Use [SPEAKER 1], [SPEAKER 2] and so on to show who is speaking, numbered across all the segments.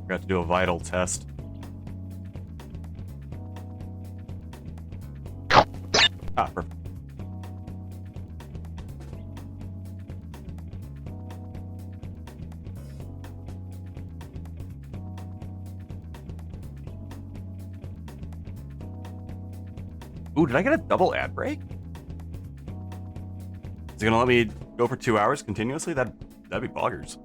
[SPEAKER 1] Forgot to do a vital test. Ah, perfect. Ooh, did I get a double ad break? Is it gonna let me go for 2 hours continuously? That'd be boggers.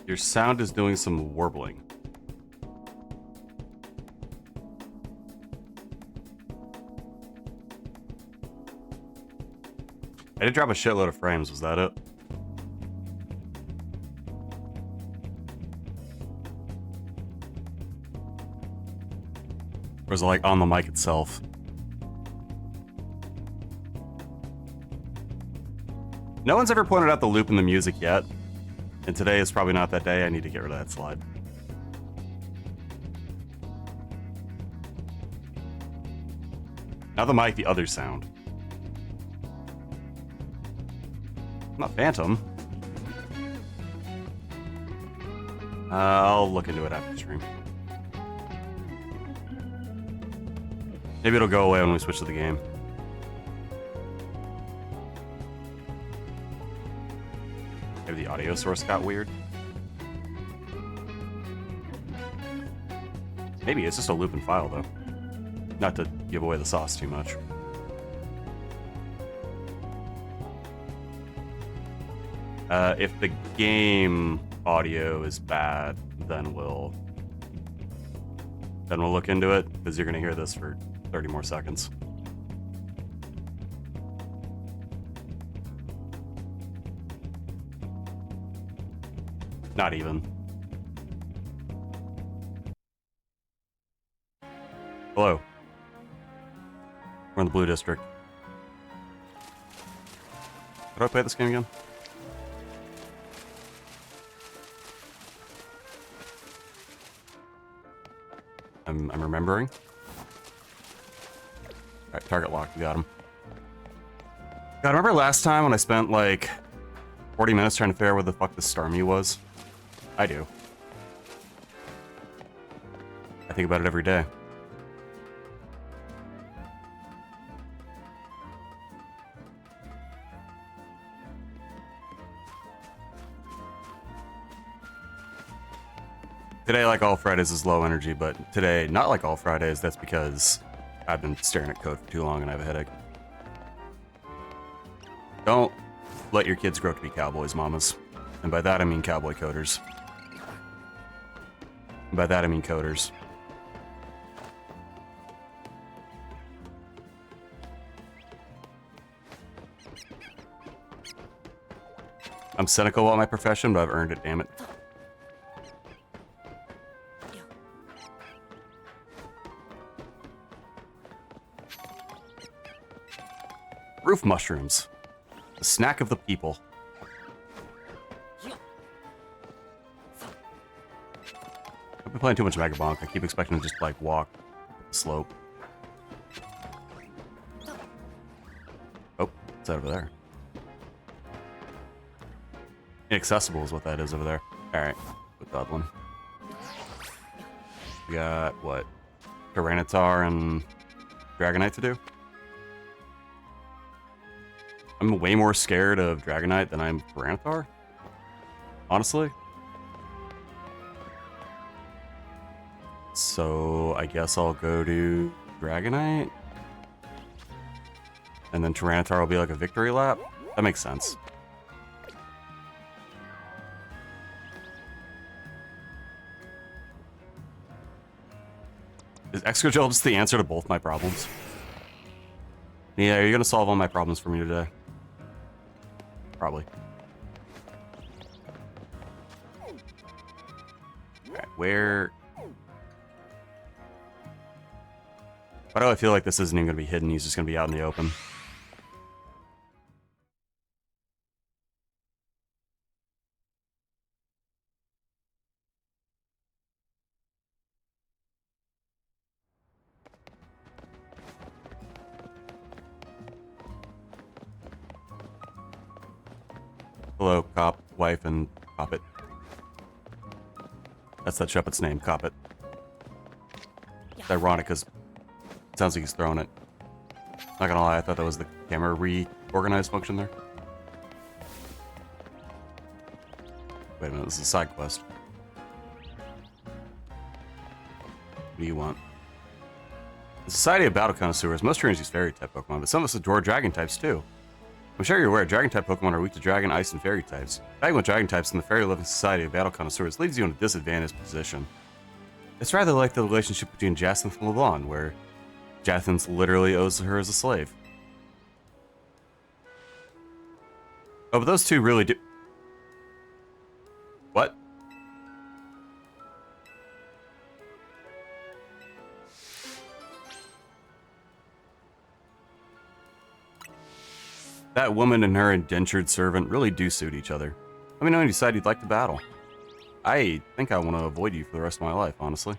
[SPEAKER 1] Your sound is doing some warbling. I did drop a shitload of frames, was that it? Or was it like on the mic itself? No one's ever pointed out the loop in the music yet. And today is probably not that day. I need to get rid of that slide. Not the mic, the other sound. Not Phantom. I'll look into it after the stream. Maybe it'll go away when we switch to the game. Maybe the audio source got weird. Maybe it's just a loop and file, though. Not to give away the sauce too much. If the game audio is bad, then we'll look into it, because you're gonna hear this for 30 more seconds. Not even. Hello. We're in the Blue District. How do I play this game again? I'm remembering. Alright, target lock, we got him. God, remember last time when I spent like 40 minutes trying to figure out where the fuck this Starmie was? I do. I think about it every day. Today, like all Fridays, is low energy, but today, not like all Fridays, that's because I've been staring at code for too long and I have a headache. Don't let your kids grow up to be cowboys, mamas. And by that I mean cowboy coders. And by that I mean coders. I'm cynical about my profession, but I've earned it, damn it. Roof mushrooms. The snack of the people. I've been playing too much Mega Bonk. I keep expecting to just, like, walk the slope. Oh, it's over there. Inaccessible is what that is over there. Alright, with that one. We got, what? Tyranitar and Dragonite to do? I'm way more scared of Dragonite than I'm Tyranitar. Honestly. So, I guess I'll go to Dragonite. And then Tyranitar will be like a victory lap. That makes sense. Is Excogel just the answer to both my problems? Yeah, you're gonna solve all my problems for me today. Probably. Alright, where... Why do I feel like this isn't even gonna be hidden? He's just gonna be out in the open. Hello, cop, wife, and Coppet. That's that Shepherd's name, Coppet. It's ironic because it sounds like he's throwing it. Not gonna lie, I thought that was the camera reorganized function there. Wait a minute, this is a side quest. What do you want? The Society of Battle Connoisseurs. Most trainers use Fairy-type Pokemon, but some of us adore Dragon types too. I'm sure you're aware Dragon-type Pokemon are weak to Dragon, Ice, and Fairy types. Battling with Dragon types in the Fairy Living Society of Battle Connoisseurs leaves you in a disadvantaged position. It's rather like the relationship between Jacinth and LeBlanc, where Jacinth literally owes her as a slave. Oh, but those two really do... What? That woman and her indentured servant really do suit each other. Let me know when you decide you'd like to battle. I think I want to avoid you for the rest of my life, honestly.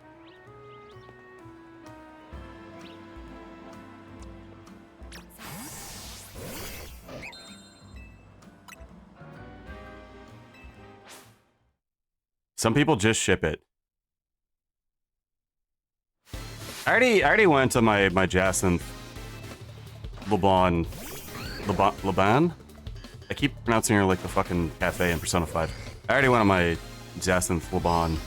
[SPEAKER 1] Some people just ship it. I already went to my Jacinth LeBlanc. Laban? I keep pronouncing her like the fucking cafe in Persona 5. I already went on my Jacinth LeBlanc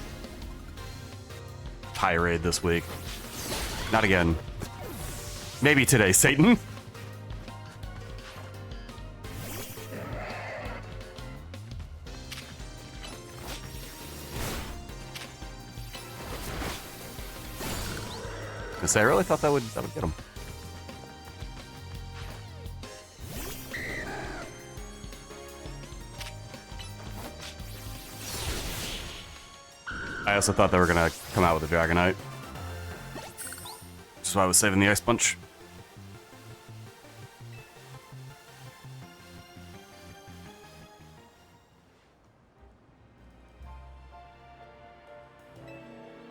[SPEAKER 1] tirade this week. Not again. Maybe today, Satan. I really thought that would get him. I also thought they were gonna come out with a Dragonite. Which is why I was saving the Ice Punch.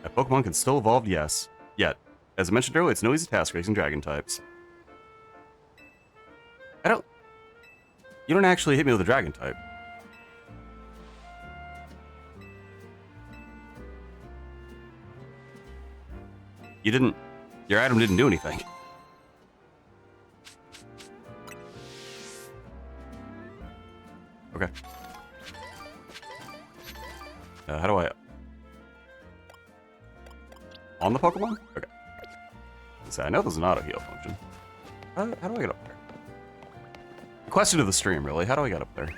[SPEAKER 1] That Pokemon can still evolve, yes. Yet. As I mentioned earlier, it's no easy task raising Dragon types. You don't actually hit me with a Dragon type. You didn't... Your item didn't do anything. Okay. How do I... On the Pokemon? Okay. So I know there's an auto-heal function. How do I get up there? Question of the stream, really. How do I get up there?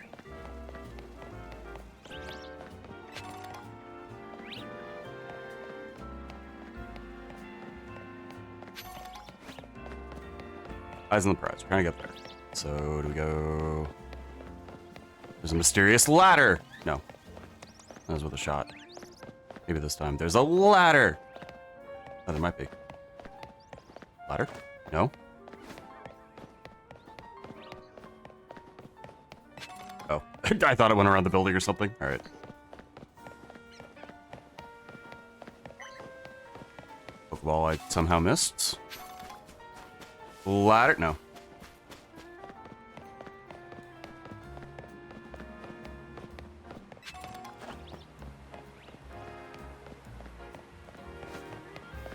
[SPEAKER 1] Eyes on the prize. We're trying to get there. So, do we go... There's a mysterious ladder. No. That was with a shot. Maybe this time. There's a ladder. Oh, there might be. Ladder? No. Oh. I thought it went around the building or something. All right. Pokeball I somehow missed. Ladder? No.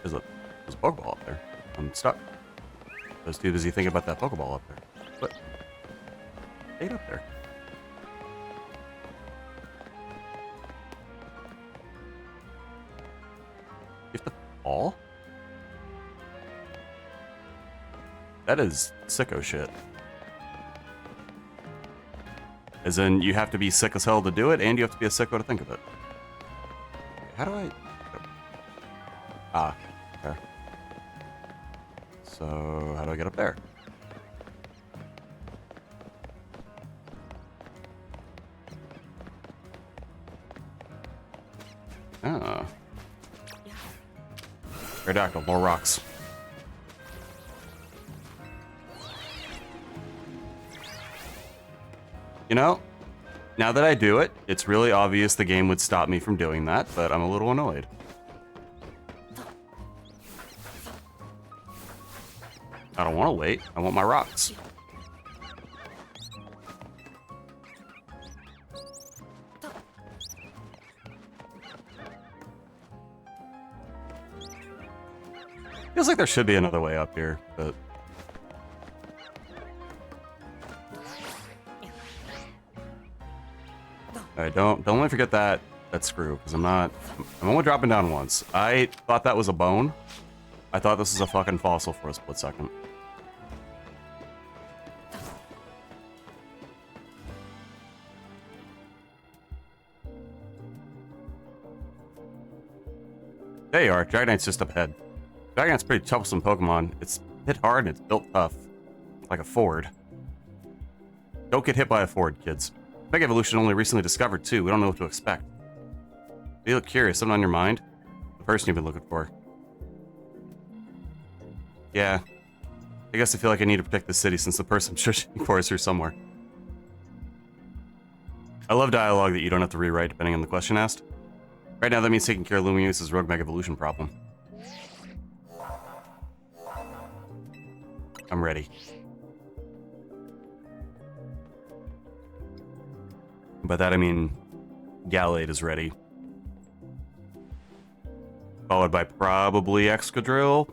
[SPEAKER 1] There's a Pokeball up there. I'm stuck. I was too busy thinking about that Pokeball up there. What? Stayed up there. You have to fall? That is sicko shit. As in, you have to be sick as hell to do it, and you have to be a sicko to think of it. How do I... Ah, okay. So, how do I get up there? Ah. Aerodactyl, more rocks. You know, now that I do it, it's really obvious the game would stop me from doing that, but I'm a little annoyed. I don't want to wait. I want my rocks. Feels like there should be another way up here, but... Alright, don't let me forget that screw, because I'm only dropping down once. I thought that was a bone. I thought this was a fucking fossil for a split second. There you are. Dragonite's just up ahead. Dragonite's pretty troublesome Pokemon. It's hit hard and it's built tough. Like a Ford. Don't get hit by a Ford, kids. Mega Evolution only recently discovered, too. We don't know what to expect. You look curious. Something on your mind? The person you've been looking for. Yeah. I guess I feel like I need to protect the city since the person I'm searching for is here somewhere. I love dialogue that you don't have to rewrite depending on the question asked. Right now, that means taking care of Lumiuse's rogue Mega Evolution problem. I'm ready. By that I mean, Gallade is ready. Followed by probably Excadrill.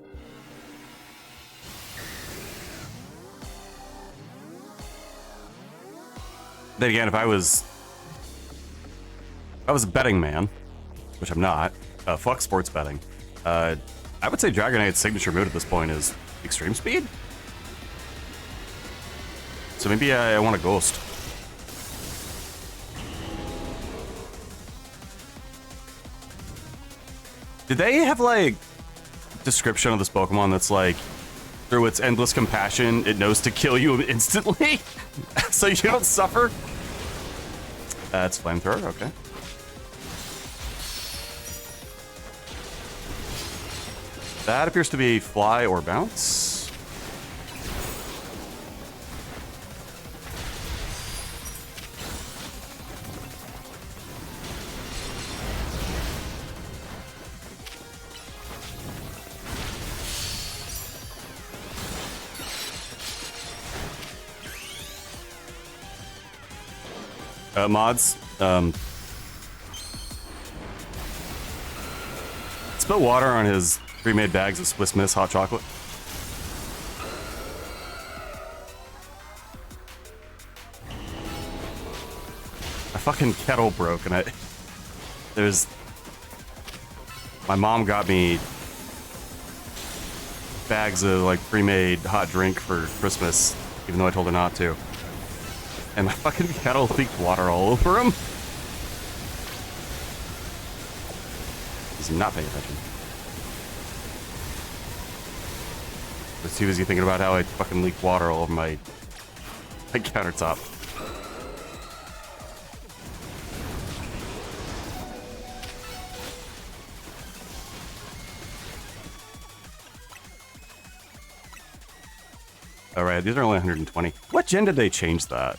[SPEAKER 1] Then again, if I was a betting man, which I'm not, fuck sports betting, I would say Dragonite's signature move at this point is Extreme Speed. So maybe I want a Ghost. Did they have, like, description of this Pokemon that's like, through its endless compassion, it knows to kill you instantly? So you don't suffer? That's Flamethrower, okay. That appears to be Fly or Bounce. Mods, spill water on his pre-made bags of Swiss Miss hot chocolate. My fucking kettle broke and my mom got me bags of like pre-made hot drink for Christmas, even though I told her not to. And my fucking kettle leaked water all over him. He's not paying attention. As too busy thinking about how I fucking leaked water all over my countertop. Alright, these are only 120. What gen did they change that?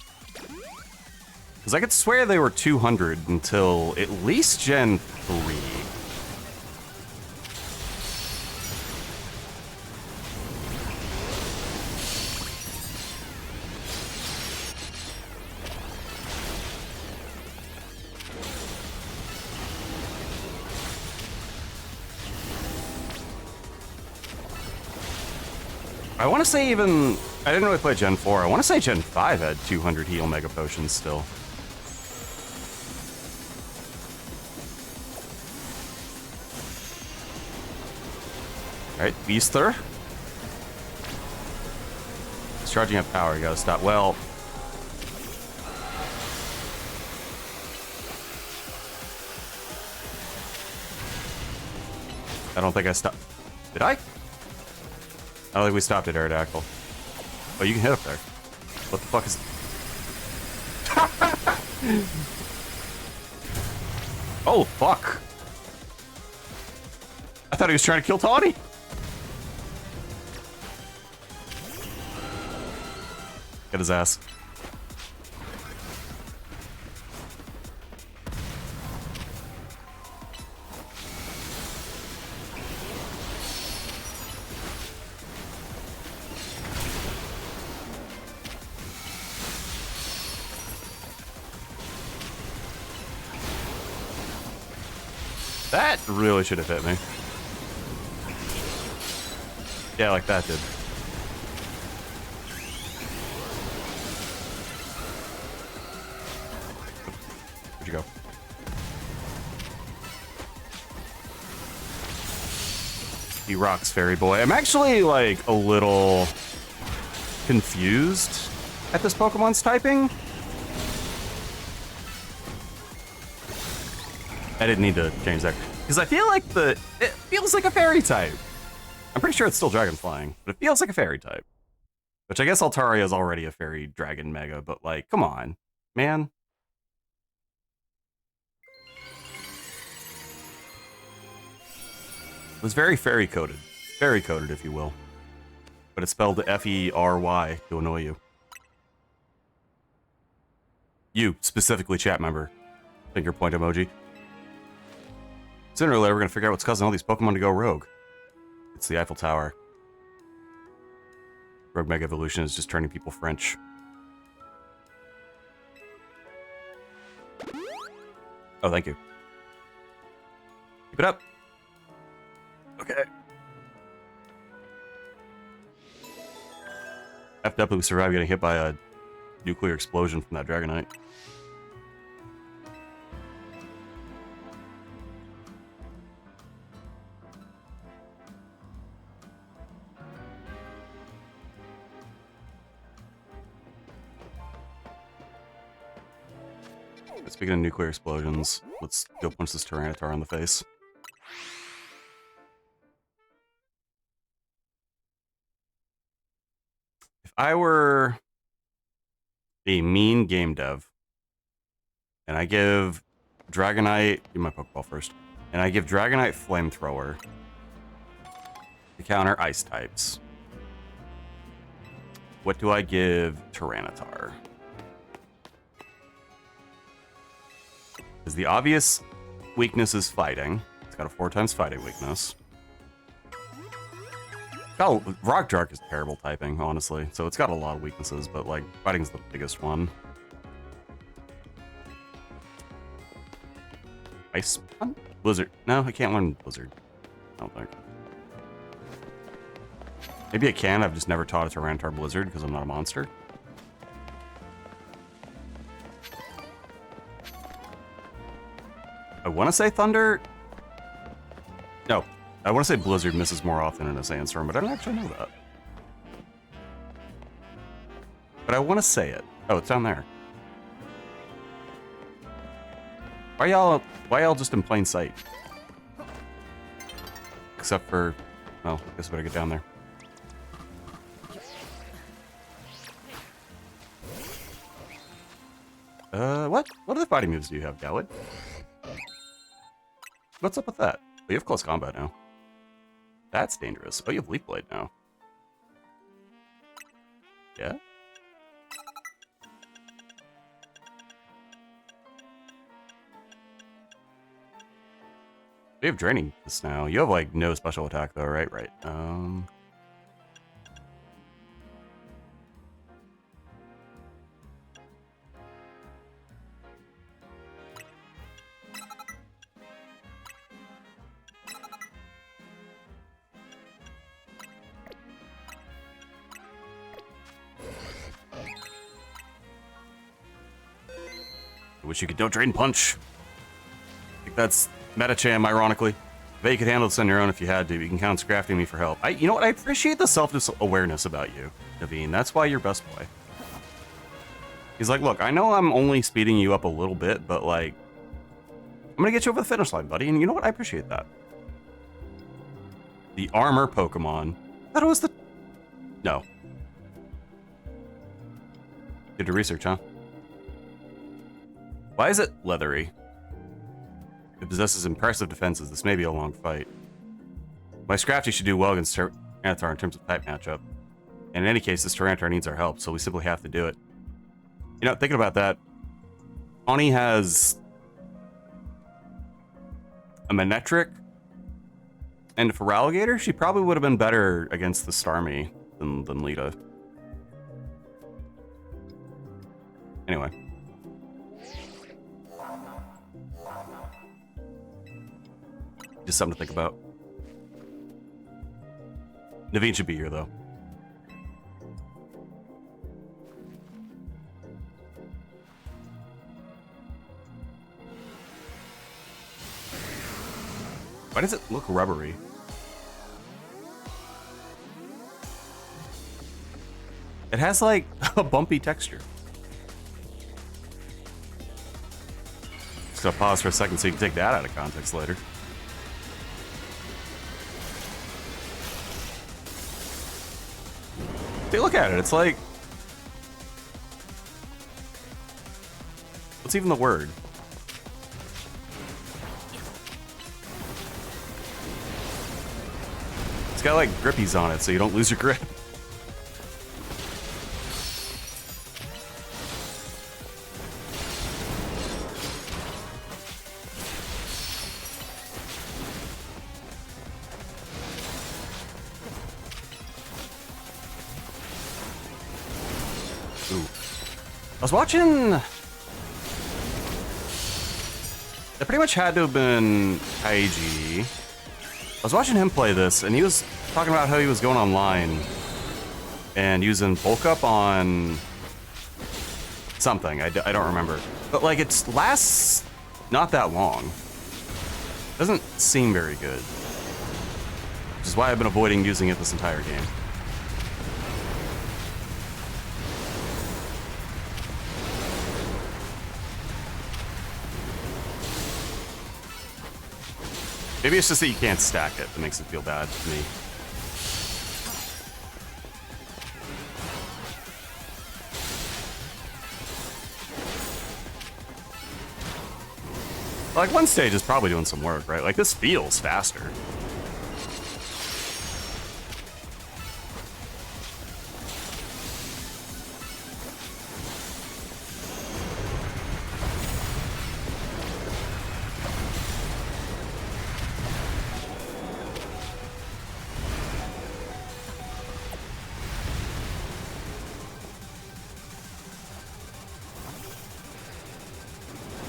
[SPEAKER 1] Because I could swear they were 200 until at least Gen 3. I want to say even... I didn't really play Gen 4. I want to say Gen 5 had 200 heal Mega Potions still. Alright, Beaster. It's charging up power, you gotta stop. Well... I don't think I stopped. Did I? I don't think we stopped at Aerodactyl. Oh, you can hit up there. What the fuck is... Oh, fuck. I thought he was trying to kill Tawny. Get his ass. That really should have hit me. Yeah, like that did. Where'd you go? He rocks, Fairy Boy. I'm actually, like, a little confused at this Pokemon's typing. I didn't need to change that. Because I feel like it feels like a fairy type. I'm pretty sure it's still dragon flying, but it feels like a fairy type. Which I guess Altaria is already a fairy dragon mega, but like, come on, man. It was very fairy coded. Fairy coded, if you will. But it's spelled F-E-R-Y to annoy you. You, specifically chat member. Finger point emoji. Sooner or later, we're gonna figure out what's causing all these Pokemon to go rogue. It's the Eiffel Tower. Rogue Mega Evolution is just turning people French. Oh, thank you. Keep it up. Okay. Effed up that we survived getting hit by a nuclear explosion from that Dragonite. Speaking of nuclear explosions, let's go punch this Tyranitar in the face. If I were a mean game dev, and I give Dragonite... Give my Pokeball first. And I give Dragonite Flamethrower to counter Ice types, what do I give Tyranitar? Because the obvious weakness is fighting. It's got a 4x fighting weakness. Oh, Rock Dark is terrible typing, honestly. So it's got a lot of weaknesses, but like fighting's the biggest one. Ice Punch? Blizzard. No, I can't learn Blizzard. I don't think. Maybe I can. I've just never taught a Tyranitar Blizzard because I'm not a monster. I want to say Thunder. No, I want to say Blizzard misses more often in a Sandstorm, but I don't actually know that. But I want to say it. Oh, it's down there. Why y'all just in plain sight? Except for, well, I guess I better get down there. What? What other fighting moves do you have, Galad? What's up with that? Oh, you have close combat now. That's dangerous. Oh, you have Leaf Blade now. Yeah? We have draining this now. You have like no special attack though, right? Right. I wish you could don't drain punch. I think that's Metacham, ironically. I bet you could handle this on your own if you had to, but you can count on scrafting me for help. You know what? I appreciate the self-awareness about you, Naveen. That's why you're best boy. He's like, look, I know I'm only speeding you up a little bit, but like, I'm gonna get you over the finish line, buddy. And you know what? I appreciate that. The armor Pokemon. I thought it was the... No. Did your research, huh? Why is it leathery? It possesses impressive defenses. This may be a long fight. My Scrafty should do well against Tyranitar in terms of type matchup. And in any case, this Tyranitar needs our help, so we simply have to do it. You know, thinking about that, Ani has a Manectric, and for Feraligatr, she probably would have been better against the Starmie than Lita. Anyway. Just something to think about. Naveen should be here, though. Why does it look rubbery? It has, like, a bumpy texture. Just gonna pause for a second so you can take that out of context later. Take a look at it, it's like... What's even the word? It's got like grippies on it so you don't lose your grip. I was watching... It pretty much had to have been Kaiji. I was watching him play this, and he was talking about how he was going online and using bulk up on something. I don't remember. But, like, it lasts not that long. Doesn't seem very good. Which is why I've been avoiding using it this entire game. Maybe it's just that you can't stack it that makes it feel bad to me. Like, one stage is probably doing some work, right? Like, this feels faster.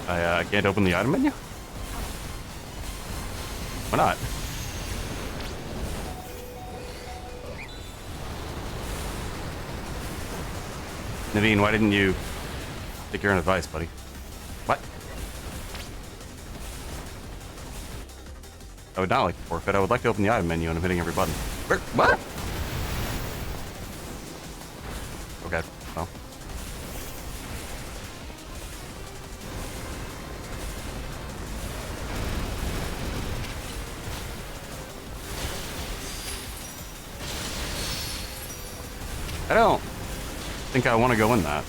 [SPEAKER 1] I can't open the item menu? Why not? Naveen, why didn't you take your own advice, buddy? What? I would not like to forfeit. I would like to open the item menu and I'm hitting every button. What? Okay, well. I don't think I want to go in that.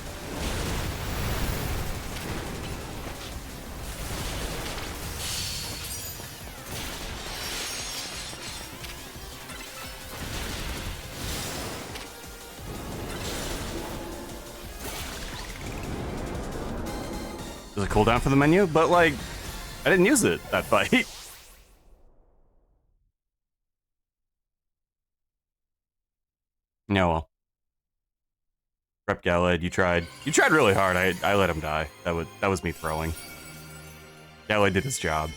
[SPEAKER 1] There's a cooldown for the menu, but like, I didn't use it that fight. No, well. Rep Galad, you tried. You tried really hard. I let him die. That was me throwing. Galad did his job.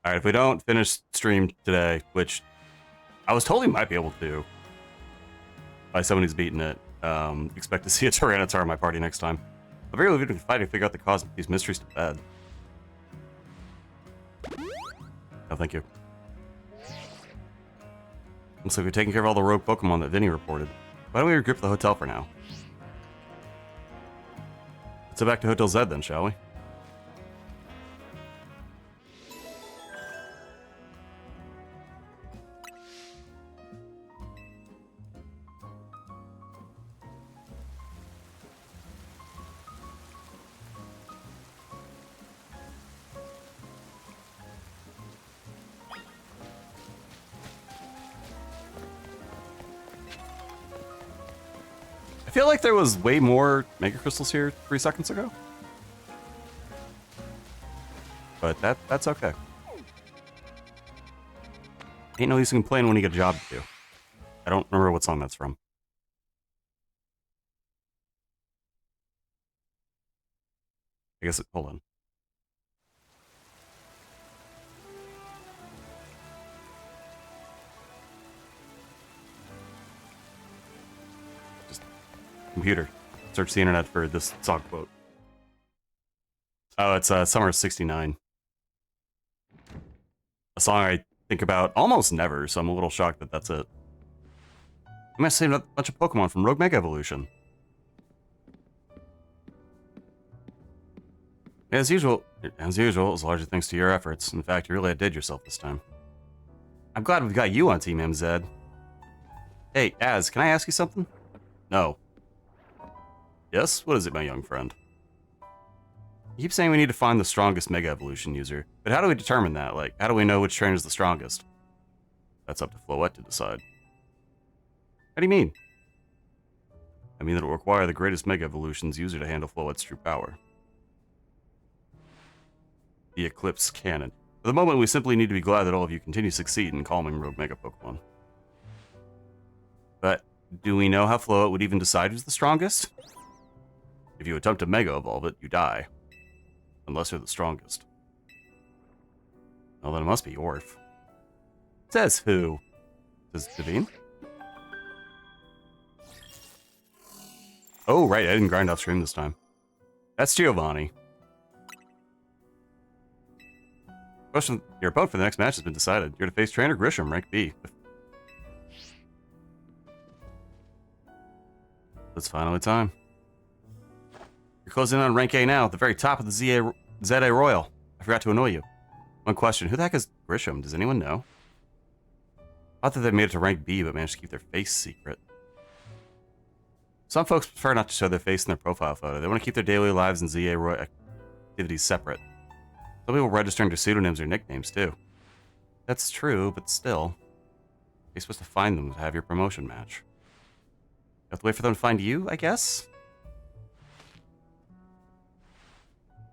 [SPEAKER 1] Alright, if we don't finish stream today, which I was told we might be able to by someone who's beaten it, expect to see a Tyranitar in my party next time. I'll very leave it to fight to figure out the cause of these mysteries to bed. Oh, thank you. Looks like we're taking care of all the rogue Pokemon that Vinny reported. Why don't we regroup the hotel for now? Let's head back to Hotel Z then, shall we? I feel like there was way more Mega Crystals here 3 seconds ago. But that's okay. Ain't no use to complain when you get a job to do. I don't remember what song that's from. I guess hold on. Just computer. Search the internet for this song quote. Oh, it's Summer of '69. A song I think about almost never, so I'm a little shocked that that's it. I must save a bunch of Pokemon from Rogue Mega Evolution. As usual, it was largely thanks to your efforts. In fact, you really outdid yourself this time. I'm glad we've got you on Team MZ. Hey, Az, can I ask you something? No. Yes? What is it, my young friend? You keep saying we need to find the strongest Mega Evolution user, but how do we determine that? Like, how do we know which trainer is the strongest? That's up to Floette to decide. How do you mean? I mean that it will require the greatest Mega Evolution's user to handle Floette's true power. The Eclipse Cannon. For the moment, we simply need to be glad that all of you continue to succeed in calming rogue Mega Pokemon. But, do we know how Floette would even decide who's the strongest? If you attempt to Mega Evolve it, you die. Unless you're the strongest. Well, then it must be Orf. Says who? Says Devine? Oh, right, I didn't grind off stream this time. That's Giovanni. Question, your opponent for the next match has been decided. You're to face Trainer Grisham, rank B. It's finally time. You're closing in on rank A now, at the very top of the ZA Royal. I forgot to annoy you. One question, who the heck is Grisham? Does anyone know? I thought they made it to rank B, but managed to keep their face secret. Some folks prefer not to show their face in their profile photo. They want to keep their daily lives and ZA Royal activities separate. Some people register under pseudonyms or nicknames, too. That's true, but still. You're supposed to find them to have your promotion match. You have to wait for them to find you, I guess?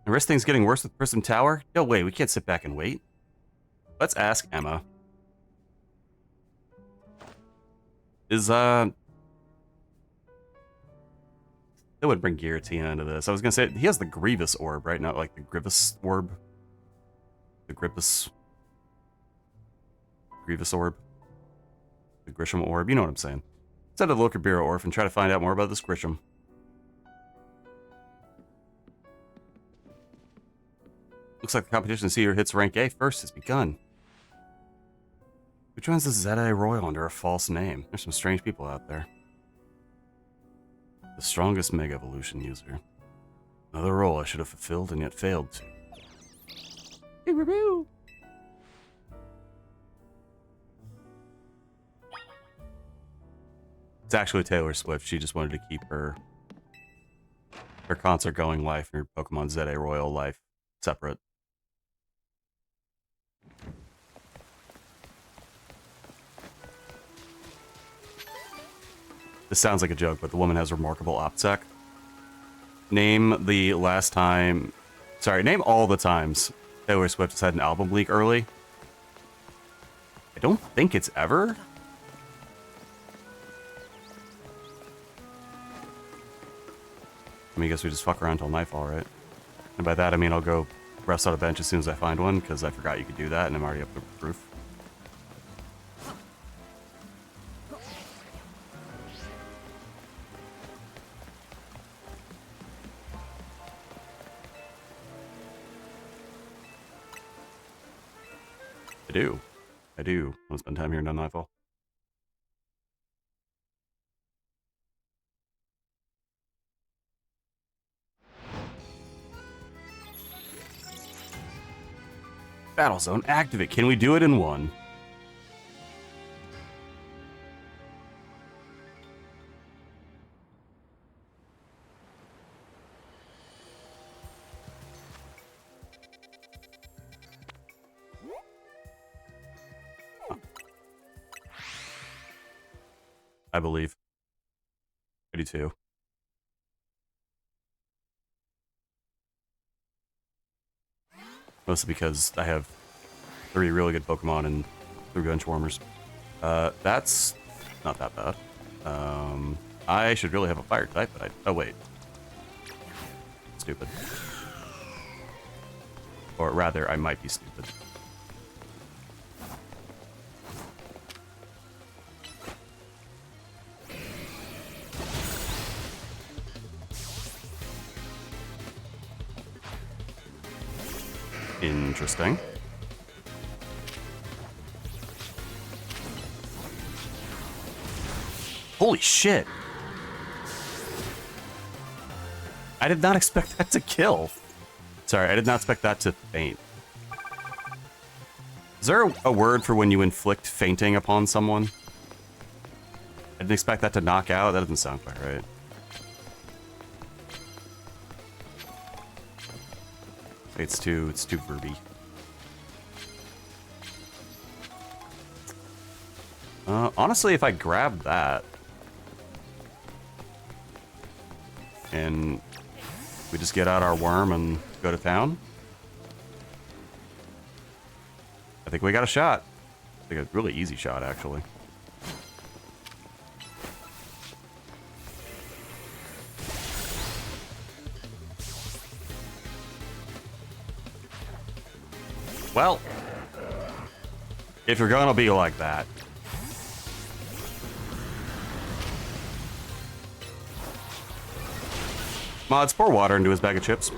[SPEAKER 1] The risk things getting worse with Prism Tower? No way, we can't sit back and wait. Let's ask Emma. They would bring Giratina into this. I was gonna say, he has the Grievous Orb, right? Not like the Grievous Orb. The Grievous Orb. The Grisham Orb, you know what I'm saying. Send a look at Bureau Orf and try to find out more about this Grisham. Looks like the competition to see who hits rank A first has begun. Who joins the ZA Royal under a false name? There's some strange people out there. The strongest Mega Evolution user. Another role I should have fulfilled and yet failed to. It's actually Taylor Swift. She just wanted to keep her concert going life and her Pokemon ZA Royal life separate. This sounds like a joke, but the woman has remarkable OPSEC. Name the last time... Sorry, name all the times Taylor Swift has had an album leak early. I don't think it's ever. I guess we just fuck around till nightfall, right? And by that, I mean I'll go rest on a bench as soon as I find one, because I forgot you could do that, and I'm already up to proof. I do. Want to spend time here in Nightfall. Battle zone activate. Can we do it in one? I believe. I do too. Mostly because I have 3 really good Pokemon and 3 Benchwarmers. That's not that bad. I should really have a fire type, but oh wait. Stupid. Or rather, I might be stupid. Interesting. Holy shit! I did not expect that to kill. Sorry, I did not expect that to faint. Is there a word for when you inflict fainting upon someone? I didn't expect that to knock out. That doesn't sound quite right. It's too verby. Honestly, if I grab that and we just get out our worm and go to town, I think we got a shot. I think a really easy shot, actually. Well, if you're gonna be like that. Mods, pour water into his bag of chips.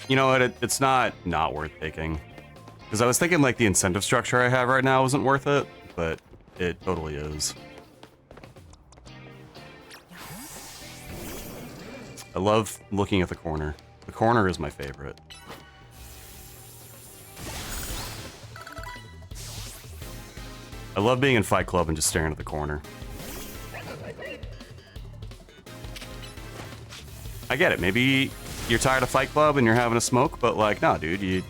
[SPEAKER 1] You know what? It's not worth taking. Because I was thinking like the incentive structure I have right now isn't worth it, but it totally is. I love looking at the corner. The corner is my favorite. I love being in Fight Club and just staring at the corner. I get it. Maybe you're tired of Fight Club and you're having a smoke, but like, nah, dude, you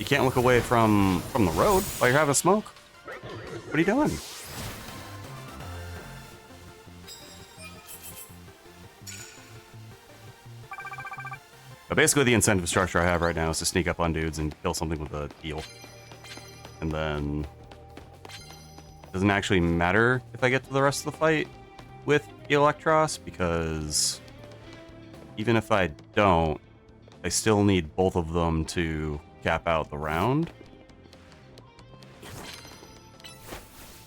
[SPEAKER 1] can't look away from the road while you're having a smoke. What are you doing? But basically, the incentive structure I have right now is to sneak up on dudes and kill something with a heal. And then it doesn't actually matter if I get to the rest of the fight with Electros, because even if I don't, I still need both of them to cap out the round.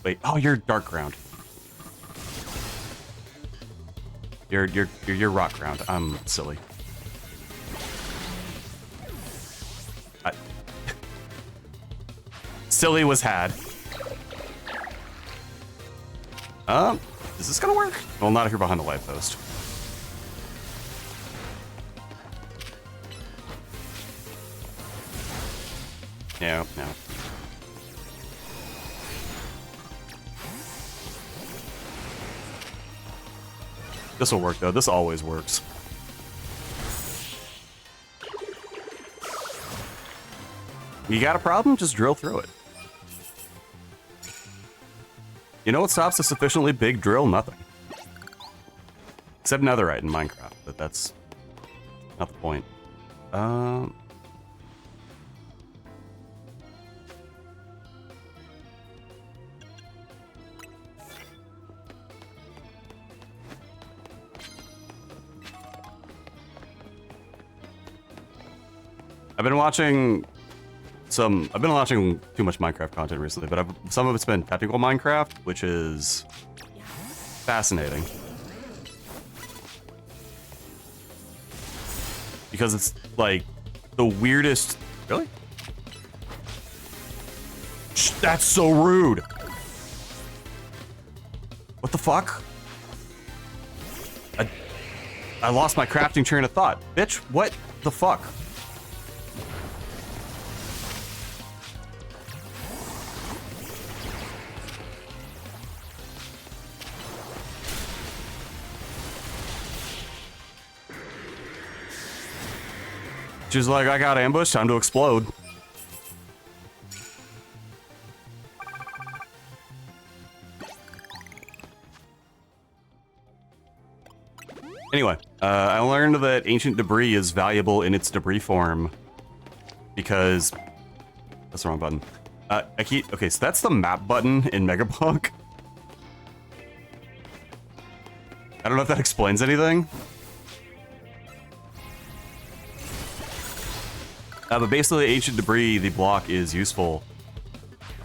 [SPEAKER 1] Wait, oh, you're Dark Ground. You're Rock Ground. I'm silly. Silly was had. Is this gonna work? Well, not if you're behind the light post. No. This will work, though. This always works. You got a problem? Just drill through it. You know what stops a sufficiently big drill? Nothing. Except netherite in Minecraft, but that's not the point. I've been watching too much Minecraft content recently, but some of it's been technical Minecraft, which is fascinating. Because it's like the weirdest. Really? Shh, that's so rude. What the fuck? I lost my crafting train of thought. Bitch, what the fuck? She's like, I got ambushed, time to explode. Anyway, I learned that ancient debris is valuable in its debris form because... That's the wrong button. Okay, so that's the map button in Megapunk. I don't know if that explains anything. But basically, ancient debris, the block, is useful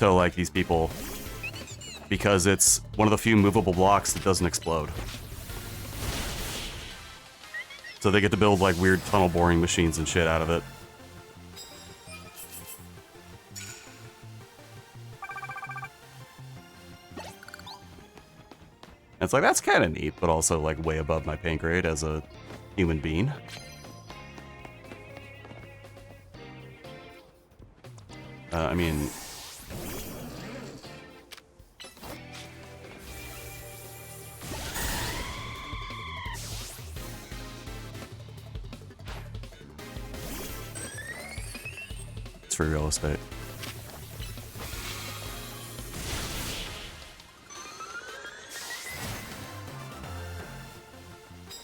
[SPEAKER 1] to, like, these people because it's one of the few movable blocks that doesn't explode. So they get to build, like, weird tunnel boring machines and shit out of it. And it's like, that's kind of neat, but also, like, way above my pay grade as a human being. I mean... It's free real estate.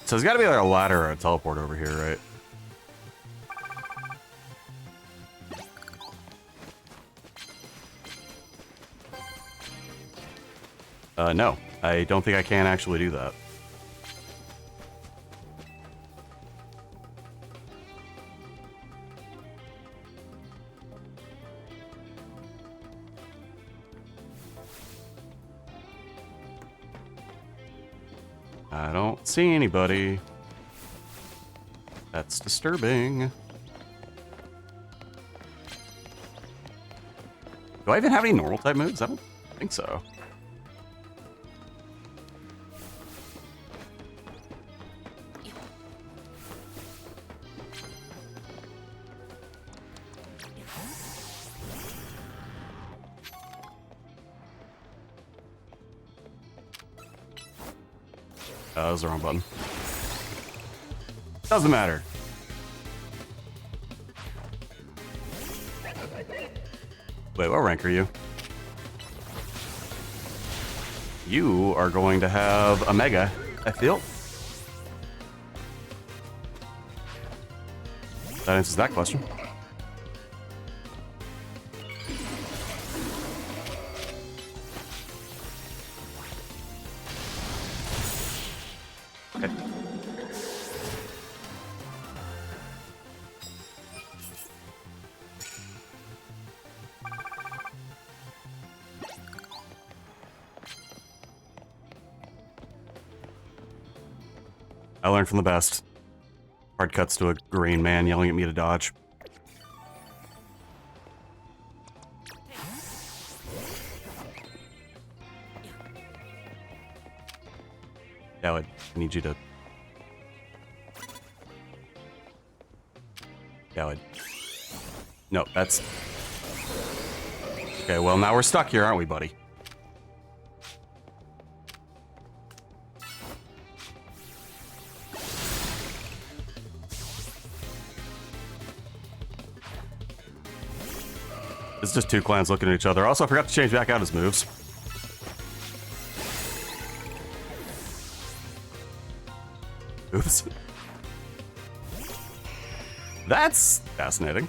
[SPEAKER 1] So there's gotta be like a ladder or a teleport over here, right? No. I don't think I can actually do that. I don't see anybody. That's disturbing. Do I even have any normal type moves? I don't think so. That was the wrong button. Doesn't matter. Wait, what rank are you? You are going to have a mega, I feel. That answers that question. Okay. I learned from the best. Hard cuts to a green man yelling at me to dodge. Yeah, I need you to... Yeah, no, that's... Okay, well, now we're stuck here, aren't we, buddy? It's just two clans looking at each other. Also, I forgot to change back out his moves. Oops. That's fascinating.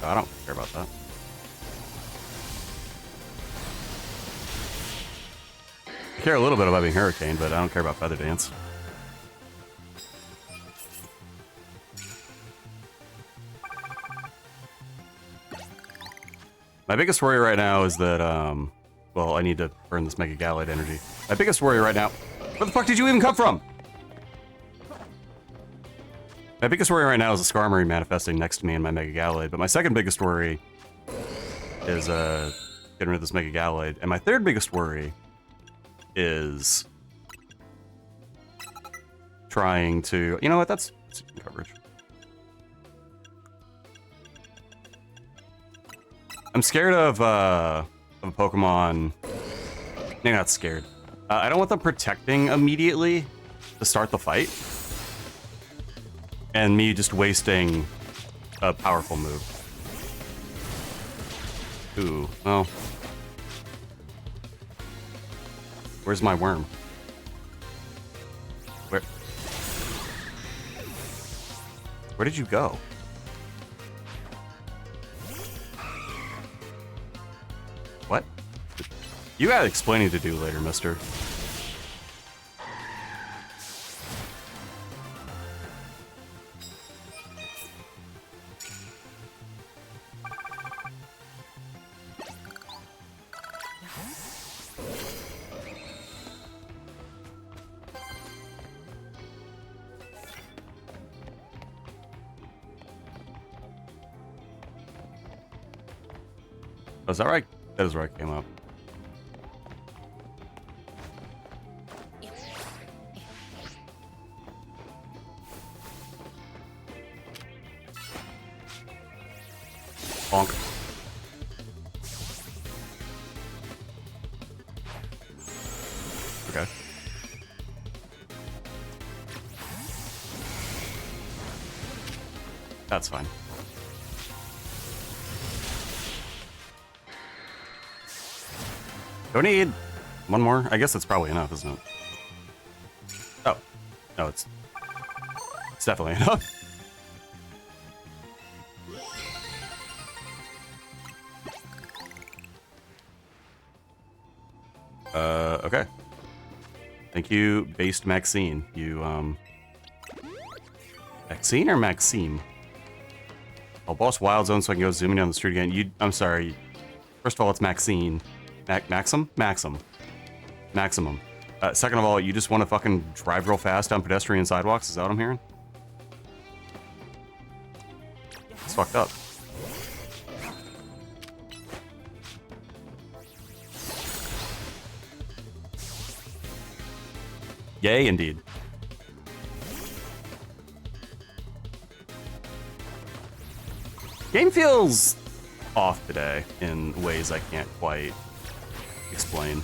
[SPEAKER 1] Oh, I don't care about that. I care a little bit about being Hurricane, but I don't care about Feather Dance. My biggest worry right now is that, well, I need to burn this Mega Gallade energy. My biggest worry right now... Where the fuck did you even come from? My biggest worry right now is a Skarmory manifesting next to me in my Mega Gallade, but my second biggest worry is, getting rid of this Mega Gallade. And my third biggest worry is trying to... You know what? That's coverage. I'm scared of a Pokemon... Maybe not scared. I don't want them protecting immediately to start the fight. And me just wasting a powerful move. Ooh, well. Where's my worm? Where did you go? What? You got explaining to do later, mister. Oh, is that right? That is where I came up. Bonk. Okay. That's fine. Don't need one more. I guess that's probably enough, isn't it? Oh, no, it's definitely enough. Okay. Thank you, Based Maxine. You, Maxine or Maxime? I'll boss Wild Zone so I can go zooming down the street again. I'm sorry. First of all, it's Maxine. Maximum? Maximum. Second of all, you just want to fucking drive real fast down pedestrian sidewalks? Is that what I'm hearing? It's fucked up. Yay, indeed. Game feels off today in ways I can't quite explain.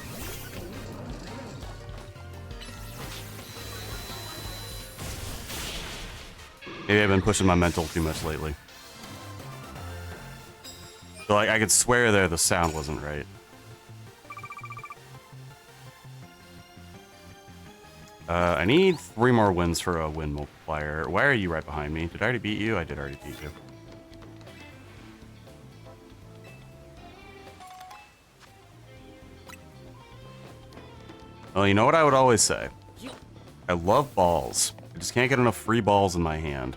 [SPEAKER 1] Maybe I've been pushing my mental too much lately. So, like, I could swear there the sound wasn't right. I need 3 more wins for a win multiplier. Why are you right behind me? Did I already beat you? I did already beat you. Well, you know what I would always say? I love balls. I just can't get enough free balls in my hand.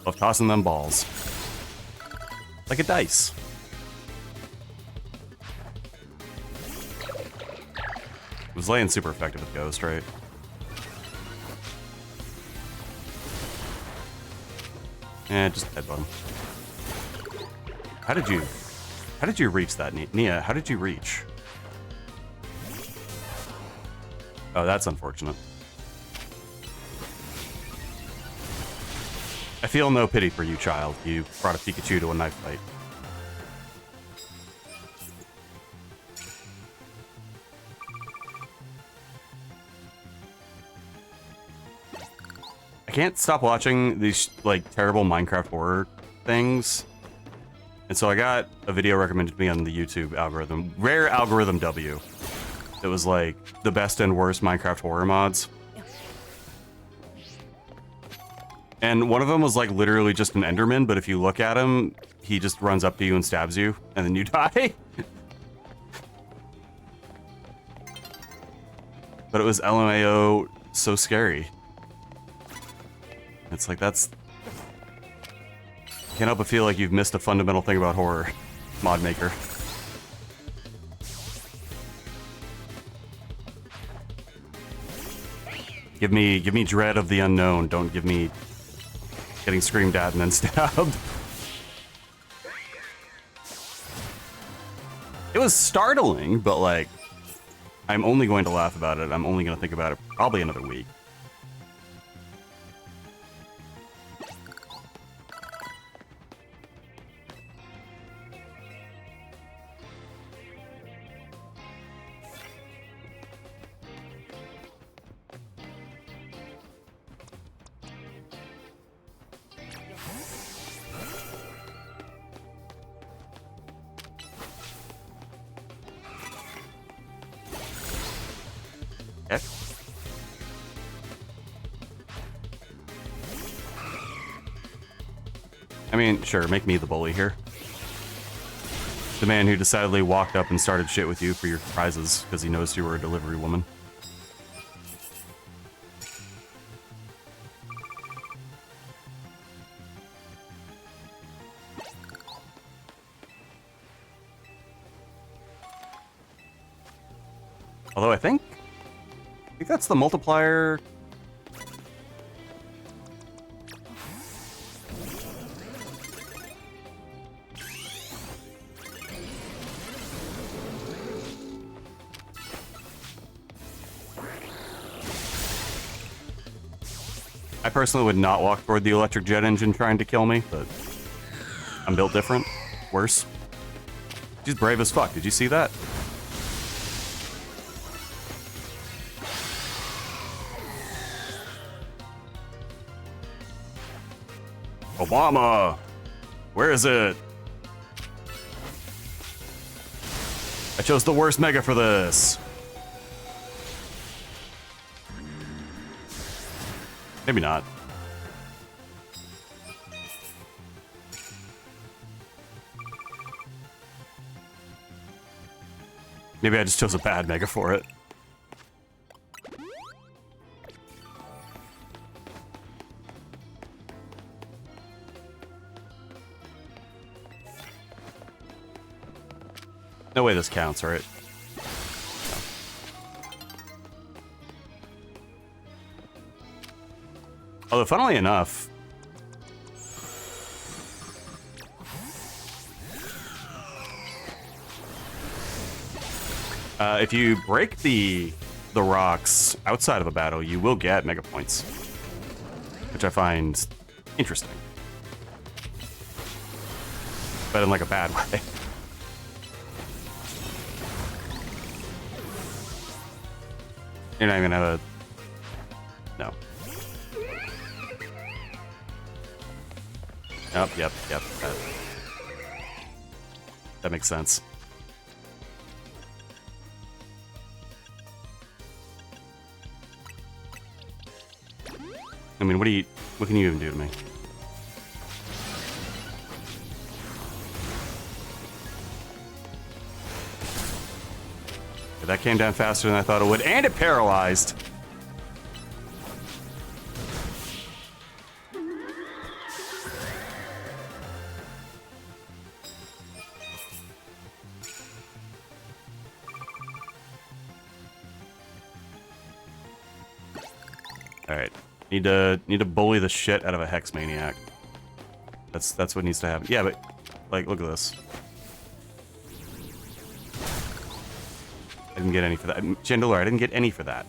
[SPEAKER 1] Love tossing them balls. Like a dice. It was laying super effective with Ghost, right? Just headbutt him. How did you reach that, Nia? How did you reach? Oh, that's unfortunate. I feel no pity for you, child. You brought a Pikachu to a knife fight. can't stop watching these like terrible Minecraft horror things. And so I got a video recommended to me on the YouTube algorithm, Rare Algorithm W. It was like the best and worst Minecraft horror mods. And one of them was like literally just an Enderman, but if you look at him, he just runs up to you and stabs you, and then you die. But it was LMAO so scary. It's like, that's... Can't help but feel like you've missed a fundamental thing about horror, mod maker. Give me dread of the unknown. Don't give me getting screamed at and then stabbed. It was startling, but like, I'm only going to laugh about it. I'm only going to think about it probably another week. Okay. I mean, sure, make me the bully here. The man who decidedly walked up and started shit with you for your prizes because he noticed you were a delivery woman. Although I think that's the multiplier. I personally would not walk toward the electric jet engine trying to kill me, but I'm built different. Worse. She's brave as fuck. Did you see that? Obama! Where is it? I chose the worst mega for this. Maybe not. Maybe I just chose a bad mega for it. No way this counts, right? No. Although, funnily enough, if you break the rocks outside of a battle, you will get mega points, which I find interesting, but in like a bad way. You're not even gonna have a... No. Oh, yep. That makes sense. I mean, what can you even do to me? That came down faster than I thought it would, and it paralyzed. All right, need to bully the shit out of a Hex Maniac. That's what needs to happen. Yeah, but like, look at this. I didn't get any for that. Chandler, I didn't get any for that.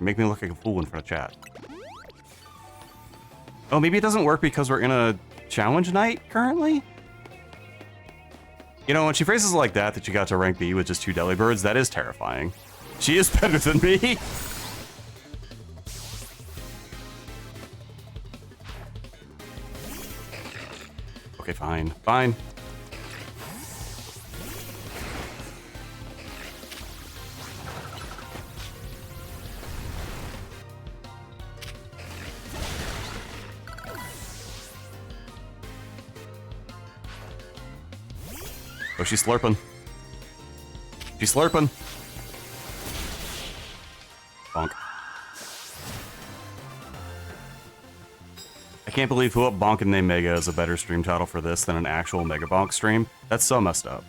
[SPEAKER 1] You make me look like a fool in front of chat. Oh, maybe it doesn't work because we're in a challenge night currently? You know, when she phrases like that you got to rank B with just 2 Delibirds, that is terrifying. She is better than me! Okay, fine. Fine. Oh, she's slurping. She's slurping. Bonk. I can't believe Who Up Bonk and They Mega is a better stream title for this than an actual Mega Bonk stream. That's so messed up.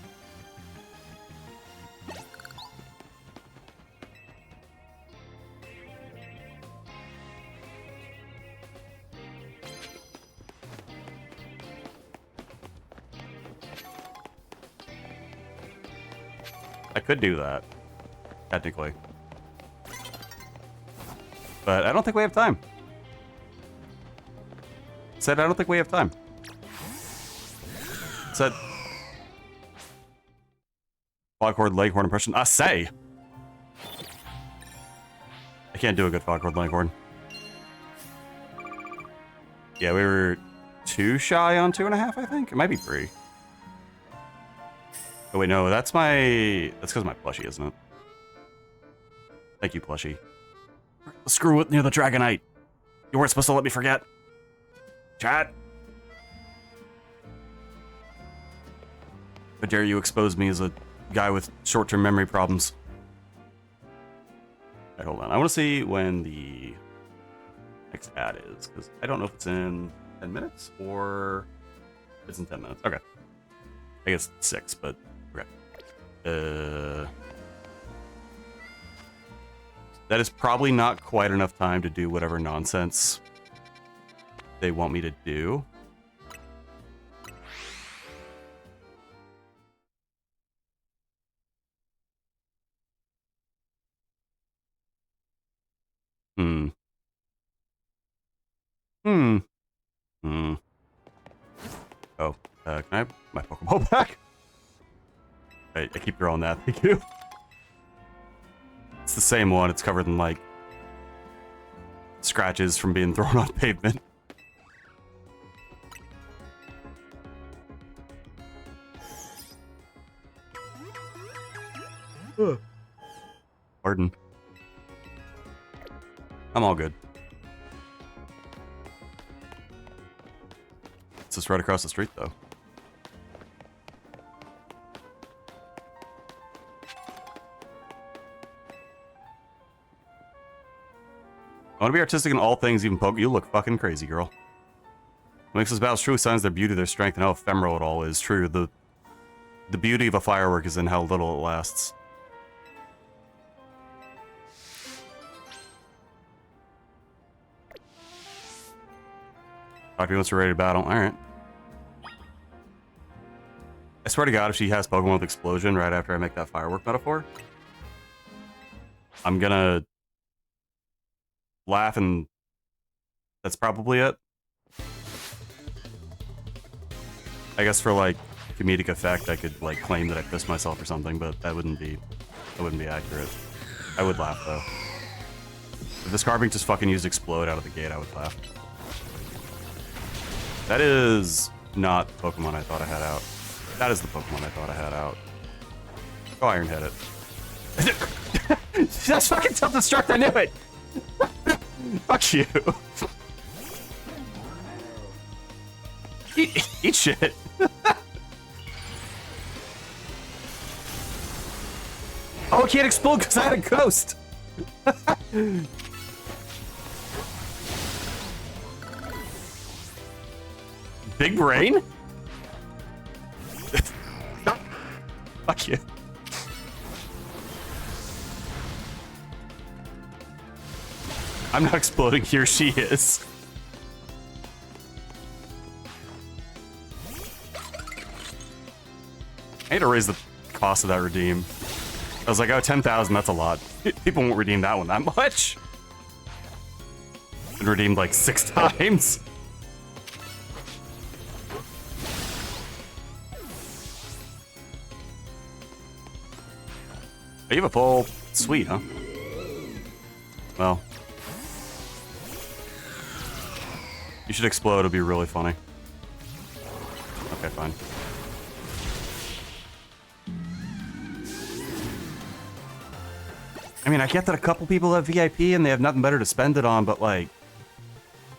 [SPEAKER 1] I could do that, technically. But I don't think we have time. Said I don't think we have time. Said Foghorn Leghorn impression. I say. I can't do a good Foghorn Leghorn. Yeah, we were 2 shy on 2.5, I think. It might be 3. Oh wait, no, that's because of my plushie, isn't it? Thank you, plushie. Screw it near the Dragonite. You weren't supposed to let me forget. Chat. How dare you expose me as a guy with short-term memory problems? Alright, hold on. I want to see when the next ad is, because I don't know if it's in 10 minutes or if it's in 10 minutes. Okay. I guess 6, but okay. That is probably not quite enough time to do whatever nonsense they want me to do. Oh, can I have my Pokeball back? I keep throwing that, thank you. It's the same one, it's covered in, like, scratches from being thrown on pavement. Pardon. I'm all good. It's just right across the street, though. I want to be artistic in all things, even poke. You look fucking crazy, girl. What makes this battle's true signs their beauty, their strength, and how ephemeral it all is. True, the beauty of a firework is in how little it lasts. Talk to me once you're ready to battle. Alright. I swear to God, if she has Pokemon with Explosion right after I make that firework metaphor, I'm gonna laugh, and that's probably it. I guess for, like, comedic effect, I could, like, claim that I pissed myself or something, but that wouldn't be accurate. I would laugh, though. If this Carbink just fucking used Explode out of the gate, I would laugh. That is not the Pokemon I thought I had out. That is the Pokemon I thought I had out. Go Iron Head it. That's fucking self-destruct, I knew it! Fuck you. Eat shit. Oh, it can't explode because I had a ghost. Big brain? Fuck you. I'm not exploding, here she is. I had to raise the cost of that redeem. I was like, oh, 10,000, that's a lot. People won't redeem that one that much. Been redeemed like 6 times. You have a full suite, huh? Well. You should explode, it'll be really funny. Okay, fine. I mean, I get that a couple people have VIP and they have nothing better to spend it on, but like,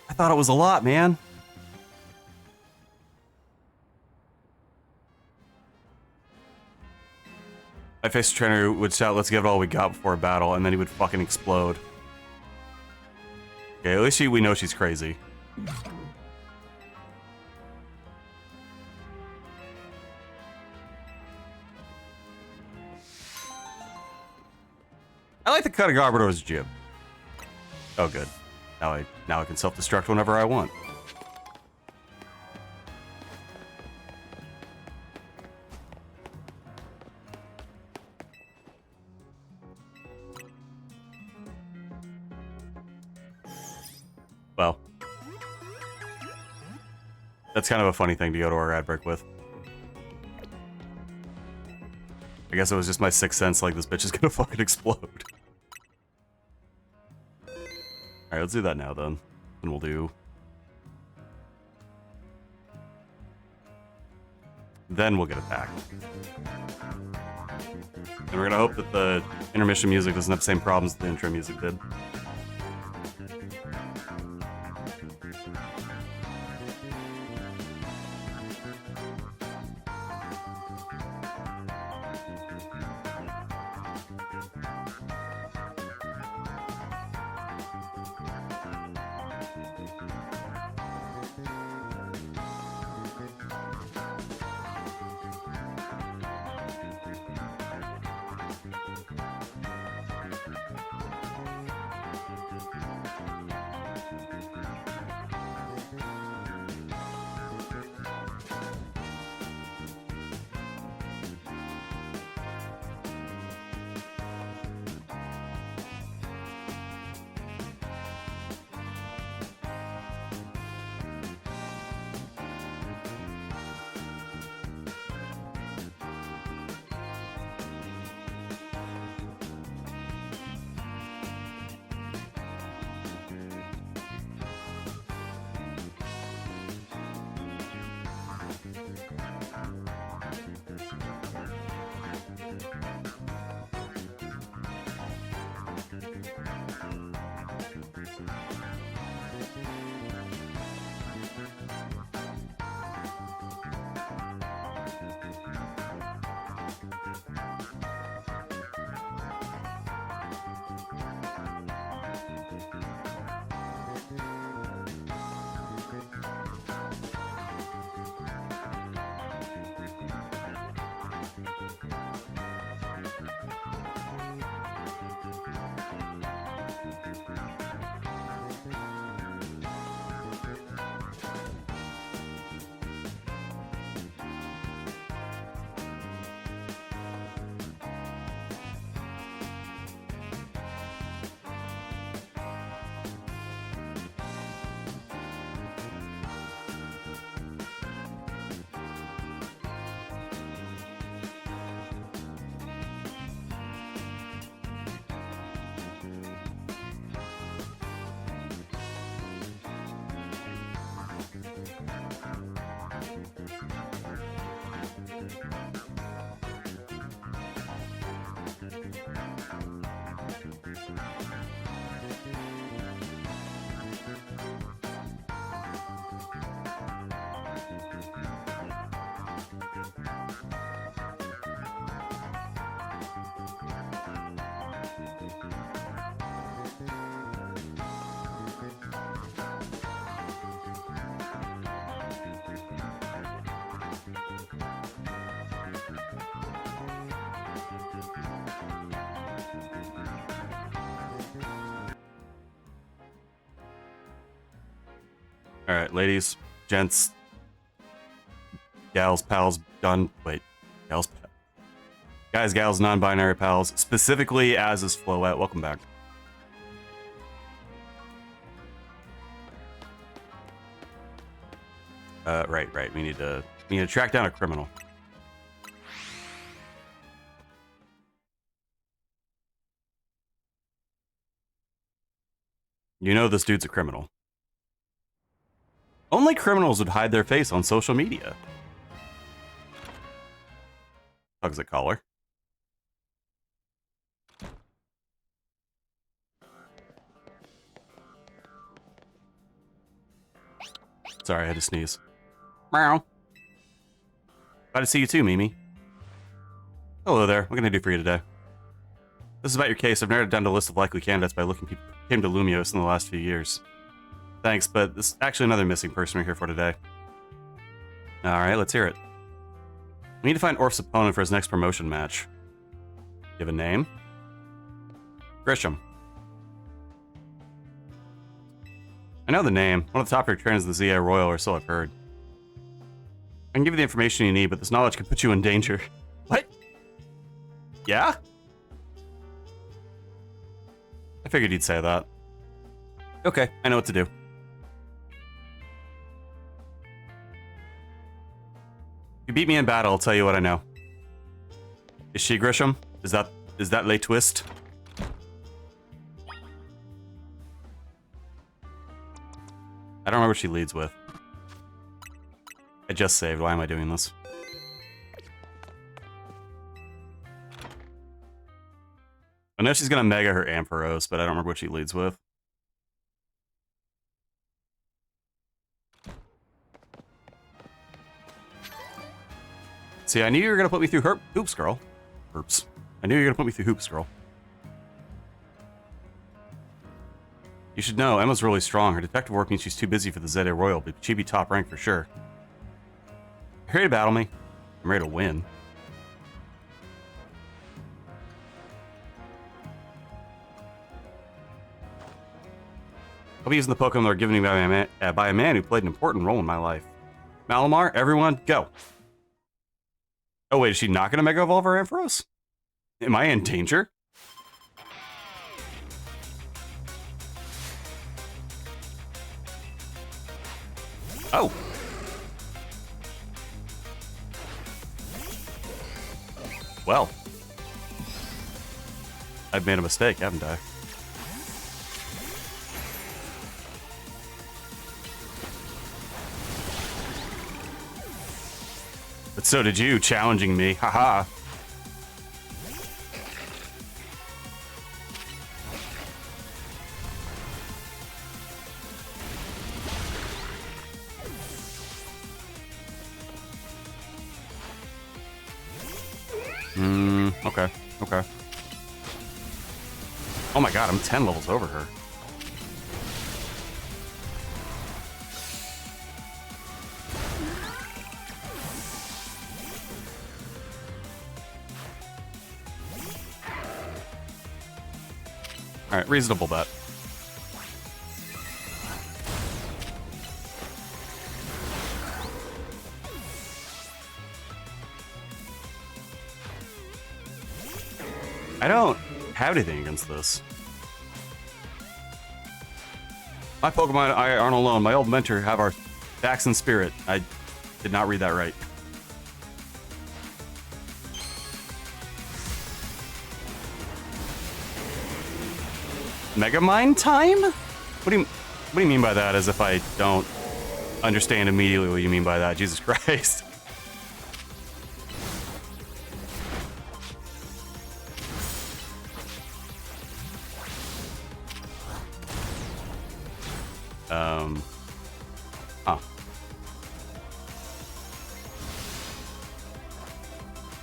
[SPEAKER 1] I thought it was a lot, man. My face trainer would shout, "Let's give it all we got before a battle," and then he would fucking explode. Okay, at least we know she's crazy. I like the cutting Arbiter's jib. Oh, good. Now I can self-destruct whenever I want. Well, that's kind of a funny thing to go to our ad break with. I guess it was just my sixth sense, like, this bitch is gonna fucking explode. Alright, let's do that now, then. And we'll do... Then we'll get attacked. And we're gonna hope that the intermission music doesn't have the same problems that the intro music did. Alright, ladies, gents, gals, pals, guys, gals, non-binary pals, specifically as is Floette, welcome back. Right, we need to track down a criminal. You know this dude's a criminal. Only criminals would hide their face on social media. Tugs at collar. Sorry, I had to sneeze. Meow. Glad to see you too, Mimi. Hello there. What can I do for you today? This is about your case. I've narrowed it down to a list of likely candidates by looking people who came to Lumios in the last few years. Thanks, but there's actually another missing person we're here for today. Alright, let's hear it. We need to find Orf's opponent for his next promotion match. You have a name? Grisham. I know the name. One of the top tier trainers of the ZA Royal, or so I've heard. I can give you the information you need, but this knowledge can put you in danger. What? Yeah? I figured you'd say that. Okay, I know what to do. If you beat me in battle, I'll tell you what I know. Is she Grisham? Is that Lay Twist? I don't remember what she leads with. I just saved. Why am I doing this? I know she's gonna mega her Ampharos, but I don't remember what she leads with. See, I knew you were gonna put me through Hoops Girl. Hoops. I knew you were gonna put me through Hoops Girl. You should know, Emma's really strong. Her detective work means she's too busy for the ZA Royal, but she'd be top rank for sure. You're ready to battle me? I'm ready to win. I'll be using the Pokemon that are given to me by a man who played an important role in my life. Malamar, everyone, go! Oh wait, is she not gonna Mega Evolve her Ampharos? Am I in danger? Oh! Well. I've made a mistake, haven't I? But so did you, challenging me. Haha. Okay. Okay. Oh my god, I'm 10 levels over her. Alright, reasonable bet. I don't have anything against this. My Pokemon aren't alone. My old mentor have our backs in spirit. I did not read that right. Megamind time? What do you mean by that? As if I don't understand immediately what you mean by that. Jesus Christ. Huh.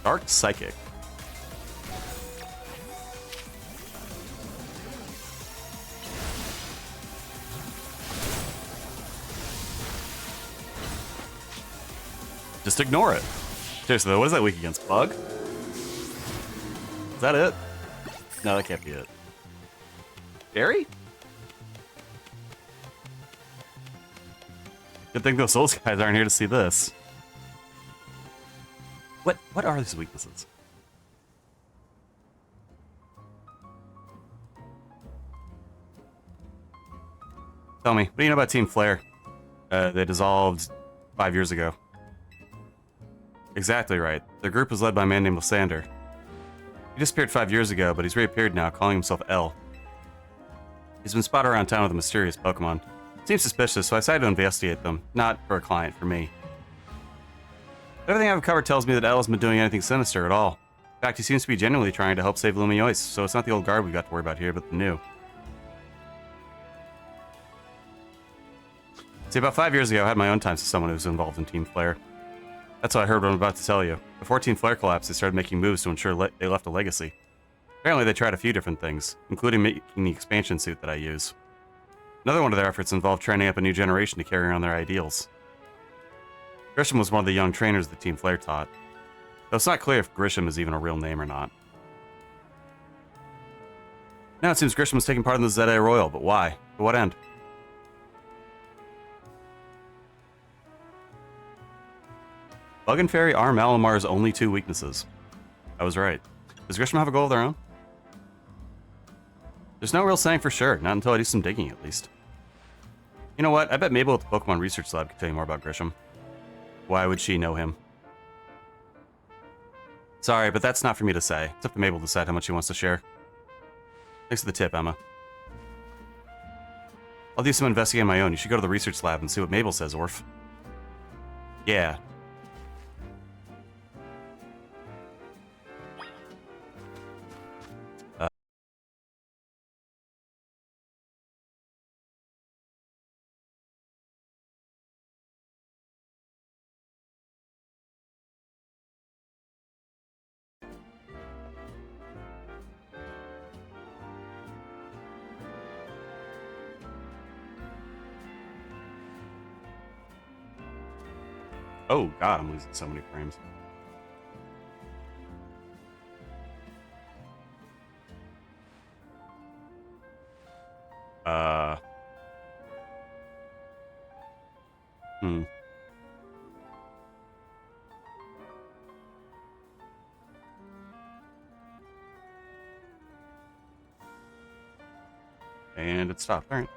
[SPEAKER 1] Dark Psychic. Just ignore it. Seriously though, what is that weak against? Bug? Is that it? No, that can't be it. Fairy? Good thing those Souls guys aren't here to see this. What are these weaknesses? Tell me, what do you know about Team Flare? They dissolved 5 years ago. Exactly right. Their group was led by a man named Lysander. He disappeared 5 years ago, but he's reappeared now, calling himself L. He's been spotted around town with a mysterious Pokemon. Seems suspicious, so I decided to investigate them. Not for a client, for me. Everything I've covered tells me that El hasn't been doing anything sinister at all. In fact, he seems to be genuinely trying to help save Lumiois, so it's not the old guard we've got to worry about here, but the new. See, about 5 years ago, I had my own times with someone who was involved in Team Flare. That's what I heard what I'm about to tell you. Before Team Flare collapsed, they started making moves to ensure they left a legacy. Apparently, they tried a few different things, including making the expansion suit that I use. Another one of their efforts involved training up a new generation to carry on their ideals. Grisham was one of the young trainers that Team Flare taught, though it's not clear if Grisham is even a real name or not. Now it seems Grisham was taking part in the ZA Royal, but why? To what end? Bug and Fairy are Malamar's only two weaknesses. I was right. Does Grisham have a goal of their own? There's no real saying for sure, not until I do some digging at least. You know what, I bet Mabel at the Pokemon Research Lab can tell you more about Grisham. Why would she know him? Sorry, but that's not for me to say. It's up to Mabel to decide how much she wants to share. Thanks for the tip, Emma. I'll do some investigating on my own. You should go to the research lab and see what Mabel says, Orf. Yeah. Oh god, I'm losing so many frames. And it stopped. Alright.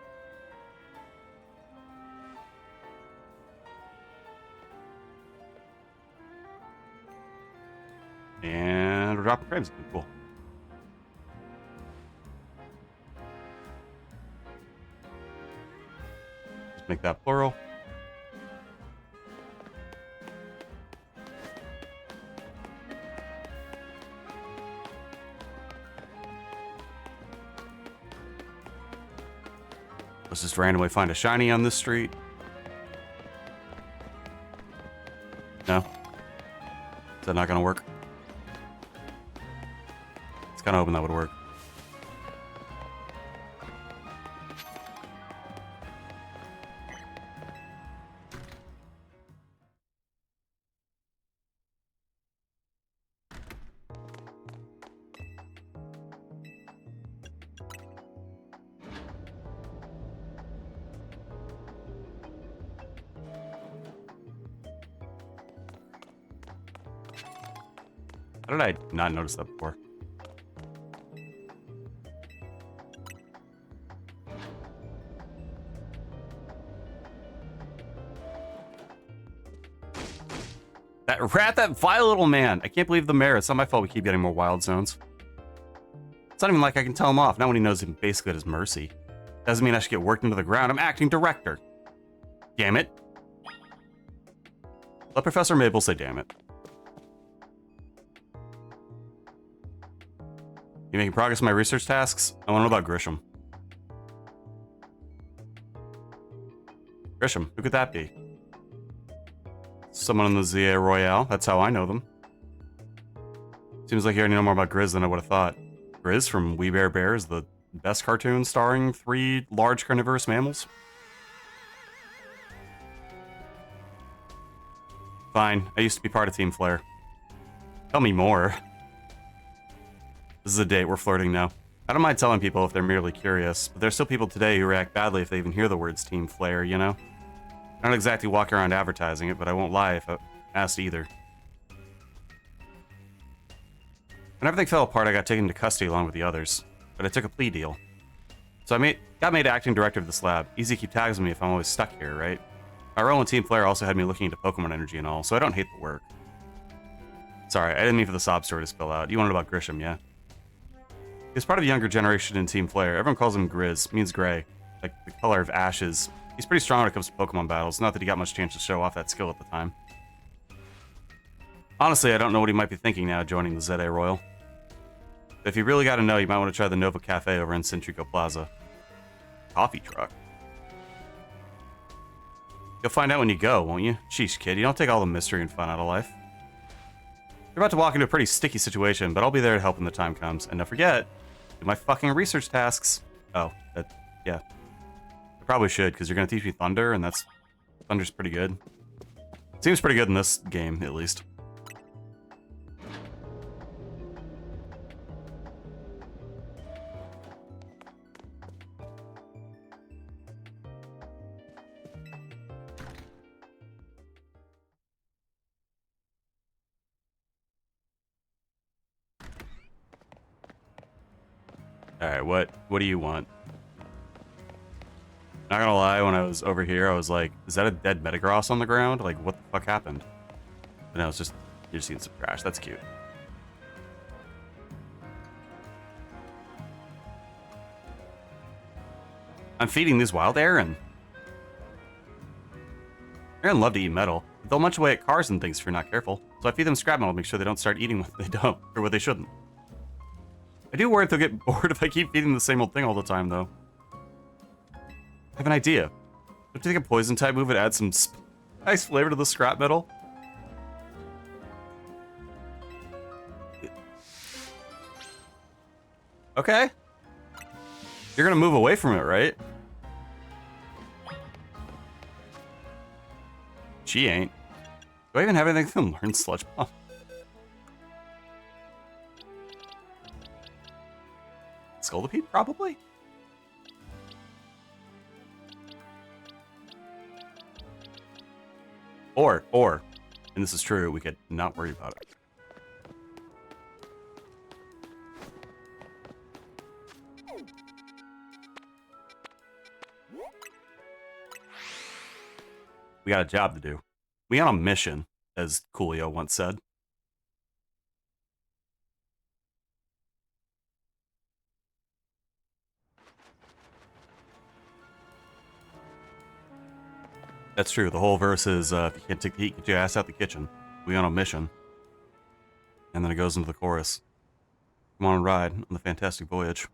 [SPEAKER 1] And we're dropping frames. Cool. Just make that plural. Let's just randomly find a shiny on this street. No? Is that not gonna work? It's kind of hoping that would work. How did I not notice that before? That rat, that vile little man. I can't believe the mayor. It's not my fault we keep getting more wild zones. It's not even like I can tell him off, not when he knows him basically at his mercy. Doesn't mean I should get worked into the ground. I'm acting director. Damn it. Let Professor Mabel say damn it. You making progress on my research tasks? I want to know about Grisham. Grisham, who could that be? Someone in the ZA Royale, that's how I know them. Seems like you already know more about Grizz than I would have thought. Grizz from We Bare Bears, the best cartoon starring 3 large carnivorous mammals? Fine, I used to be part of Team Flare. Tell me more. This is a date, we're flirting now. I don't mind telling people if they're merely curious, but there's still people today who react badly if they even hear the words Team Flare, you know? I don't exactly walk around advertising it, but I won't lie if I asked either. When everything fell apart, I got taken into custody along with the others, but I took a plea deal. So I got made acting director of this lab. Easy to keep tabs on me if I'm always stuck here, right? My role in Team Flare also had me looking into Pokemon energy and all, so I don't hate the work. Sorry, I didn't mean for the sob story to spill out. You wanted about Grisham, yeah? He's part of the younger generation in Team Flare. Everyone calls him Grizz, means gray, like the color of ashes. He's pretty strong when it comes to Pokemon battles, not that he got much chance to show off that skill at the time. Honestly, I don't know what he might be thinking now joining the ZA Royal. If you really gotta know, you might want to try the Nova Cafe over in Centrico Plaza. Coffee truck. You'll find out when you go, won't you? Sheesh, kid, you don't take all the mystery and fun out of life. You're about to walk into a pretty sticky situation, but I'll be there to help when the time comes. And don't forget, do my fucking research tasks. Oh, yeah. I probably should, because you're gonna teach me Thunder, and Thunder's pretty good. Seems pretty good in this game, at least. Alright, what do you want? Not gonna lie, when I was over here, I was like, is that a dead Metagross on the ground? Like, what the fuck happened? But no, it's just, you're just seeing some trash. That's cute. I'm feeding these wild Aaron. Aaron love to eat metal. They'll munch away at cars and things if you're not careful. So I feed them scrap metal to make sure they don't start eating what they don't, or what they shouldn't. I do worry they'll get bored if I keep feeding the same old thing all the time, though. I have an idea. Don't you think a poison type move would add some nice flavor to the scrap metal? Okay. You're gonna move away from it, right? She ain't. Do I even have anything to learn Sludge Bomb? Scoldipede, probably? Or, and this is true, we could not worry about it. We got a job to do. We on a mission, as Coolio once said. That's true. The whole verse is, if you can't take the heat, get your ass out the kitchen. We on a mission. And then it goes into the chorus. Come on and ride on the fantastic voyage.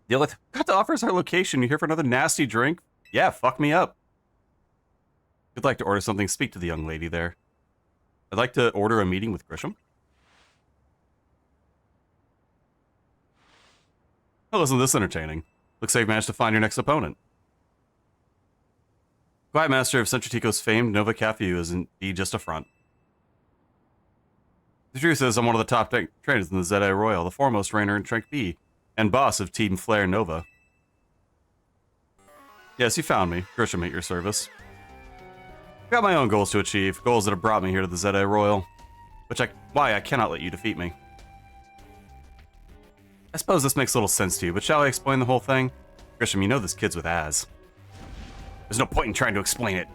[SPEAKER 1] Got to offer us our location. You here for another nasty drink? Yeah, fuck me up. If you'd like to order something, speak to the young lady there. I'd like to order a meeting with Grisham. Oh, isn't this entertaining? Looks like you've managed to find your next opponent. Quiet Master of Centritico's famed Nova Cafe is indeed just a front. The truth is, I'm one of the top trainers in the ZA Royal, the foremost trainer in Trank B, and boss of Team Flare Nova. Yes, you found me. Grisham at your service. I've got my own goals to achieve, goals that have brought me here to the ZA Royal, why I cannot let you defeat me. I suppose this makes little sense to you, but shall I explain the whole thing? Grisham, you know this kid's with Az. There's no point in trying to explain it.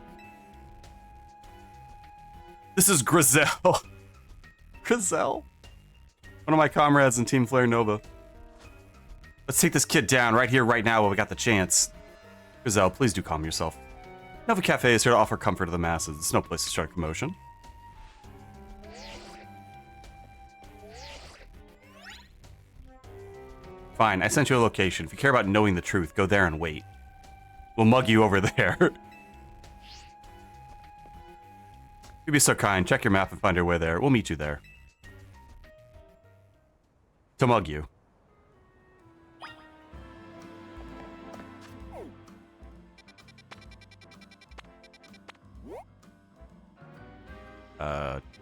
[SPEAKER 1] This is Grizel. Grizel? One of my comrades in Team Flare Nova. Let's take this kid down right here, right now, while we got the chance. Grizel, please do calm yourself. Nova Cafe is here to offer comfort to the masses. It's no place to start a commotion. Fine, I sent you a location. If you care about knowing the truth, go there and wait. We'll mug you over there. You'd be so kind. Check your map and find your way there. We'll meet you there. To mug you.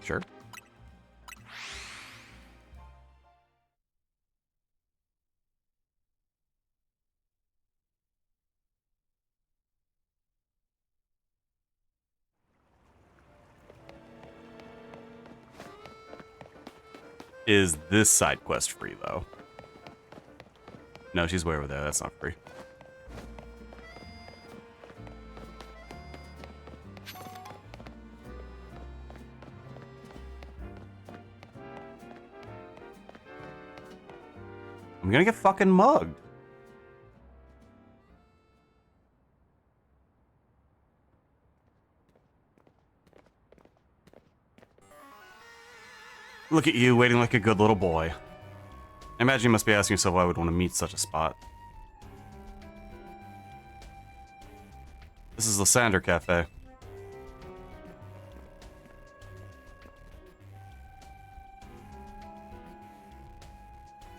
[SPEAKER 1] Sure. Is this side quest free, though? No, she's way over there. That's not free. I'm gonna get fucking mugged. Look at you, waiting like a good little boy. I imagine you must be asking yourself why I would want to meet such a spot. This is Lysander Cafe.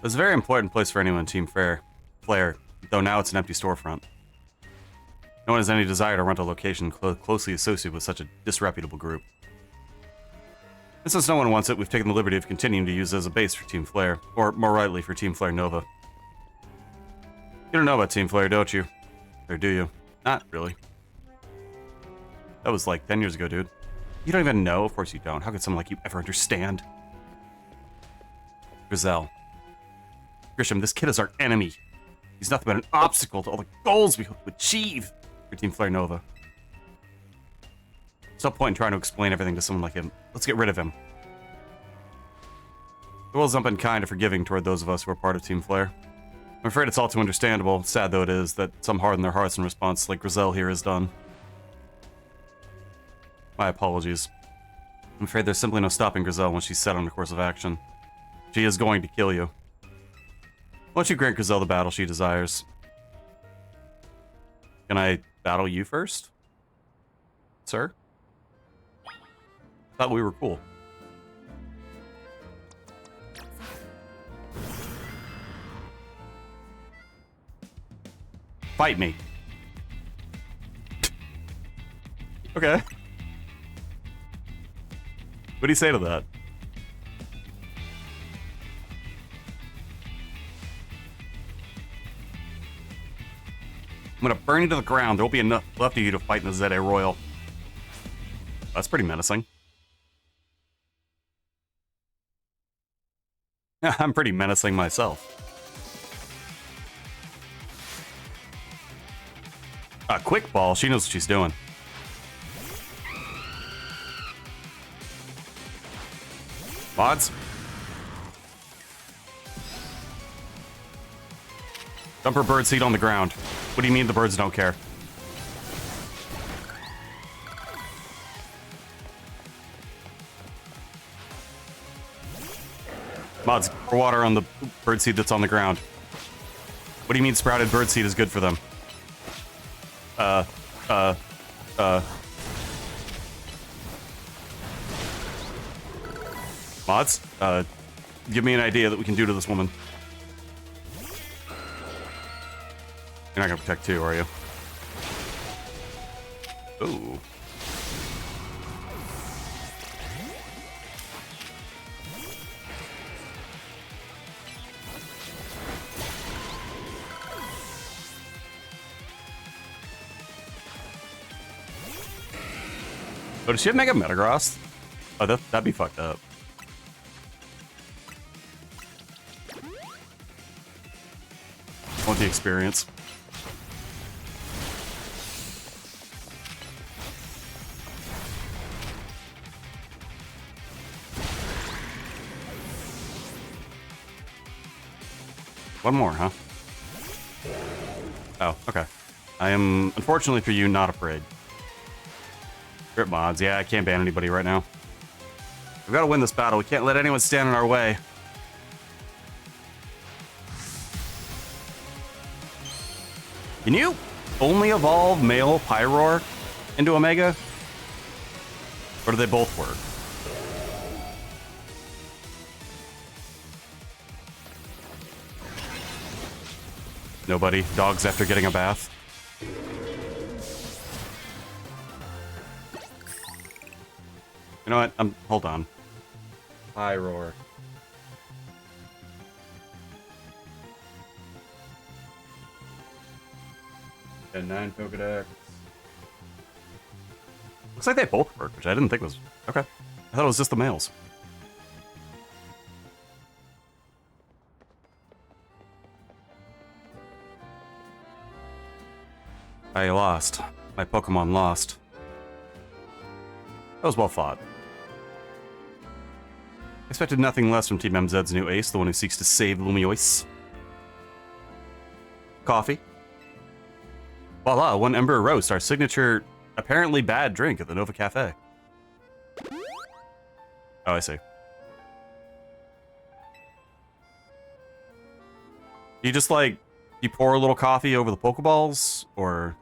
[SPEAKER 1] It's a very important place for anyone in Team Flare, though now it's an empty storefront. No one has any desire to rent a location closely associated with such a disreputable group. And since no one wants it, we've taken the liberty of continuing to use it as a base for Team Flare, or more rightly, for Team Flare Nova. You don't know about Team Flare, don't you? Or do you? Not really. That was like 10 years ago, dude. You don't even know? Of course you don't. How could someone like you ever understand? Grizel. Grisham, this kid is our enemy. He's nothing but an obstacle to all the goals we hope to achieve for Team Flare Nova. There's no point in trying to explain everything to someone like him. Let's get rid of him. The world's not been kind or forgiving toward those of us who are part of Team Flare. I'm afraid it's all too understandable, sad though it is, that some harden their hearts in response like Grizel here has done. My apologies. I'm afraid there's simply no stopping Grizel when she's set on a course of action. She is going to kill you. Won't you grant Grizel the battle she desires? Can I battle you first? Sir? Thought we were cool. Fight me. Okay. What do you say to that? I'm gonna burn you to the ground. There won't be enough left of you to fight in the ZA Royal. That's pretty menacing. I'm pretty menacing myself. Quick ball. She knows what she's doing. Mods? Dump her birdseed on the ground. What do you mean the birds don't care? Mods, pour water on the birdseed that's on the ground. What do you mean sprouted birdseed is good for them? Mods, give me an idea that we can do to this woman. You're not gonna protect too, are you? Ooh. Oh, does she have Mega Metagross? Oh, that'd be fucked up. Want the experience. One more, huh? Oh, okay. I am, unfortunately for you, not afraid. Grip mods. Yeah, I can't ban anybody right now. We've got to win this battle. We can't let anyone stand in our way. Can you only evolve male Pyroar into Omega? Or do they both work? Nobody. Dogs after getting a bath. You know what? Hold on. Pyroar. And 9 Pokedex. Looks like they both work, which I didn't think was... Okay. I thought it was just the males. I lost. My Pokemon lost. That was well fought. I expected nothing less from Team MZ's new ace, the one who seeks to save Lumiois. Coffee. Voila, one Ember Roast, our signature, apparently bad drink at the Nova Cafe. Oh, I see. You just like, you pour a little coffee over the Pokeballs, or...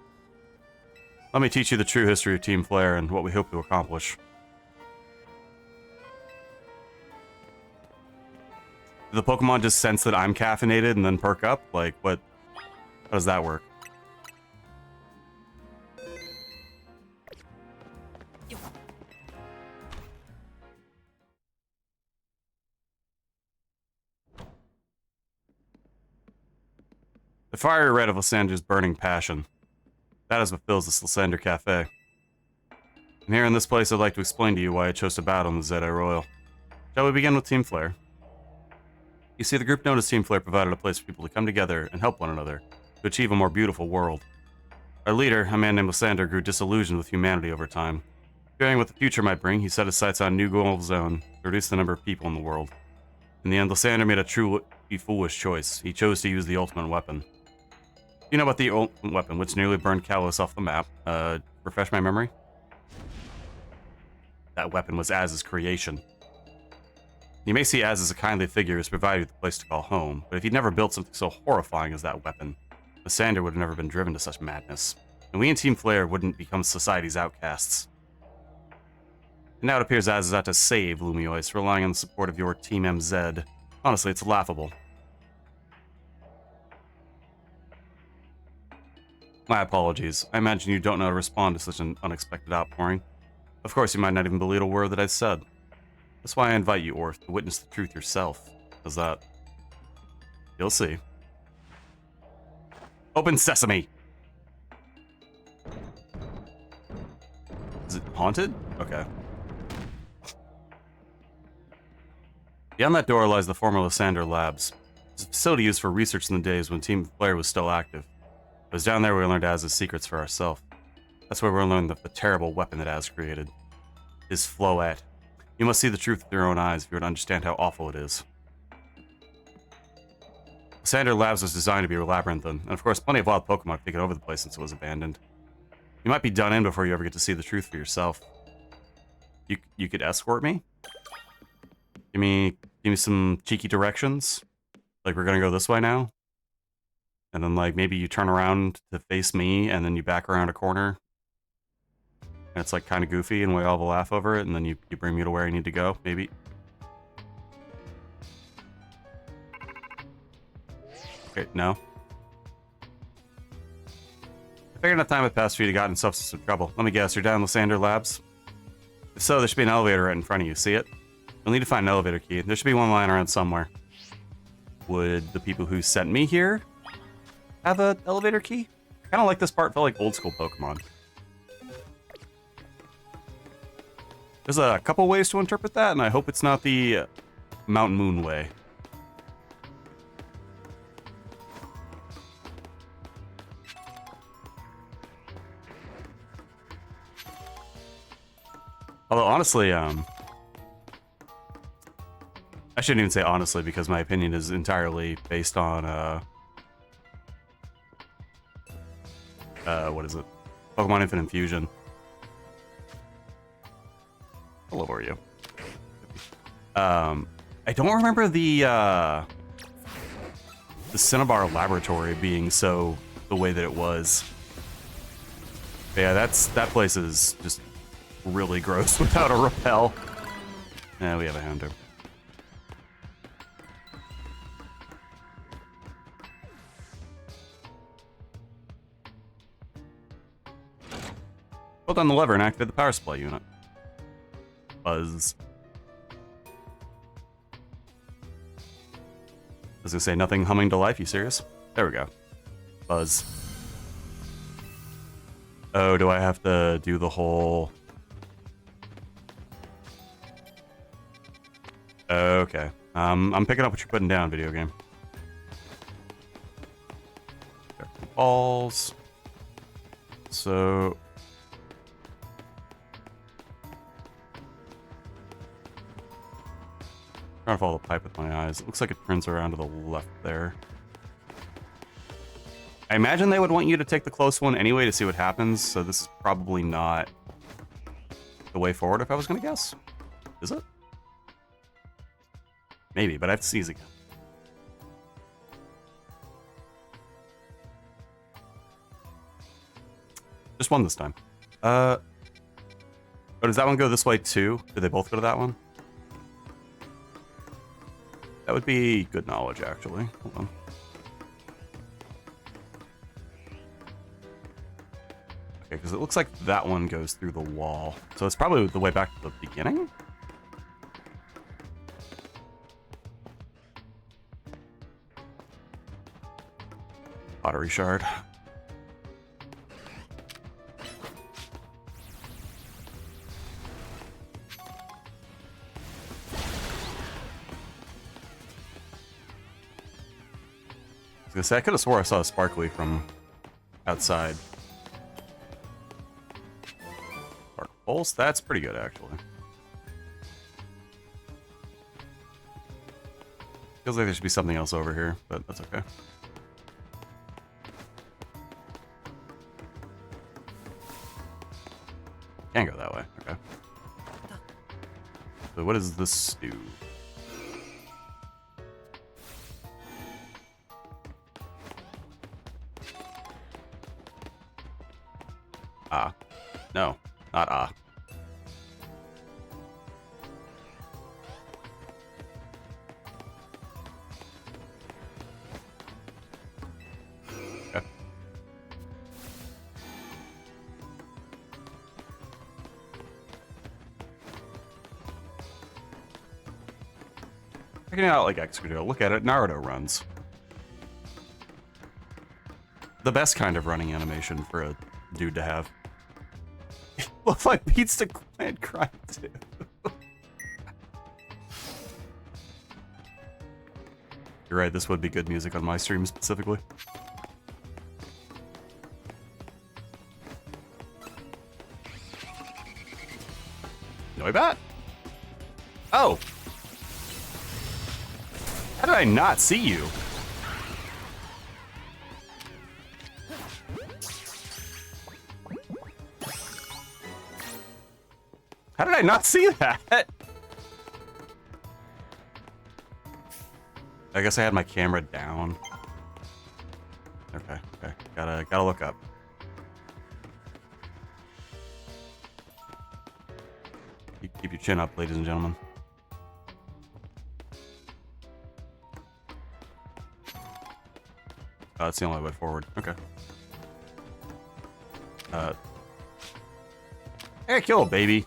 [SPEAKER 1] Let me teach you the true history of Team Flare and what we hope to accomplish. Do the Pokemon just sense that I'm caffeinated and then perk up? Like, what? How does that work? The fiery red of Lysander's burning passion. That is what fills this Lysander Cafe. And here in this place, I'd like to explain to you why I chose to battle in the Zeti Royal. Shall we begin with Team Flare? You see, the group known as Team Flare provided a place for people to come together and help one another to achieve a more beautiful world. Our leader, a man named Lysander, grew disillusioned with humanity over time. Fearing what the future might bring, he set his sights on a new goal of his own to reduce the number of people in the world. In the end, Lysander made a truly foolish choice. He chose to use the ultimate weapon. You know about the ultimate weapon, which nearly burned Kalos off the map. Refresh my memory? That weapon was Az's creation. You may see Az as a kindly figure who's provided you with a place to call home, but if he'd never built something so horrifying as that weapon, Lysander would have never been driven to such madness, and we in Team Flare wouldn't become society's outcasts. And now it appears Az is out to save Lumiois, relying on the support of your Team MZ. Honestly, it's laughable. My apologies. I imagine you don't know how to respond to such an unexpected outpouring. Of course, you might not even believe a word that I said. That's why I invite you, Orth, to witness the truth yourself. How's that? You'll see. Open sesame! Is it haunted? Okay. Beyond that door lies the former Lysander Labs. It's a facility used for research in the days when Team Flare was still active. It was down there we learned Az's secrets for ourselves. That's where we learned the terrible weapon that Az created. His Floette. You must see the truth with your own eyes if you were to understand how awful it is. Lysander Labs was designed to be labyrinthine, and of course plenty of wild Pokemon have taken over the place since it was abandoned. You might be done in before you ever get to see the truth for yourself. You could escort me? Give me some cheeky directions? Like, we're gonna go this way now? And then, like, maybe you turn around to face me, and then you back around a corner. And it's, like, kind of goofy, and we all have a laugh over it, and then you bring me to where I need to go, maybe. Okay, no. I figured enough time had passed for you to get in substance trouble. Let me guess, you're down in Lysander Labs? If so, there should be an elevator right in front of you. See it? You'll need to find an elevator key. There should be one lying around somewhere. Would the people who sent me here have an elevator key? Kind of like this part felt like old school Pokemon. There's a couple ways to interpret that, and I hope it's not the Mountain Moon way. Although, honestly, I shouldn't even say honestly, because my opinion is entirely based on, what is it? Pokemon Infinite Fusion. How low are you? I don't remember the Cinnabar Laboratory being so the way that it was. But yeah, that place is just really gross without a repel. Yeah, we have a Houndour. Hold down the lever and activate the power supply unit. Buzz. I was gonna say nothing humming to life, you serious? There we go. Buzz. Oh, do I have to do the whole... Okay. I'm picking up what you're putting down, video game. Balls. So... trying to follow the pipe with my eyes. It looks like it turns around to the left there. I imagine they would want you to take the close one anyway to see what happens, so this is probably not the way forward if I was going to guess. Is it? Maybe, but I have to sneeze again. one this time. Oh, does that one go this way too? Do they both go to that one? That would be good knowledge, actually. Hold on. Okay, because it looks like that one goes through the wall. So it's probably the way back to the beginning? Pottery shard. I was gonna say, I could have swore I saw a sparkly from outside. Spark pulse, that's pretty good, actually. Feels like there should be something else over here, but that's okay. Can't go that way, okay. So what does this do? Ah. No, not ah. Okay. Checking out like Excadrill. Look at it, Naruto runs. The best kind of running animation for a dude to have. Looks like beats to quiet cry too. You're right, this would be good music on my stream specifically. Noibat? Oh! How did I not see you? How did I not see that? I guess I had my camera down. Okay, okay. Gotta look up. Keep your chin up, ladies and gentlemen. Oh, that's the only way forward. Okay. Hey, kill a baby.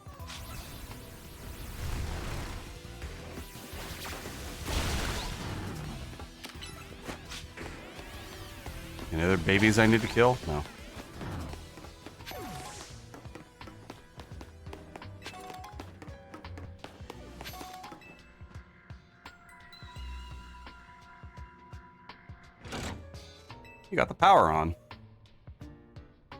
[SPEAKER 1] Any other babies I need to kill? No. You got the power on. Can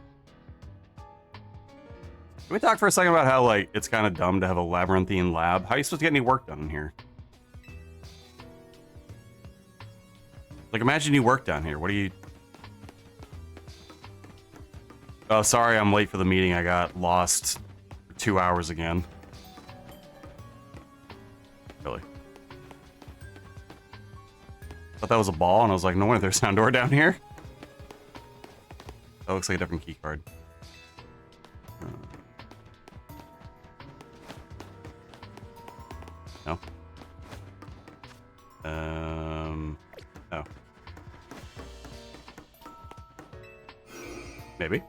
[SPEAKER 1] we talk for a second about how, like, it's kind of dumb to have a labyrinthine lab? How are you supposed to get any work done in here? Like, imagine you work down here. What do you... Oh, sorry, I'm late for the meeting. I got lost for 2 hours again. Really? Thought that was a ball, and I was like, no wonder there's a sound door down here. That looks like a different key card. No. Oh. Maybe.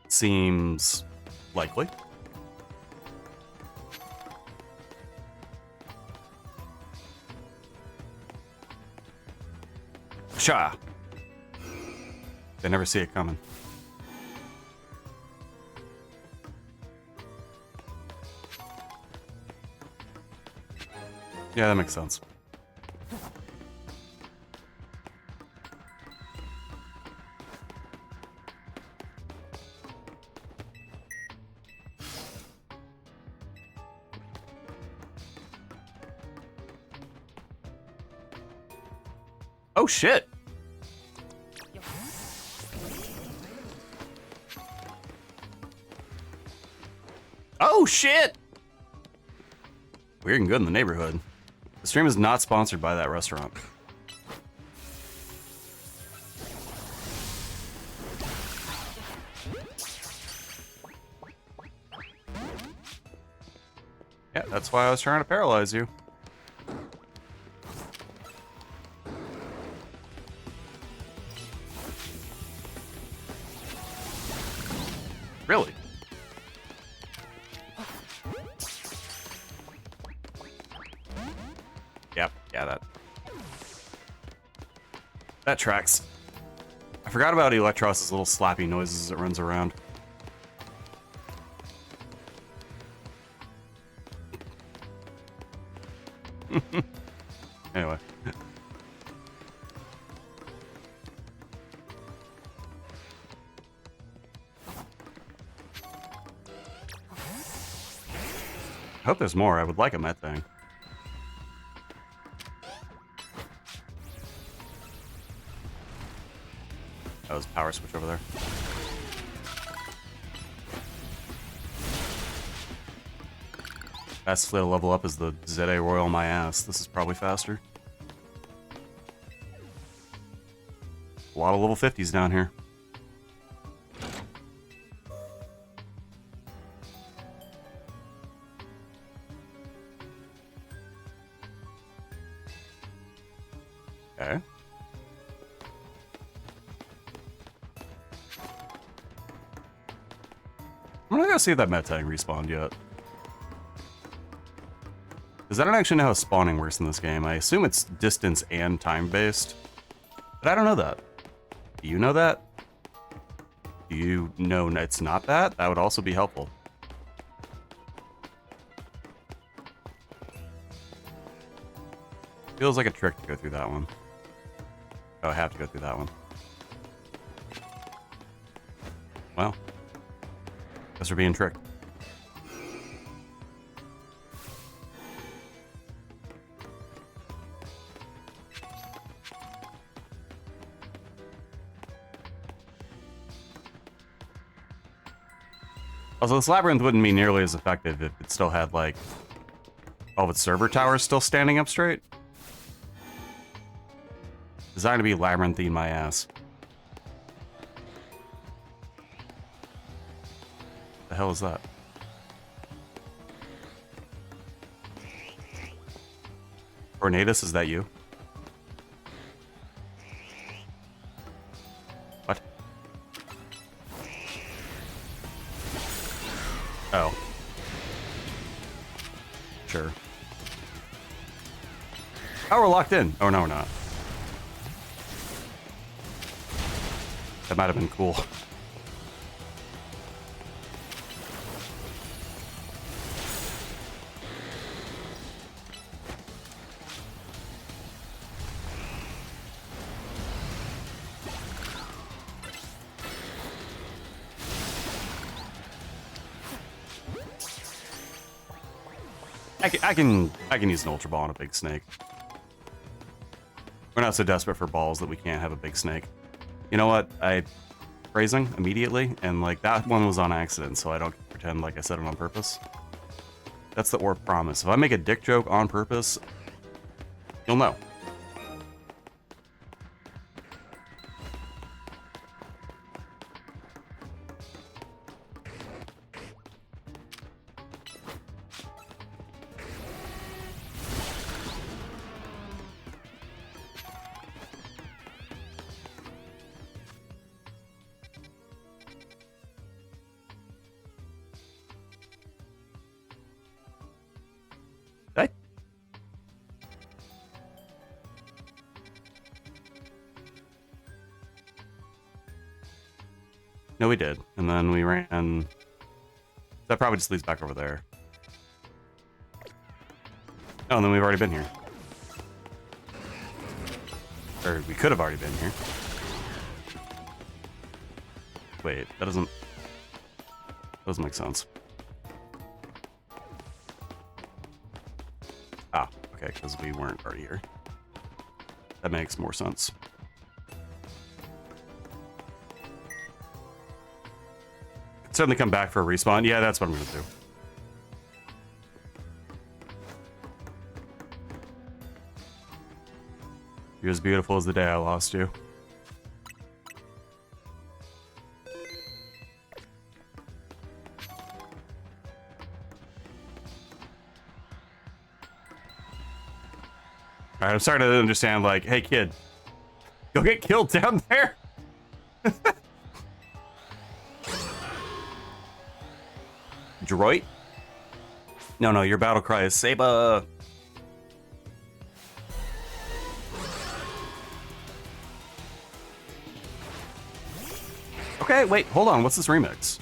[SPEAKER 1] Seems likely. Sha. They never see it coming. Yeah, that makes sense. Oh shit. Oh shit. Weird and good in the neighborhood. The stream is not sponsored by that restaurant. Yeah, that's why I was trying to paralyze you. Really? Yep, yeah, that tracks. I forgot about Electros's little slappy noises as it runs around. Anyway. I hope there's more. I would like a Met thing. That was power switch over there. Fastest way to level up is the ZA Royal my ass. This is probably faster. A lot of level 50s down here. Okay. I'm not gonna see if that Metang respawned yet. Because I don't actually know how spawning works in this game. I assume it's distance and time based. But I don't know that. Do you know that? Do you know it's not that? That would also be helpful. Feels like a trick to go through that one. Oh, I have to go through that one. Well. Guess we're being tricked. Also, this labyrinth wouldn't be nearly as effective if it still had, like, all of its server towers still standing up straight. Designed to be labyrinthy my ass. The hell is that? Tornadus, is that you? What? Oh. Sure. Oh, we're locked in. Oh, no, we're not. That might have been cool. I can use an Ultra Ball on a big snake. We're not so desperate for balls that we can't have a big snake. You know what? Phrasing immediately, and like that one was on accident, so I don't pretend like I said it on purpose. That's the orb promise. If I make a dick joke on purpose, you'll know. Hey. No, we did. And then we ran... That probably just leads back over there. Oh, and then we've already been here. Or we could have already been here. Wait, that doesn't make sense. Ah, okay, because we weren't already here. That makes more sense. Could certainly come back for a respawn. Yeah, that's what I'm gonna do. You're as beautiful as the day I lost you. Alright, I'm starting to understand, like, hey kid, go get killed down there. Droid? No, your battle cry is Saba. Okay, wait, hold on. What's this remix?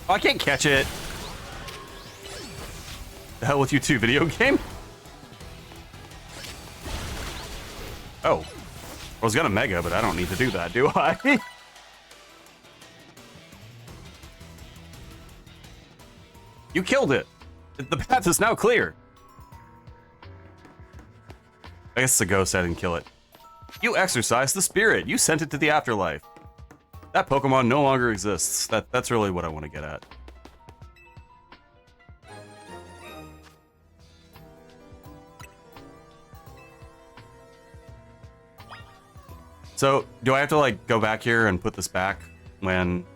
[SPEAKER 1] Oh, I can't catch it. The hell with you two, video game? Oh. I was gonna mega, but I don't need to do that, do I? You killed it. The path is now clear. I guess the ghost, I didn't kill it. You exorcised the spirit. You sent it to the afterlife. That Pokemon no longer exists. That's really what I want to get at. So, do I have to, like, go back here and put this back when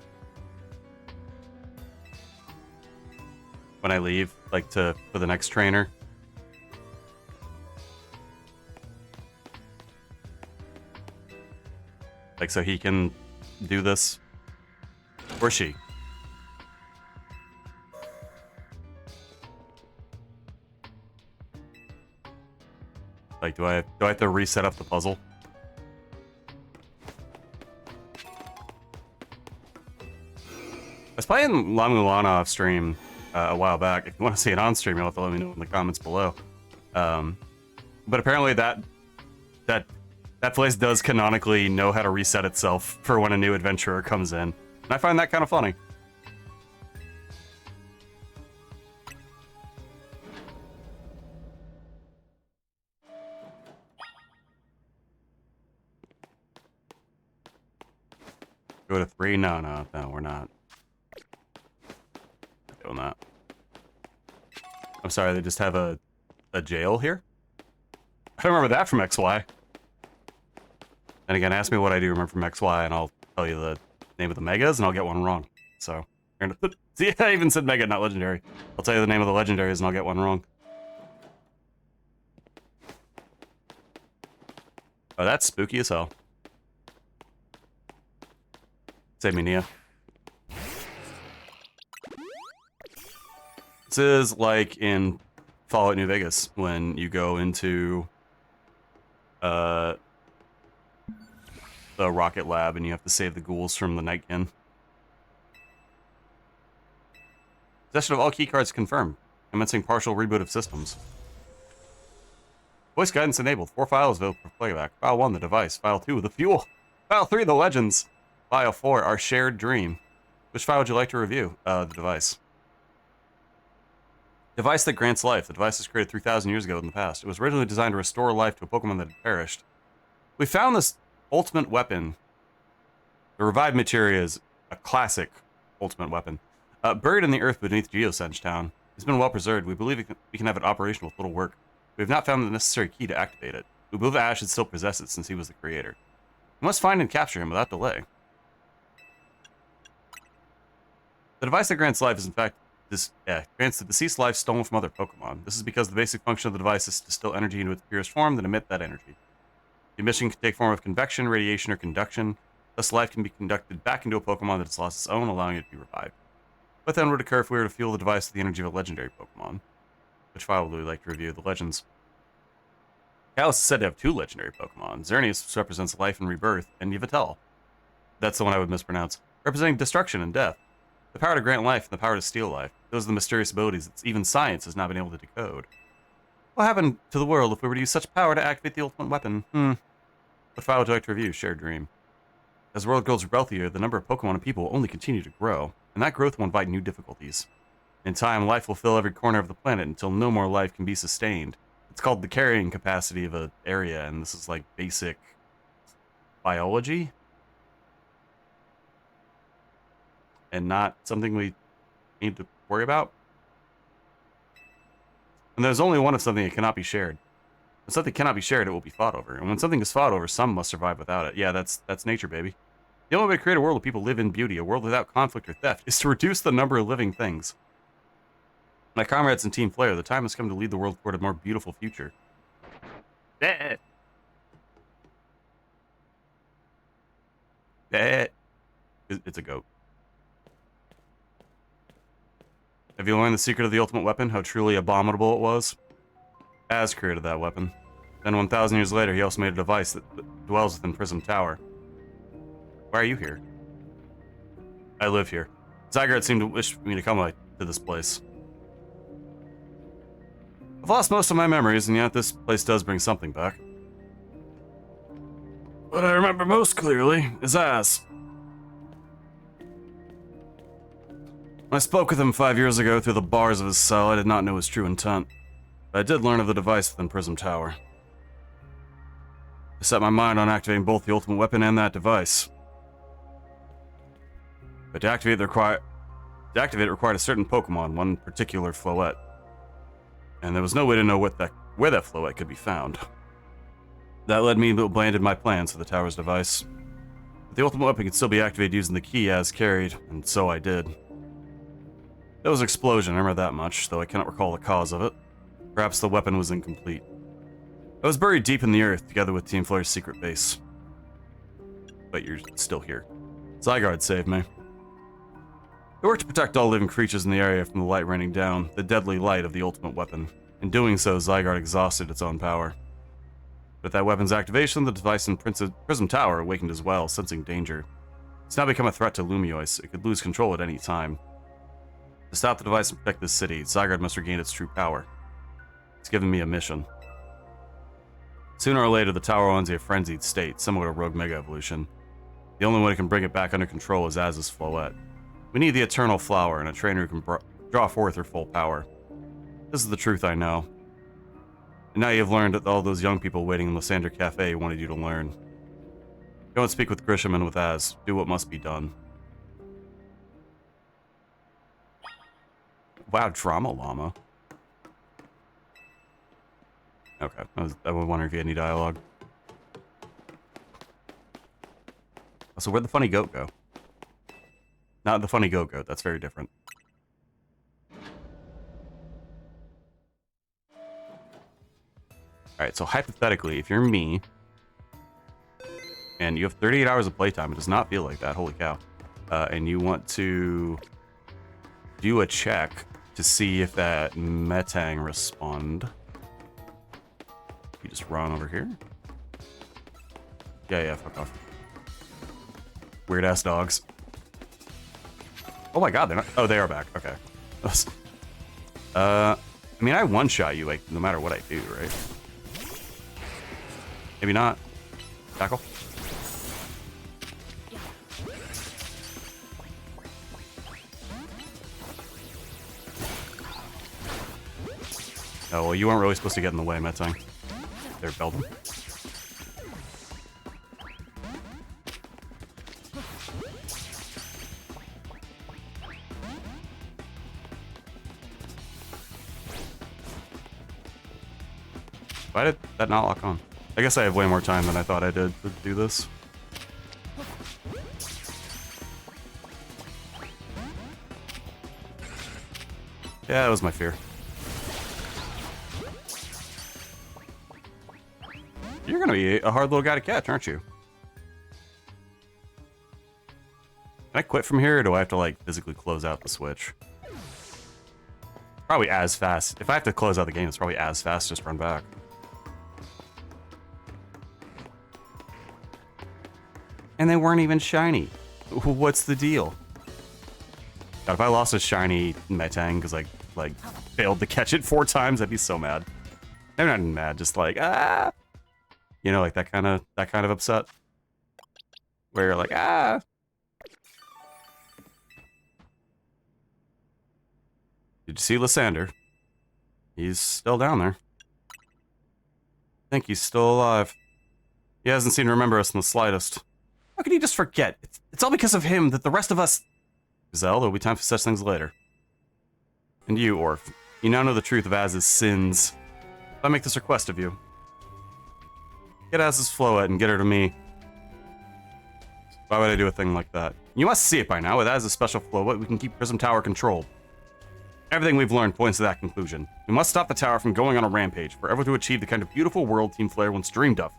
[SPEAKER 1] I leave, like, for the next trainer? Like, so he can do this? Or she? Like, do I have to reset up the puzzle? I was playing La Mulana off stream a while back. If you want to see it on stream, you'll have to let me know in the comments below. But apparently that place does canonically know how to reset itself for when a new adventurer comes in. And I find that kind of funny. Go to 3? No, we're not. Doing that. I'm sorry, they just have a jail here? I don't remember that from XY. And again, ask me what I do remember from XY, and I'll tell you the name of the megas, and I'll get one wrong. So, see, I even said mega, not legendary. I'll tell you the name of the legendaries, and I'll get one wrong. Oh, that's spooky as hell. Save me, Nia. This is like in Fallout New Vegas, when you go into the rocket lab and you have to save the ghouls from the Nightkin. Possession of all keycards confirmed. Commencing partial reboot of systems. Voice guidance enabled. 4 files available for playback. File 1, the device. File 2, the fuel. File 3, the legends. File 4, our shared dream. Which file would you like to review? The device. Device that grants life. The device was created 3,000 years ago in the past. It was originally designed to restore life to a Pokemon that had perished. We found this ultimate weapon. The revived materia is a classic ultimate weapon. Buried in the earth beneath Geosenge Town. It's been well preserved. We believe we can have it operational with little work. We have not found the necessary key to activate it. We believe Ash should still possess it since he was the creator. We must find and capture him without delay. The device that grants life is in fact grants the deceased life stolen from other Pokemon. This is because the basic function of the device is to distill energy into its purest form, then emit that energy. The emission can take form of convection, radiation, or conduction. Thus, life can be conducted back into a Pokemon that has lost its own, allowing it to be revived. What then would occur if we were to fuel the device with the energy of a legendary Pokemon? Which file would we like to review? The legends. Kalos is said to have 2 legendary Pokemon. Xerneas represents life and rebirth, and Yveltal, that's the one I would mispronounce, representing destruction and death. The power to grant life and the power to steal life. Those are the mysterious abilities that even science has not been able to decode. What happened to the world if we were to use such power to activate the ultimate weapon? What file would you like to review? Shared dream. As the world grows wealthier, the number of Pokemon and people will only continue to grow, and that growth will invite new difficulties. In time, life will fill every corner of the planet until no more life can be sustained. It's called the carrying capacity of an area, and this is like basic biology. And not something we need to worry about. And there's only one of something that cannot be shared. When something cannot be shared, it will be fought over. And when something is fought over, some must survive without it. Yeah, that's nature, baby. The only way to create a world where people live in beauty, a world without conflict or theft, is to reduce the number of living things. My comrades in Team Flare, the time has come to lead the world toward a more beautiful future. Eh. Eh. It's a goat. Have you learned the secret of the ultimate weapon? How truly abominable it was? Az created that weapon. Then 1,000 years later, he also made a device that dwells within Prism Tower. Why are you here? I live here. Zygarde seemed to wish me to come to this place. I've lost most of my memories, and yet this place does bring something back. What I remember most clearly is Az. When I spoke with him 5 years ago through the bars of his cell, I did not know his true intent. But I did learn of the device within Prism Tower. I set my mind on activating both the ultimate weapon and that device. But to activate it required a certain Pokemon, one particular Floette. And there was no way to know where that Floette could be found. That led me to abandon my plans for the tower's device. But the ultimate weapon could still be activated using the key Az carried, and so I did. There was an explosion, I remember that much, though I cannot recall the cause of it. Perhaps the weapon was incomplete. I was buried deep in the earth, together with Team Flare's secret base. But you're still here. Zygarde saved me. I worked to protect all living creatures in the area from the light raining down, the deadly light of the ultimate weapon. In doing so, Zygarde exhausted its own power. With that weapon's activation, the device in Prism Tower awakened as well, sensing danger. It's now become a threat to Lumiois. It could lose control at any time. To stop the device and protect this city, Zygarde must regain its true power. It's given me a mission. Sooner or later, the tower will enter a frenzied state, similar to Rogue Mega Evolution. The only one who can bring it back under control is Az's Floette. We need the Eternal Flower, and a trainer who can draw forth her full power. This is the truth I know. And now you've learned that all those young people waiting in Lysander Cafe wanted you to learn. Go and speak with Grisham and with Az. Do what must be done. Wow, Drama Llama. Okay, I was wondering if you had any dialogue. So where'd the funny goat go? Not the funny goat, that's very different. Alright, so hypothetically, if you're me, and you have 38 hours of playtime, it does not feel like that, holy cow, and you want to do a check to see if that Metang respond. You just run over here. Yeah, fuck off. Weird ass dogs. Oh my god, they're not. Oh, they are back. Okay. I mean, I one-shot you, like, no matter what I do, right? Maybe not. Tackle. Oh, well, you weren't really supposed to get in the way, Metang. There, Beldum. Why did that not lock on? I guess I have way more time than I thought I did to do this. Yeah, that was my fear. You're gonna be a hard little guy to catch, aren't you? Can I quit from here, or do I have to, like, physically close out the switch? Probably as fast. If I have to close out the game, it's probably as fast, just run back. And they weren't even shiny. What's the deal? God, if I lost a shiny Metang because I, like, failed to catch it 4 times, I'd be so mad. I'm not even mad, just like, ah! You know, like that kind of upset. Where you're like, ah! Did you see Lysander? He's still down there. I think he's still alive. He hasn't seemed to remember us in the slightest. How could he just forget? It's all because of him that the rest of us... Zell, there'll be time for such things later. And you, Orf, you now know the truth of Az's sins. I make this request of you. Get Az's Floette and get her to me. Why would I do a thing like that? You must see it by now. With Az's special Floette, we can keep Prism Tower controlled. Everything we've learned points to that conclusion. We must stop the tower from going on a rampage, forever to achieve the kind of beautiful world Team Flare once dreamed of.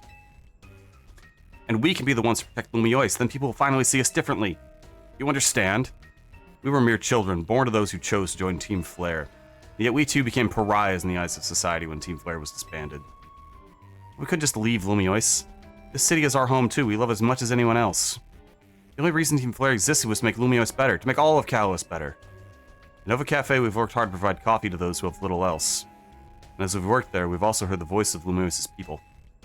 [SPEAKER 1] And we can be the ones to protect Lumiois, then people will finally see us differently. You understand? We were mere children, born to those who chose to join Team Flare. Yet we too became pariahs in the eyes of society when Team Flare was disbanded. We couldn't just leave Lumiois. This city is our home too, we love it as much as anyone else. The only reason Team Flare existed was to make Lumiois better, to make all of Kalos better. At Nova Cafe, we've worked hard to provide coffee to those who have little else. And as we've worked there, we've also heard the voice of Lumiois' people.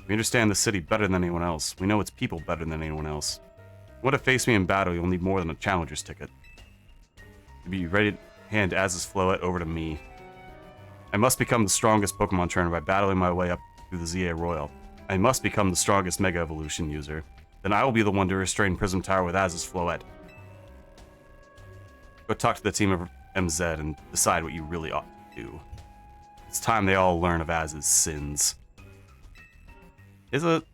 [SPEAKER 1] We understand the city better than anyone else. We know its people better than anyone else. If you want to face me in battle, you'll need more than a challenger's ticket. To be ready to hand Az's Floette over to me. I must become the strongest Pokemon trainer by battling my way up through the ZA Royal. I must become the strongest Mega Evolution user. Then I will be the one to restrain Prism Tower with Az's Floette. Go talk to the team of MZ and decide what you really ought to do. It's time they all learn of Az's sins. Is it?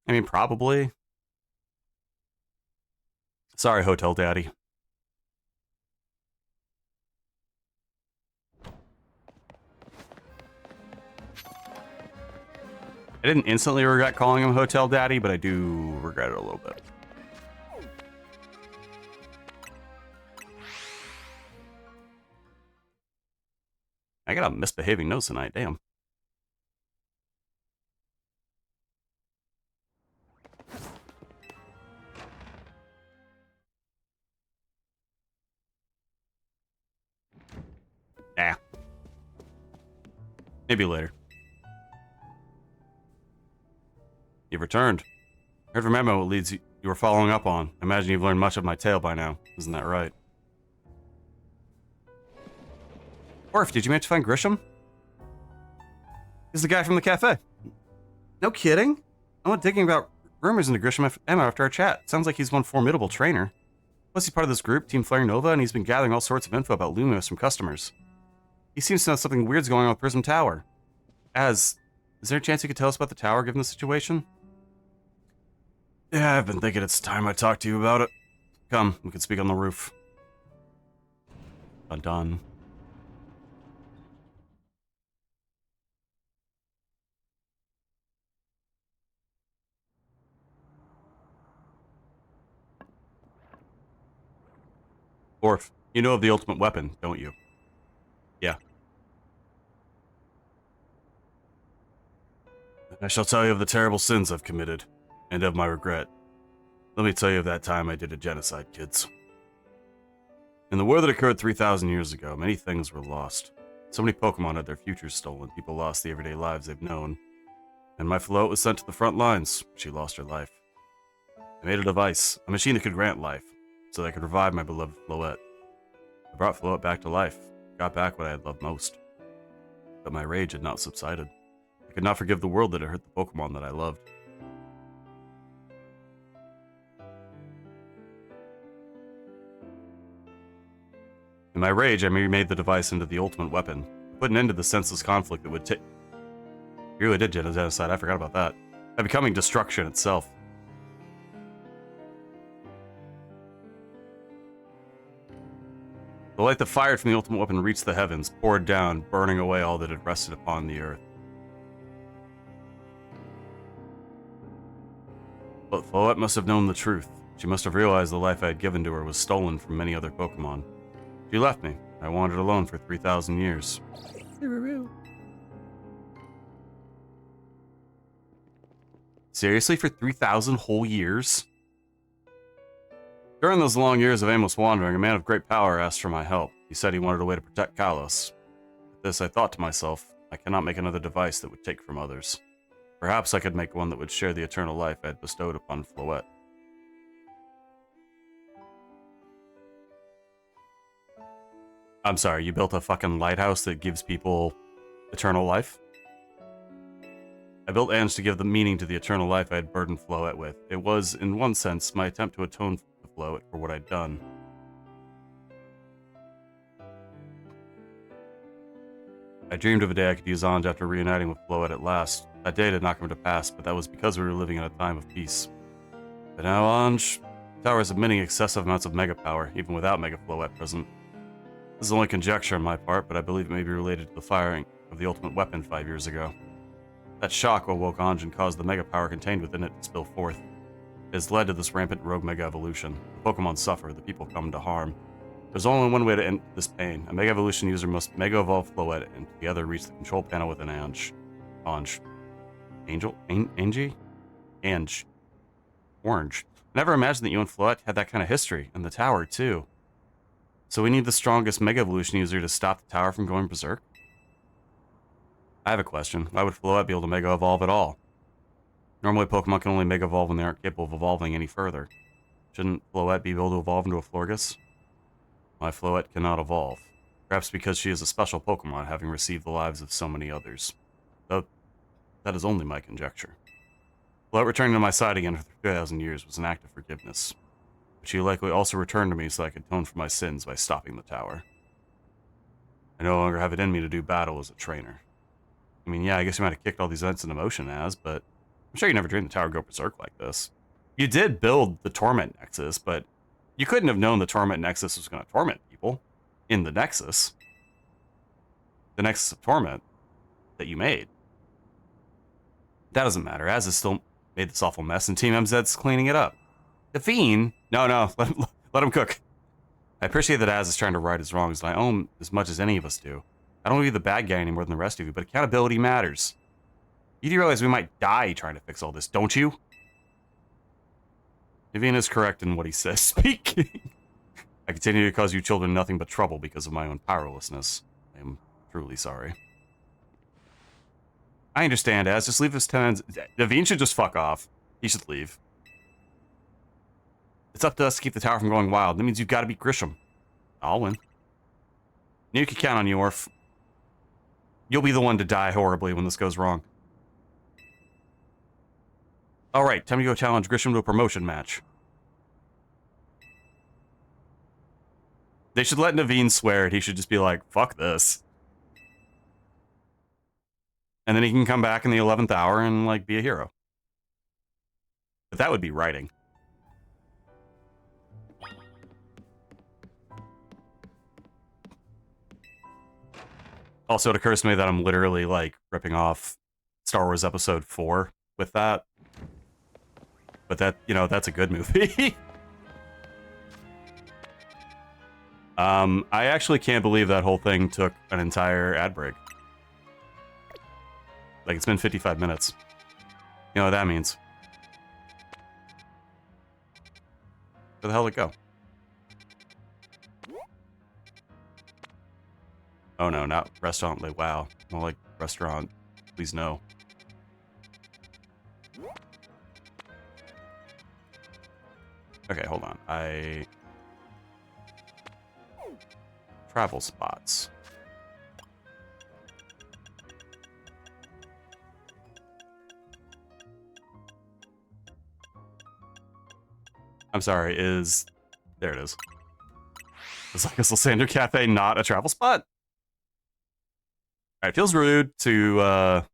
[SPEAKER 1] I mean, probably. Sorry, Hotel Daddy. I didn't instantly regret calling him Hotel Daddy, but I do regret it a little bit. I got a misbehaving nose tonight, damn. Nah. Maybe later. You've returned. I heard from Emma what leads you were following up on. I imagine you've learned much of my tale by now. Isn't that right? Orf, did you manage to find Grisham? He's the guy from the cafe. No kidding? I went digging about rumors into Grisham Emma after our chat. Sounds like he's one formidable trainer. Plus, he's part of this group, Team Flare Nova, and he's been gathering all sorts of info about Lumos from customers. He seems to know something weird's going on with Prism Tower. Is there a chance you could tell us about the tower, given the situation? Yeah, I've been thinking it's time I talk to you about it. Come, we can speak on the roof. Dun dun. Orf, you know of the ultimate weapon, don't you? Yeah. I shall tell you of the terrible sins I've committed, and of my regret. Let me tell you of that time I did a genocide, kids. In the war that occurred 3,000 years ago, many things were lost. So many Pokemon had their futures stolen, people lost the everyday lives they've known. And my Floette was sent to the front lines. She lost her life. I made a device, a machine that could grant life, so that I could revive my beloved Floette. I brought Floette back to life, got back what I had loved most. But my rage had not subsided. I could not forgive the world that had hurt the Pokemon that I loved. In my rage, I remade the device into the ultimate weapon. I put an end to the senseless conflict that would take... You really did genocide, I forgot about that. By becoming destruction itself. The light that fired from the ultimate weapon reached the heavens, poured down, burning away all that had rested upon the earth. But Floette must have known the truth. She must have realized the life I had given to her was stolen from many other Pokemon. She left me. I wandered alone for 3,000 years. Seriously, for 3,000 whole years? During those long years of aimless wandering, a man of great power asked for my help. He said he wanted a way to protect Kalos. With this, I thought to myself, I cannot make another device that would take from others. Perhaps I could make one that would share the eternal life I had bestowed upon Floette. I'm sorry, you built a fucking lighthouse that gives people eternal life? I built Ange to give the meaning to the eternal life I had burdened Floette with. It was, in one sense, my attempt to atone to Floette for what I'd done. I dreamed of a day I could use Ange after reuniting with Floette at last. That day did not come to pass, but that was because we were living in a time of peace. But now, Ange, the tower is emitting excessive amounts of mega power, even without mega flow at present. This is only conjecture on my part, but I believe it may be related to the firing of the ultimate weapon 5 years ago. That shock awoke Ange and caused the mega power contained within it to spill forth. It has led to this rampant rogue mega evolution. The Pokemon suffer, the people come to harm. There's only one way to end this pain. A Mega Evolution user must Mega Evolve Floette and together reach the control panel with an Ange. Angie? Ange. Orange. I never imagined that you and Floette had that kind of history, and the tower, too. So we need the strongest Mega Evolution user to stop the tower from going berserk? I have a question. Why would Floette be able to Mega Evolve at all? Normally, Pokemon can only Mega Evolve when they aren't capable of evolving any further. Shouldn't Floette be able to evolve into a Florges? My Floette cannot evolve. Perhaps because she is a special Pokemon, having received the lives of so many others. Though, that is only my conjecture. Floette returning to my side again after 2,000 years was an act of forgiveness. But she likely also returned to me so I could atone for my sins by stopping the tower. I no longer have it in me to do battle as a trainer. I mean, yeah, I guess you might have kicked all these events into motion as, but I'm sure you never dreamed the tower would go berserk like this. You did build the Torment Nexus, but you couldn't have known the Torment Nexus was going to torment people in the Nexus. The Nexus of Torment that you made. That doesn't matter. Az has still made this awful mess, and Team MZ's cleaning it up. The Fiend? No, let him cook. I appreciate that Az is trying to right his wrongs, and I owe him as much as any of us do. I don't want to be the bad guy any more than the rest of you, but accountability matters. You do realize we might die trying to fix all this, don't you? Naveen is correct in what he says. Speaking. I continue to cause you children nothing but trouble because of my own powerlessness. I am truly sorry. I understand, Az. Just leave this tenant. Naveen should just fuck off. He should leave. It's up to us to keep the tower from going wild. That means you've got to beat Grisham. I'll win. You can count on you, Orf. You'll be the one to die horribly when this goes wrong. Alright, time to go challenge Grisham to a promotion match. They should let Naveen swear it. He should just be like, fuck this. And then he can come back in the 11th hour and, like, be a hero. But that would be writing. Also, it occurs to me that I'm literally, like, ripping off Star Wars Episode 4 with that. But that, you know, that's a good movie. I actually can't believe that whole thing took an entire ad break. Like, it's been 55 minutes. You know what that means. Where the hell did it go? Oh no, not restaurant. Like, wow. More like restaurant. Please no. Okay, hold on. Travel spots. I'm sorry, there it is. Is like a Lysander Cafe not a travel spot? Alright, feels rude to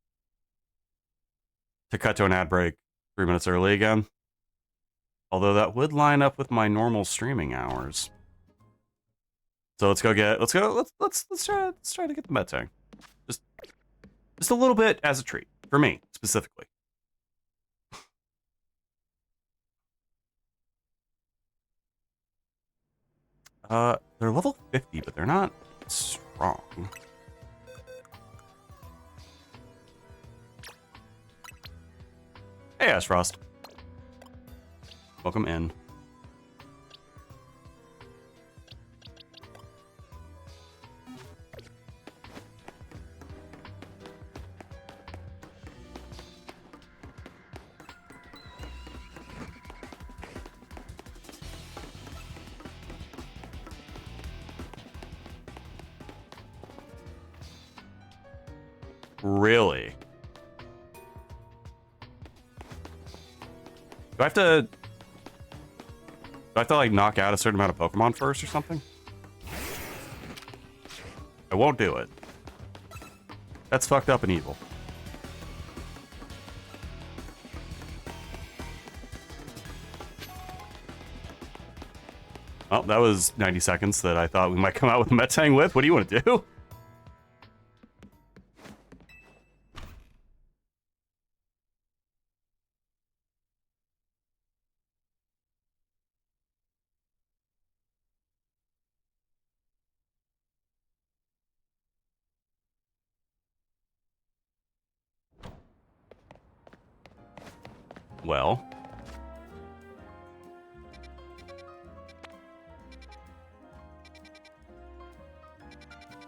[SPEAKER 1] cut to an ad break 3 minutes early again. Although that would line up with my normal streaming hours. So let's try to get the Metang. Just a little bit as a treat. For me, specifically. They're level 50, but they're not strong. Hey, Ashfrost. Welcome in. Really? Do I have to like knock out a certain amount of Pokemon first or something? I won't do it. That's fucked up and evil. Oh, that was 90 seconds that I thought we might come out with a Metang with. What do you want to do? Well.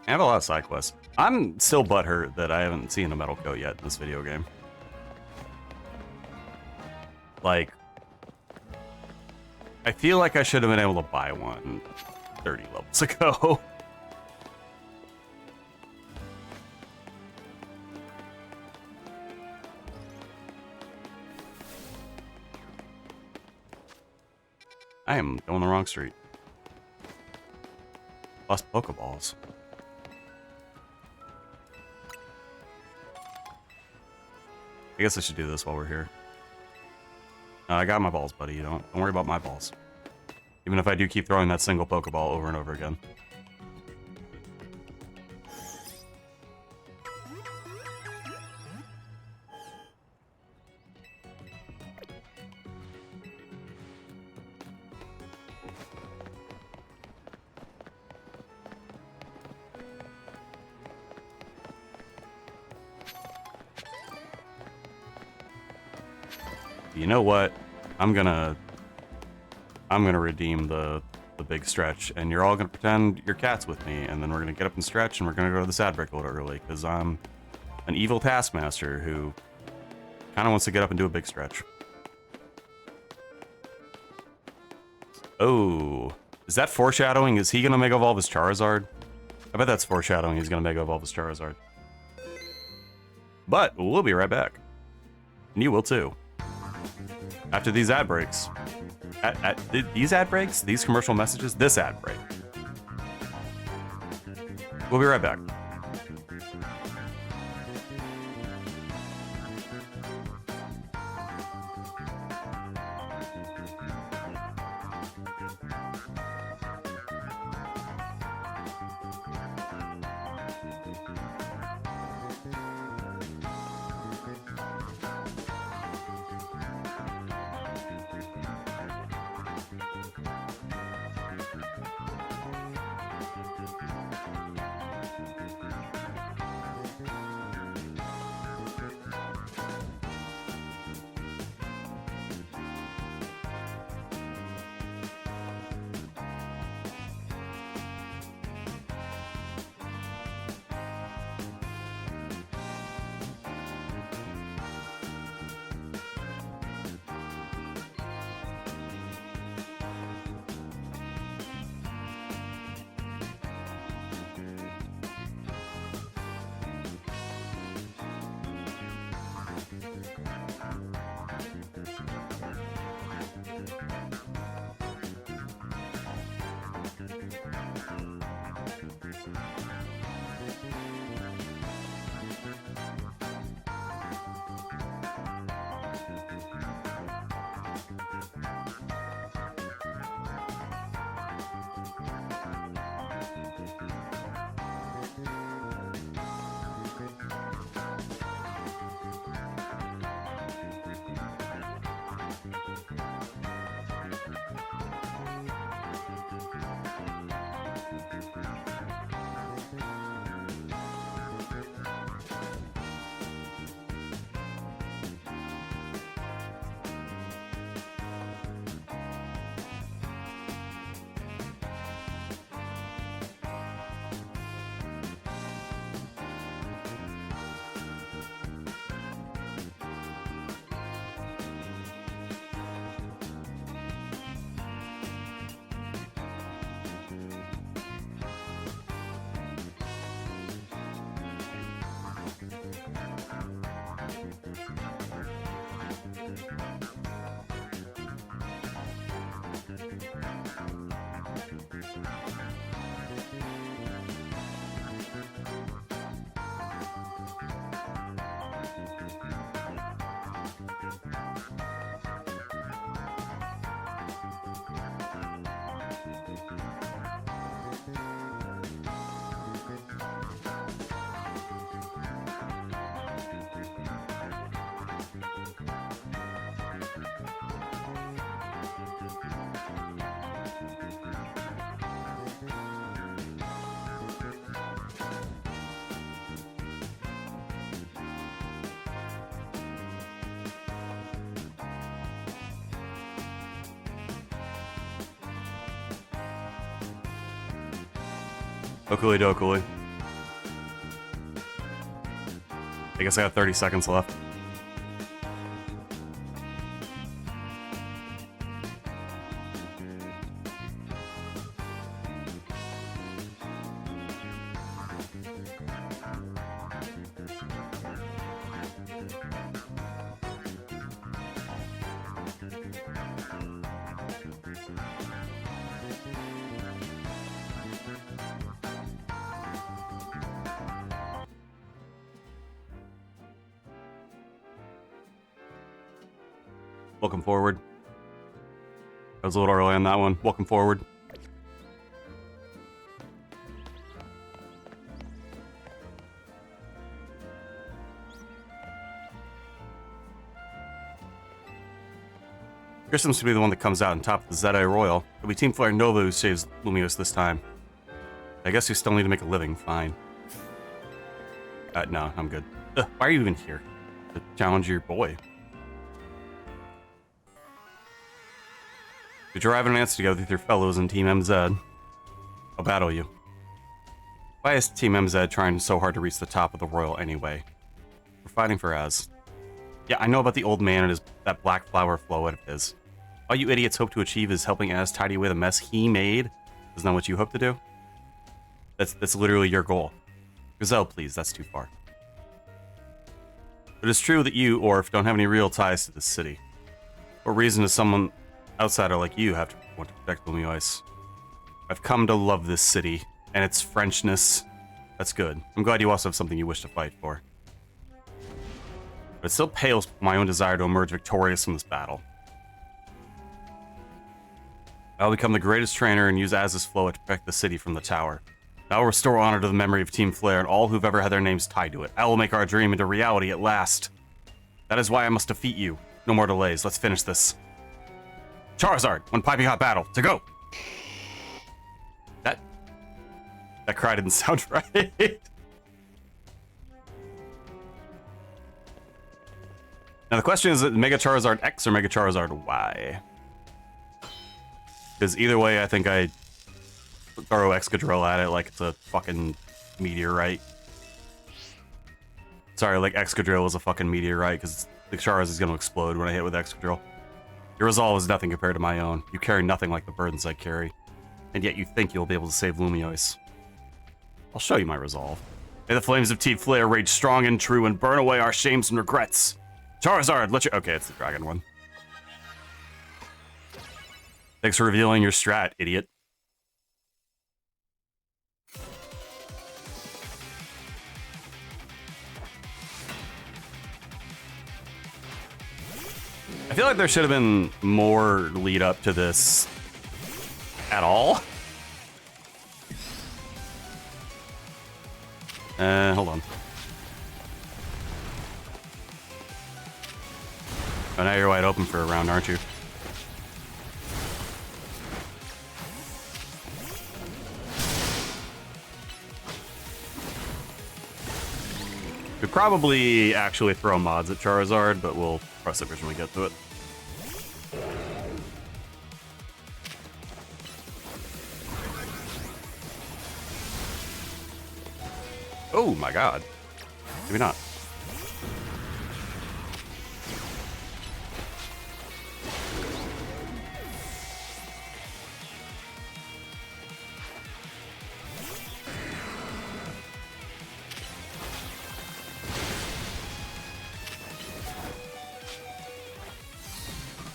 [SPEAKER 1] I have a lot of side quests. I'm still butthurt that I haven't seen a metal coat yet in this video game. Like, I feel like I should have been able to buy one 30 levels ago. I am going the wrong street. Lost Pokeballs. I guess I should do this while we're here. I got my balls, buddy. Don't worry about my balls. Even if I do keep throwing that single Pokeball over and over again. You know what? I'm gonna redeem the big stretch, and you're all gonna pretend you're cats with me, and then we're gonna get up and stretch, and we're gonna go to the sad break a little early, because I'm an evil taskmaster who kind of wants to get up and do a big stretch. Oh, is that foreshadowing? Is he gonna Mega Evolve his Charizard? I bet that's foreshadowing. He's gonna Mega Evolve his Charizard. But we'll be right back, and you will too. After these ad breaks. These ad breaks? These commercial messages? This ad break. We'll be right back. Dokuli dokuli. I guess I got 30 seconds left. Welcome forward. I was a little early on that one. Welcome forward. Grissom's to be the one that comes out on top of the Zeti Royal. It'll be Team Flare Nova who saves Lumios this time. I guess you still need to make a living. Fine. No, I'm good. Why are you even here? To challenge your boy. To drive an answer together with your fellows in Team MZ. I'll battle you. Why is Team MZ trying so hard to reach the top of the Royal anyway? We're fighting for Az. Yeah, I know about the old man and that black flower flow of his. All you idiots hope to achieve is helping Az tidy away the mess he made? Isn't that what you hope to do? That's literally your goal. Gazelle, please, that's too far. It is true that you, Orf, don't have any real ties to this city. What reason does someone outsider like you have to want to protect Lumiois? I've come to love this city, and its Frenchness. That's good. I'm glad you also have something you wish to fight for. But it still pales my own desire to emerge victorious from this battle. I'll become the greatest trainer and use Az's flow to protect the city from the tower. I will restore honor to the memory of Team Flare and all who've ever had their names tied to it. I will make our dream into reality at last. That is why I must defeat you. No more delays. Let's finish this. Charizard, one piping hot battle. To go! That cry didn't sound right. Now the question is, Mega Charizard X or Mega Charizard Y? Because either way, I think I throw Excadrill at it like it's a fucking meteorite. Sorry, like Excadrill is a fucking meteorite because the Charizard is going to explode when I hit with Excadrill. Your resolve is nothing compared to my own. You carry nothing like the burdens I carry. And yet you think you'll be able to save Lumiois. I'll show you my resolve. May the flames of Team Flare rage strong and true and burn away our shames and regrets. Charizard, let you... Okay, it's the dragon one. Thanks for revealing your strat, idiot. I feel like there should have been more lead up to this at all. Hold on. Oh, now you're wide open for a round, aren't you? Could probably actually throw mods at Charizard, but we'll press it when we get to it. Oh my god. Maybe not.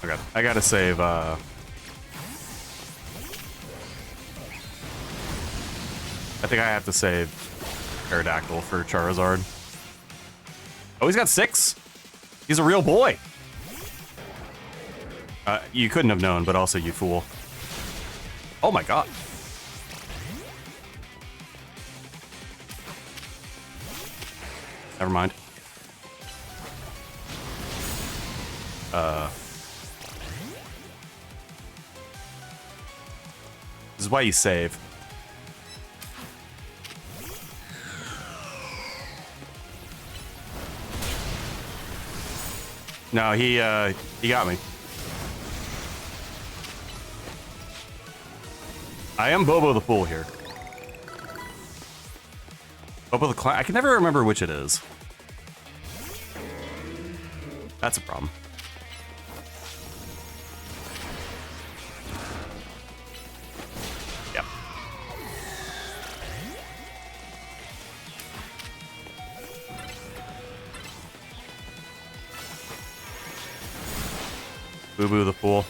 [SPEAKER 1] Okay, I gotta save, I think I have to save Aerodactyl for Charizard. Oh, he's got 6? He's a real boy! You couldn't have known, but also you fool. Oh my god. Never mind. This is why you save. No, he got me. I am Bobo the Fool here. Up with a clown. I can never remember which it is. That's a problem. Yep. Boo Boo the Fool.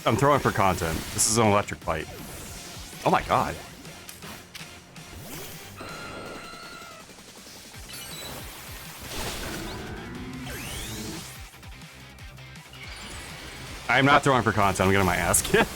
[SPEAKER 1] I'm throwing for content. This is an electric fight. Oh my god. I'm not throwing for content. I'm getting my ass kicked.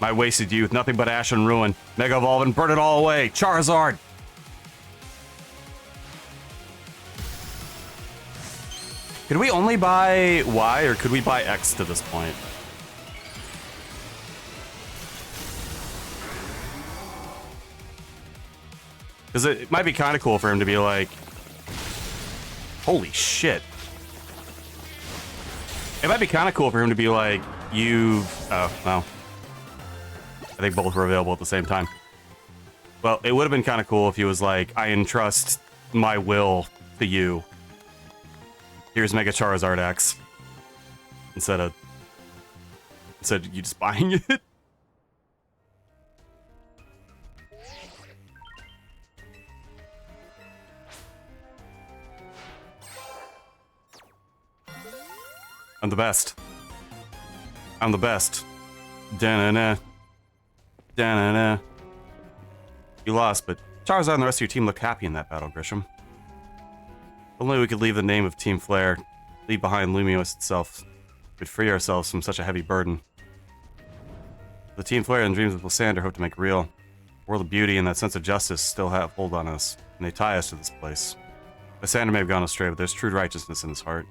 [SPEAKER 1] My wasted youth, nothing but ash and ruin. Mega Evolve and burn it all away. Charizard! Could we only buy Y or could we buy X to this point? Because it might be kind of cool for him to be like... Holy shit. It might be kind of cool for him to be like, oh, well. I think both were available at the same time. Well, it would have been kind of cool if he was like, I entrust my will to you. Here's Mega Charizard X. Instead of you just buying it. I'm the best. I'm the best. Da-na-na. Da-na-na. You lost, but Charizard and the rest of your team look happy in that battle, Grisham. Only we could leave the name of Team Flare, leave behind Lumiose itself. We'd free ourselves from such a heavy burden. The Team Flare and dreams of Lysander hope to make real. World of beauty and that sense of justice still have hold on us, and they tie us to this place. Lysander may have gone astray, but there's true righteousness in his heart.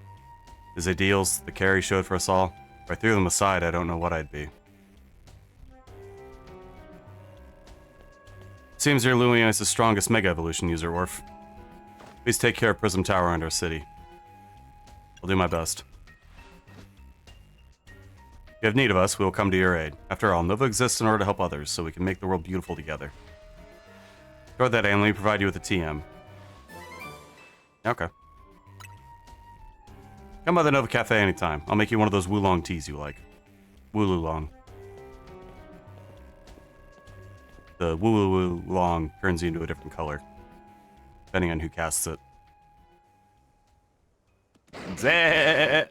[SPEAKER 1] His ideals, the care he showed for us all, if I threw them aside, I don't know what I'd be. Seems you're Lumiose's strongest Mega Evolution user, Orf. Please take care of Prism Tower and our city. I'll do my best. If you have need of us, we will come to your aid. After all, Nova exists in order to help others, so we can make the world beautiful together. Toward that aim, let me provide you with a TM. Okay. Come by the Nova Cafe anytime. I'll make you one of those Wulong teas you like. Wululong. The Wululong turns you into a different color, depending on who casts it. Zeh!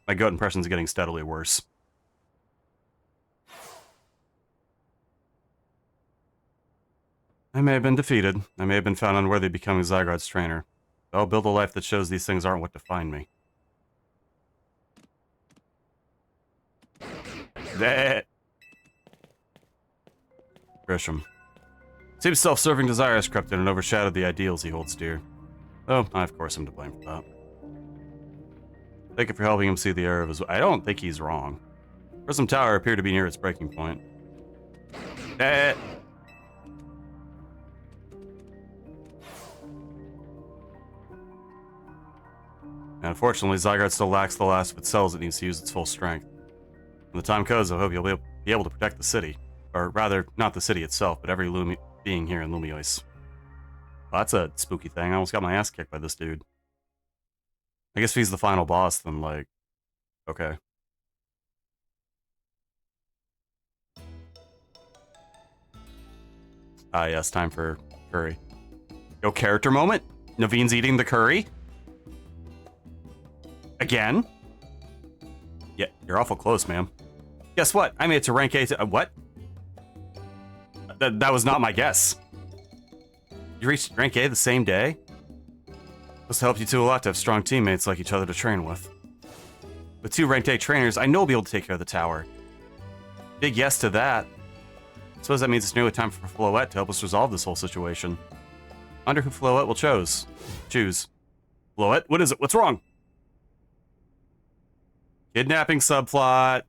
[SPEAKER 1] My goat impression's getting steadily worse. I may have been defeated. I may have been found unworthy of becoming Zygarde's trainer. But I'll build a life that shows these things aren't what define me. Zeh! Grisham. Seems self-serving desire has crept in and overshadowed the ideals he holds dear. Oh, I of course am to blame for that. Thank you for helping him see the error of his... I don't think he's wrong. Prism Tower appeared to be near its breaking point. And unfortunately, Zygarde still lacks the last of its cells it needs to use its full strength. When the time comes, I hope you'll be able to protect the city. Or rather, not the city itself, but every being here in Lumiose. Well, that's a spooky thing. I almost got my ass kicked by this dude. I guess if he's the final boss, then, like, okay. Ah, yes, time for curry. Yo, character moment? Naveen's eating the curry? Again? Yeah, you're awful close, ma'am. Guess what? I made it to rank 8. What? That was not my guess. You reached rank A the same day? Must help you two a lot to have strong teammates like each other to train with. With 2 ranked A trainers, I know I'll be able to take care of the tower. Big yes to that. Suppose that means it's nearly time for Floette to help us resolve this whole situation. I wonder who Floette will choose. Floette? What is it? What's wrong? Kidnapping subplot.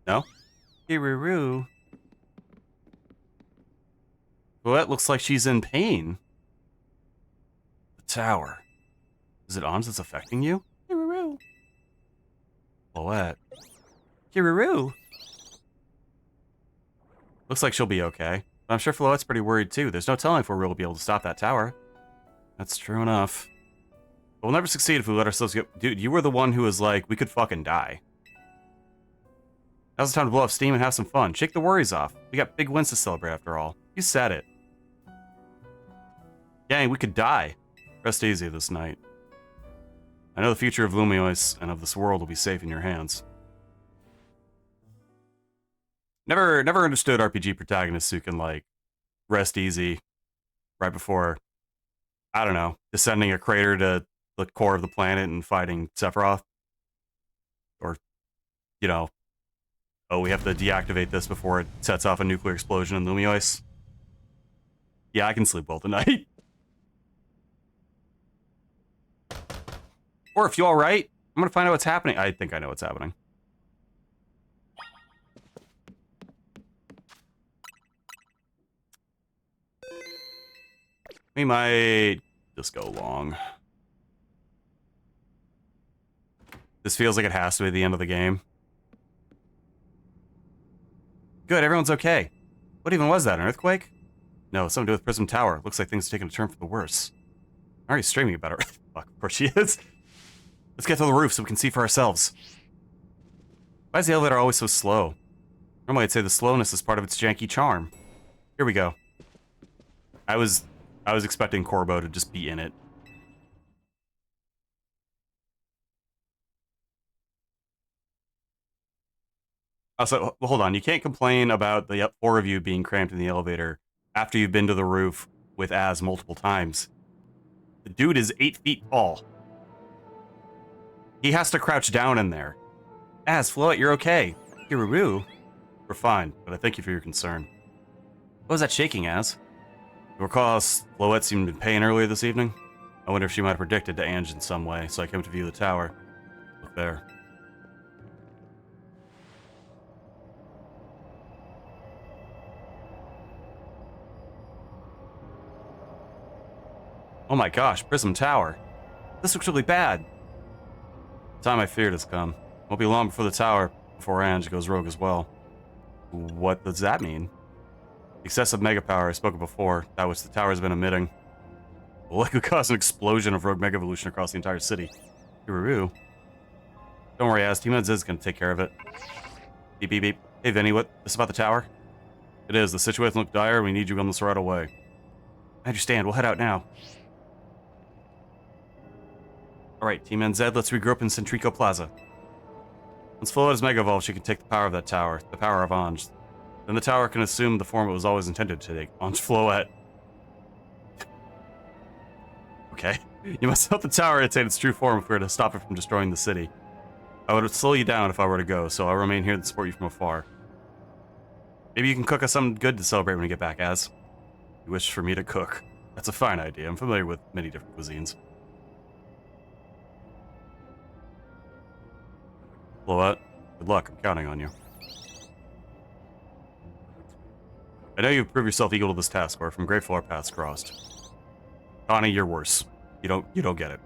[SPEAKER 1] No? Kiruru. Well, that looks like she's in pain. The tower. Is it Ons that's affecting you? Kiruru. Floette. Kiruru. Looks like she'll be okay. But I'm sure Floette's pretty worried too. There's no telling if we'll really be able to stop that tower. That's true enough. But we'll never succeed if we let ourselves get... Dude, you were the one who was like, we could fucking die. Now's the time to blow off steam and have some fun. Shake the worries off. We got big wins to celebrate after all. You said it. Gang, we could die. Rest easy this night. I know the future of Lumiois and of this world will be safe in your hands. Never understood RPG protagonists who can, like, rest easy right before, I don't know, descending a crater to the core of the planet and fighting Sephiroth. Or, you know, oh, we have to deactivate this before it sets off a nuclear explosion in Lumiois. Yeah, I can sleep well tonight. Or if you all right, I'm gonna find out what's happening. I think I know what's happening. We might just go long. This feels like it has to be the end of the game. Good, everyone's okay. What even was that, an earthquake? No, something to do with Prism Tower. Looks like things are taking a turn for the worse. I'm already streaming about it. Fuck, of course she is. Let's get to the roof so we can see for ourselves. Why is the elevator always so slow? Normally I'd say the slowness is part of its janky charm. Here we go. I was expecting Corbo to just be in it. Also, hold on. You can't complain about the four of you being cramped in the elevator after you've been to the roof with Az multiple times. The dude is 8 feet tall. He has to crouch down in there. Az, Floette, you're okay. Kiruru. We're fine, but I thank you for your concern. What was that shaking, Az? You recall Floette seemed in pain earlier this evening? I wonder if she might have predicted to Ange in some way, so I came to view the tower. Look there. Oh my gosh, Prism Tower. This looks really bad. The time I feared has come. Won't be long before the tower, before Ange goes rogue as well. What does that mean? Excessive mega power I spoke of before, that which the tower has been emitting, will likely cause an explosion of rogue mega evolution across the entire city. Kiruru. Don't worry, Az. Team Eds is gonna take care of it. Beep beep beep. Hey Vinny, what? This about the tower? It is. The situation looks dire. We need you on this right away. I understand. We'll head out now. Alright, Team NZ, let's regroup in Centrico Plaza. Once Floette is Mega Evolved, she can take the power of that tower, the power of Ange. Then the tower can assume the form it was always intended to take, Ange Floette. Okay. You must help the tower attain its true form if we were to stop it from destroying the city. I would slow you down if I were to go, so I'll remain here to support you from afar. Maybe you can cook us something good to celebrate when we get back, Az. You wish for me to cook. That's a fine idea. I'm familiar with many different cuisines. Floette, good luck. I'm counting on you. I know you've proved yourself equal to this task, but I'm grateful our paths crossed. Connie, you're worse. You don't get it.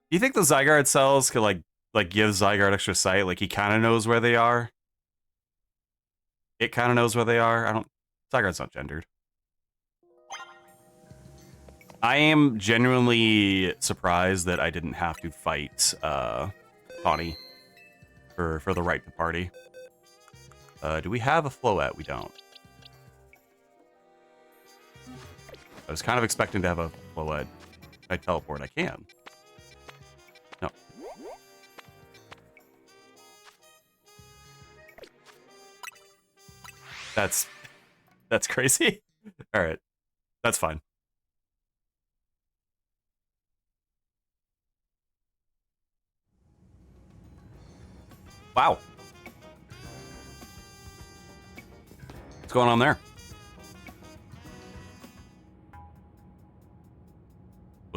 [SPEAKER 1] Do you think the Zygarde cells could like give Zygarde extra sight? Like he kind of knows where they are. It kind of knows where they are. Zygarde's not gendered. I am genuinely surprised that I didn't have to fight Connie for the right to party. Do we have a Floette? We don't. I was kind of expecting to have a Floette. If I teleport, I can. No. That's crazy. All right. That's fine. Wow. What's going on there?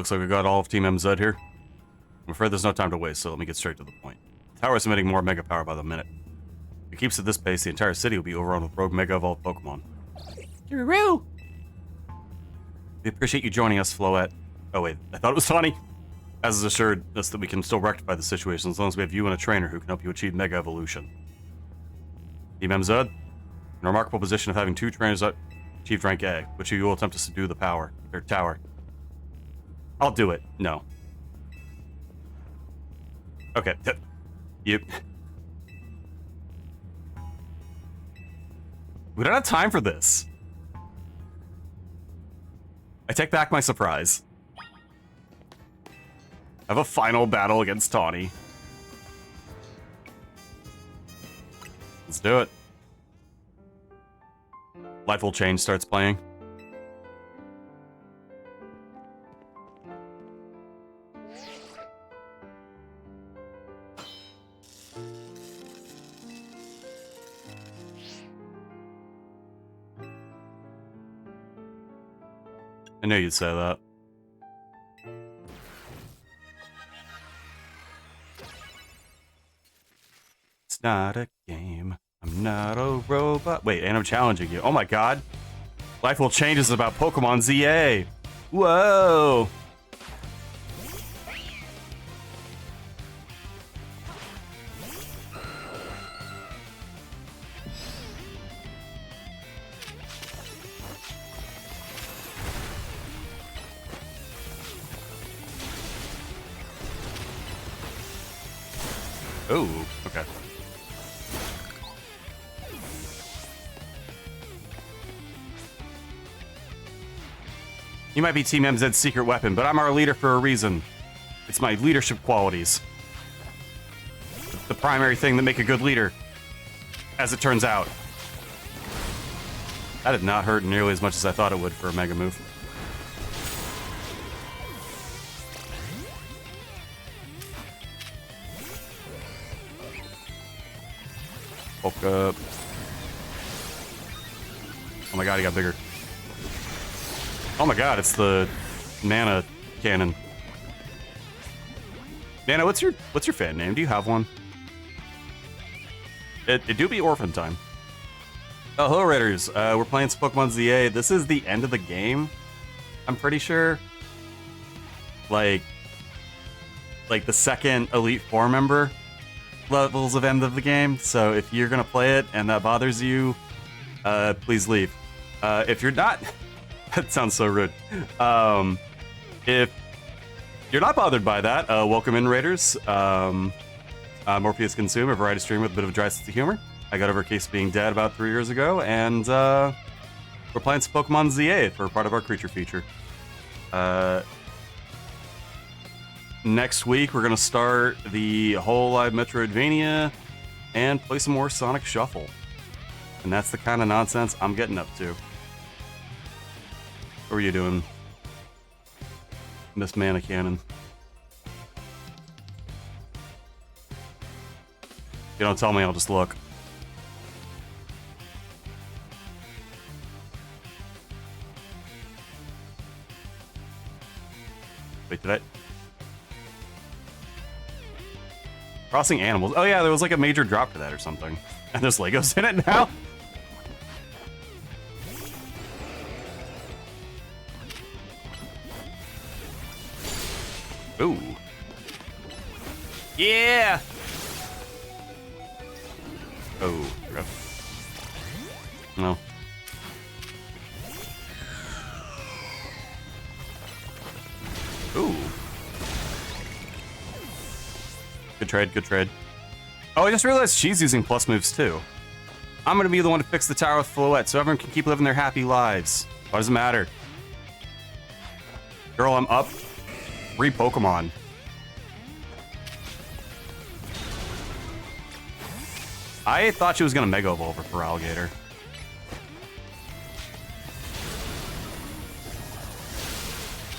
[SPEAKER 1] Looks like we got all of Team MZ here. I'm afraid there's no time to waste, so let me get straight to the point. The tower is emitting more Mega Power by the minute. If it keeps at this pace, the entire city will be overrun with rogue Mega Evolved Pokemon. Duraroo! We appreciate you joining us, Floette. Oh wait, I thought it was Tawny. As is assured us that we can still rectify the situation as long as we have you and a trainer who can help you achieve Mega Evolution. Team MZ, in a remarkable position of having 2 trainers that achieved rank A, which you will attempt to subdue the tower. I'll do it. No. Okay. Yep. We don't have time for this. I take back my surprise. I have a final battle against Tawny. Let's do it. Life Will Change starts playing. I knew you'd say that. It's not a game. I'm not a robot. Wait, and I'm challenging you. Oh my god. Life Will Change is about Pokemon ZA. Whoa. Oh, okay. You might be Team MZ's secret weapon, but I'm our leader for a reason. It's my leadership qualities. The primary thing that make a good leader, as it turns out. That did not hurt nearly as much as I thought it would for a Mega move. Bulk up. Oh my god, he got bigger. Oh my god, it's the Nana cannon. Nana, what's your fan name? Do you have one? It do be Orphan time. Oh, hello Raiders. We're playing some Pokemon ZA. This is the end of the game. I'm pretty sure. Like the second Elite Four member levels of end of the game. So if you're gonna play it and that bothers you, please leave. If you're not, that sounds so rude. If you're not bothered by that, welcome in, Raiders. Morpheus Consume, a variety stream with a bit of a dry sense of humor. I got over a case of being dead about 3 years ago, and we're playing some Pokemon ZA for part of our creature feature. Next week, we're going to start the whole live Metroidvania and play some more Sonic Shuffle. And that's the kind of nonsense I'm getting up to. What are you doing, Miss Mana Cannon? If you don't tell me, I'll just look. Wait, did I? Crossing animals. Oh yeah, there was like a major drop to that or something. And there's Legos in it now? Ooh. Yeah! Oh, crap. No. Ooh. Good trade, good trade. Oh, I just realized she's using plus moves too. I'm gonna be the one to fix the tower with Floette so everyone can keep living their happy lives. Why does it matter? Girl, I'm up. 3 Pokemon. I thought she was gonna Mega Evolve her for Alligator.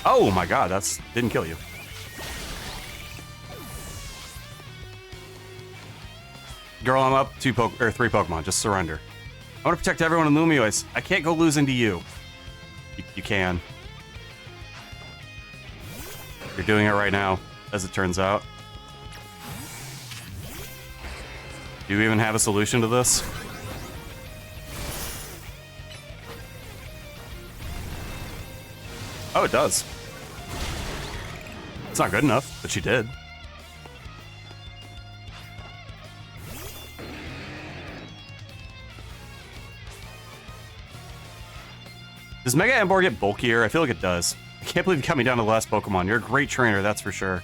[SPEAKER 1] Oh my god, that's didn't kill you. Girl, I'm up 3 Pokemon. Just surrender. I want to protect everyone in Lumiois. I can't go losing to you. You can. You're doing it right now, as it turns out. Do you even have a solution to this? Oh, it does. It's not good enough, but she did. Does Mega Emboar get bulkier? I feel like it does. I can't believe you cut me down to the last Pokemon. You're a great trainer, that's for sure.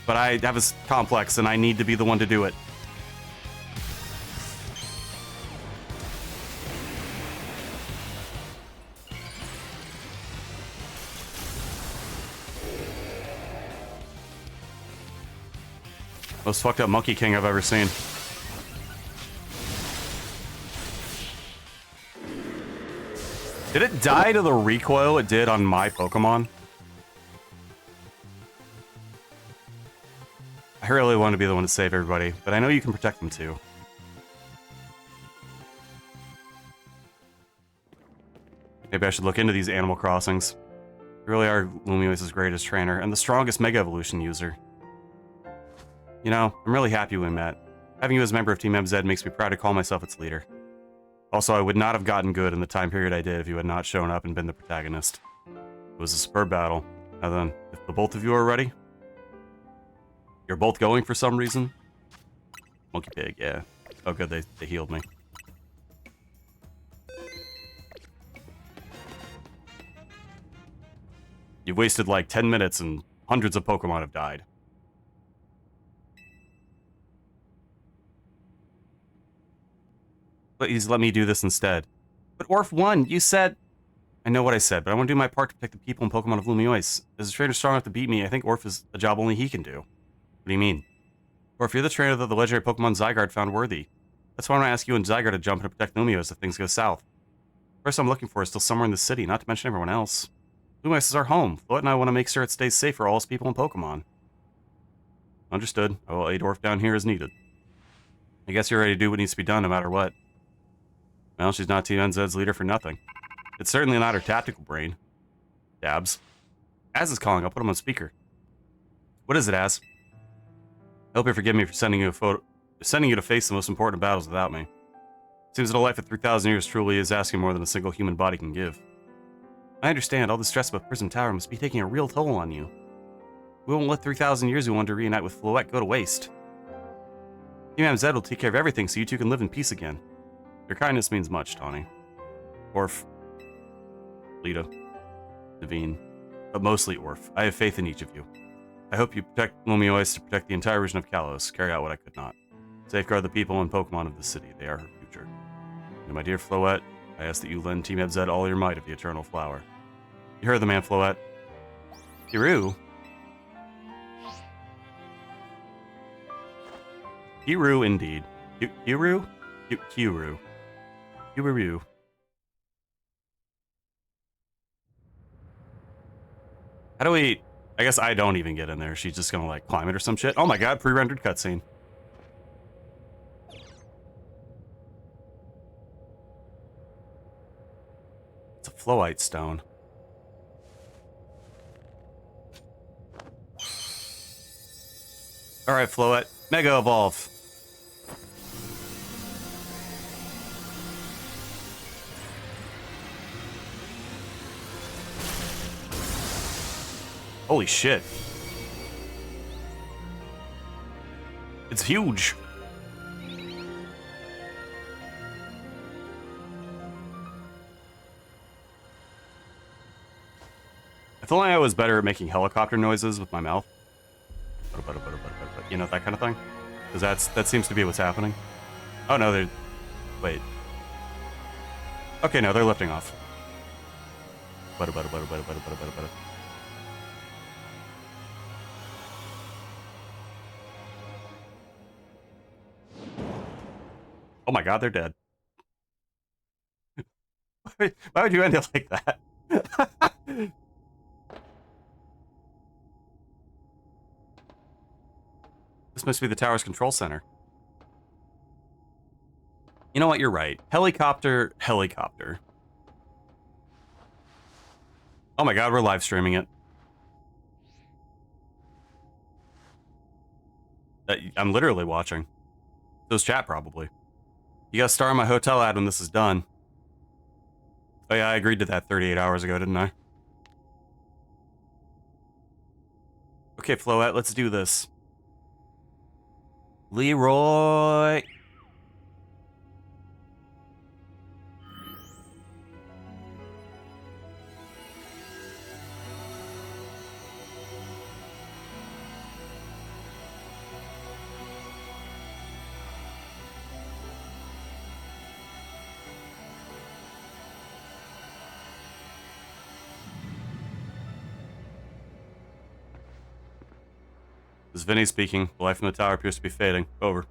[SPEAKER 1] But I have a complex, and I need to be the one to do it. Most fucked up Monkey King I've ever seen. Did it die to the recoil it did on my Pokemon? I really want to be the one to save everybody, but I know you can protect them too. Maybe I should look into these Animal Crossings. You really are Lumiose' greatest trainer, and the strongest Mega Evolution user. You know, I'm really happy we met. Having you as a member of Team MZ makes me proud to call myself its leader. Also, I would not have gotten good in the time period I did if you had not shown up and been the protagonist. It was a superb battle. Now then, if the both of you are ready... You're both going for some reason? Monkey Pig, yeah. Oh good, they healed me. You've wasted like 10 minutes and hundreds of Pokemon have died. Please let me do this instead. But Orph won, you said... I know what I said, but I want to do my part to protect the people and Pokemon of Lumiose. As a trainer strong enough to beat me, I think Orph is a job only he can do. What do you mean? Orph, you're the trainer that the legendary Pokemon Zygarde found worthy. That's why I want to ask you and Zygarde to jump and protect Lumiose if things go south. The person I'm looking for is still somewhere in the city, not to mention everyone else. Lumiose is our home. Floet and I want to make sure it stays safe for all its people and Pokemon. Understood. I will aid Orph down here as needed. I guess you're ready to do what needs to be done no matter what. Well, she's not Team NZ's leader for nothing. It's certainly not her tactical brain. Dabs. Az is calling. I'll put him on speaker. What is it, Az? I hope you forgive me for sending you to face the most important battles without me. Seems that a life of 3,000 years truly is asking more than a single human body can give. I understand all the stress about Prism Tower must be taking a real toll on you. We won't let 3,000 years we want to reunite with Floette go to waste. Team MZ will take care of everything so you two can live in peace again. Your kindness means much, Tawny. Orph. Lita. Naveen. But mostly Orph. I have faith in each of you. I hope you protect Lumiose to protect the entire region of Kalos, carry out what I could not. Safeguard the people and Pokemon of the city. They are her future. And my dear Floette, I ask that you lend Team MZ all your might of the Eternal Flower. You heard the man, Floette. Kiru? Kiru, indeed. Kiru? Kiru. Kiru. How do we... I guess I don't even get in there. She's just gonna, like, climb it or some shit. Oh my god, pre-rendered cutscene. It's a Floite stone. Alright, Floette. Mega Evolve. Holy shit. It's huge. I feel like I was better at making helicopter noises with my mouth. You know, that kind of thing? Because that seems to be what's happening. Oh no, they're... Wait. Okay, no, they're lifting off. Oh my god, they're dead. Why would you end it like that? This must be the tower's control center. You know what, you're right. Helicopter. Oh my god, we're live streaming it. I'm literally watching. So's chat, probably. You gotta star in my hotel ad when this is done. Oh yeah, I agreed to that 38 hours ago, didn't I? Okay, Floette, let's do this. Leroy! This is Vinny speaking. The life in the tower appears to be fading. Over.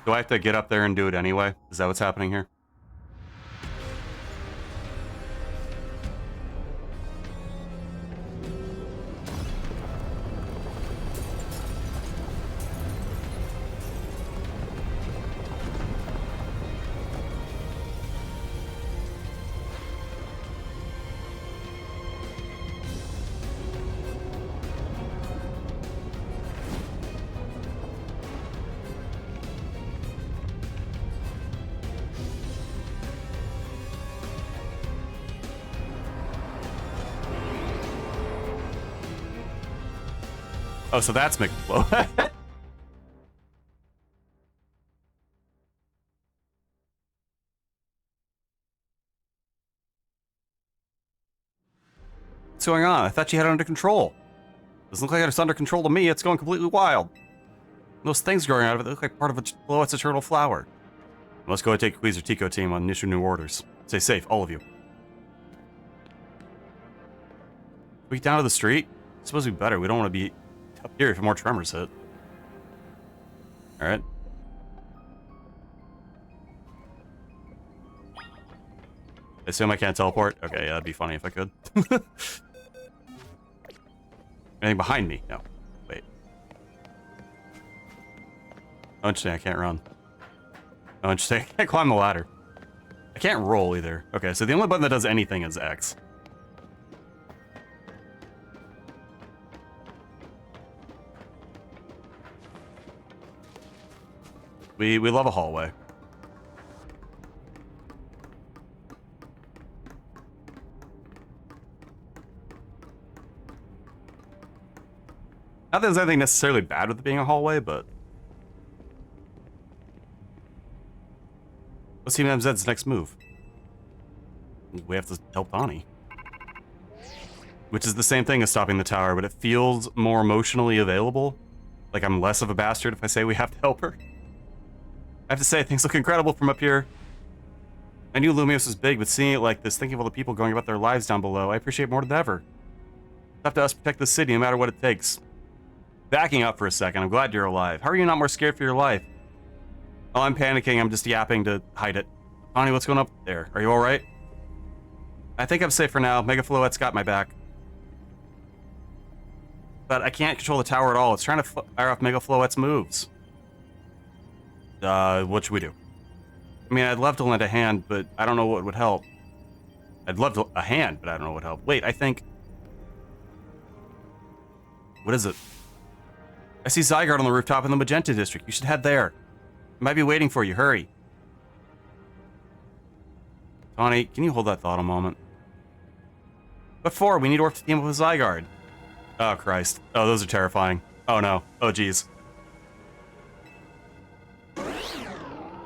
[SPEAKER 1] Do I have to get up there and do it anyway? Is that what's happening here? Oh, so that's McFlow. What's going on? I thought you had it under control. Doesn't look like it's under control to me. It's going completely wild. Those things growing out of it look like part of Floette's eternal flower. Let's go and take Queezer Tico team on issue new orders. Stay safe, all of you. We down to the street? It's supposed to be better. We don't want to be up here if more tremors hit. Alright. I assume I can't teleport? Okay, yeah, that'd be funny if I could. Anything behind me? No. Wait. Oh, interesting, I can't run. Oh, interesting, I can't climb the ladder. I can't roll either. Okay, so the only button that does anything is X. We love a hallway. Not that there's anything necessarily bad with it being a hallway, but... What's Team MZ's next move? We have to help Bonnie. Which is the same thing as stopping the tower, but it feels more emotionally available. Like I'm less of a bastard if I say we have to help her. I have to say, things look incredible from up here. I knew Lumios was big, but seeing it like this, thinking of all the people going about their lives down below, I appreciate more than ever. It's up to us to protect the city no matter what it takes. Backing up for a second, I'm glad you're alive. How are you not more scared for your life? Oh, I'm panicking, I'm just yapping to hide it. Bonnie, what's going up there? Are you alright? I think I'm safe for now. Mega Floette's got my back. But I can't control the tower at all. It's trying to fire off Mega Floette's moves. What should we do? I mean, I'd love to lend a hand, but I don't know what would help. I'd love a hand, but I don't know what would help. Wait, I think... What is it? I see Zygarde on the rooftop in the Magenta District. You should head there. He might be waiting for you. Hurry. Tawny, can you hold that thought a moment? What for? We need Orc to team up with Zygarde. Oh, Christ. Oh, those are terrifying. Oh, no. Oh, jeez.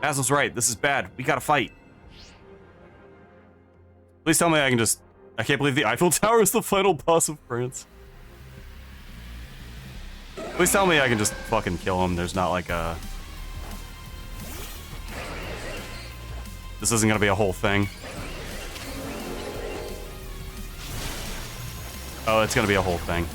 [SPEAKER 1] Basil's right. This is bad. We gotta fight. Please tell me I can just... I can't believe the Eiffel Tower is the final boss of France. Please tell me I can just fucking kill him. There's not like a... This isn't gonna be a whole thing. Oh, it's gonna be a whole thing.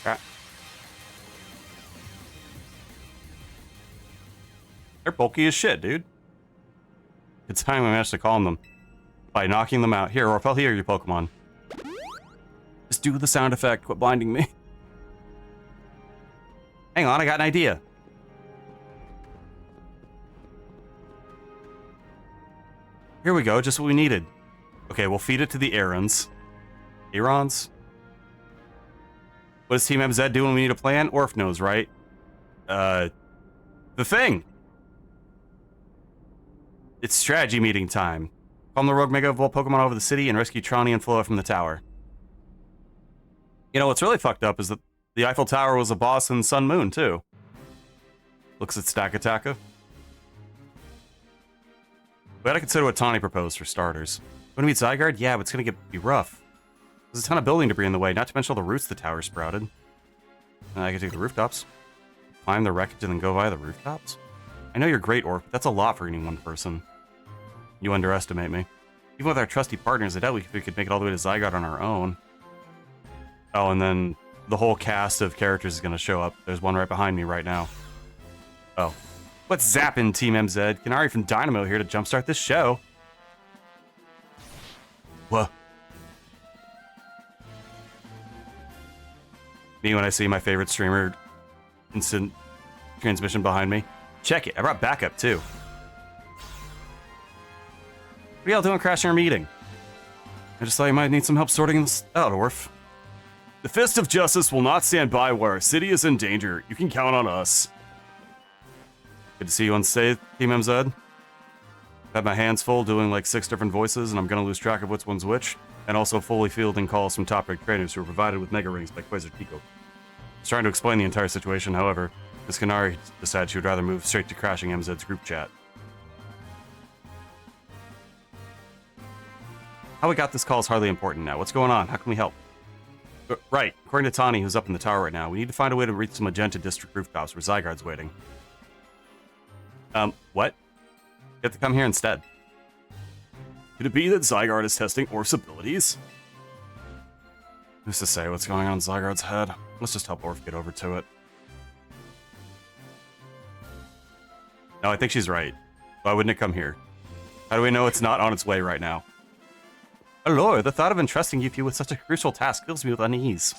[SPEAKER 1] Ah. They're bulky as shit, dude. It's time we managed to calm them by knocking them out. Here, Orphle, here, you Pokemon. Just do the sound effect. Quit blinding me. Hang on, I got an idea. Here we go, just what we needed. Okay, we'll feed it to the Arons. Arons? What does Team MZ do when we need a plan? Orph knows, right? The thing. It's strategy meeting time. Calm the rogue Mega Evolved Pokemon over the city and rescue Trani and Floa from the tower. You know, what's really fucked up is that the Eiffel Tower was a boss in Sun Moon, too. Looks at Stakataka. We gotta consider what Tawny proposed for starters. Want to meet Zygarde? Yeah, but it's gonna be rough. There's a ton of building debris in the way, not to mention all the roots the tower sprouted. I can take the rooftops. Climb the wreckage and then go via the rooftops? I know you're great, Orph, but that's a lot for any one person. You underestimate me. Even with our trusty partners, I doubt we could make it all the way to Zygarde on our own. Oh, and then the whole cast of characters is gonna show up. There's one right behind me right now. Oh. What's zappin', Team MZ? Canary from Dynamo here to jumpstart this show. Whoa. Me when I see my favorite streamer instant transmission behind me. Check it, I brought backup too. What are y'all doing crashing our meeting? I just thought you might need some help sorting this out, Orph. The Fist of Justice will not stand by where our city is in danger. You can count on us. Good to see you on stage, Team MZ. I've had my hands full doing like 6 different voices, and I'm gonna lose track of which one's which, and also fully fielding calls from top-ranked trainers who were provided with Mega Rings by Quasar Tico. I was trying to explain the entire situation, however, Miss Canary decided she would rather move straight to crashing MZ's group chat. How we got this call is hardly important now. What's going on? How can we help? Right. According to Tawny, who's up in the tower right now, we need to find a way to reach the Magenta District rooftops where Zygarde's waiting. What? You have to come here instead. Could it be that Zygarde is testing Orph's abilities? Who's to say what's going on in Zygarde's head? Let's just help Orph get over to it. No, I think she's right. Why wouldn't it come here? How do we know it's not on its way right now? Allure, the thought of entrusting you with such a crucial task fills me with unease.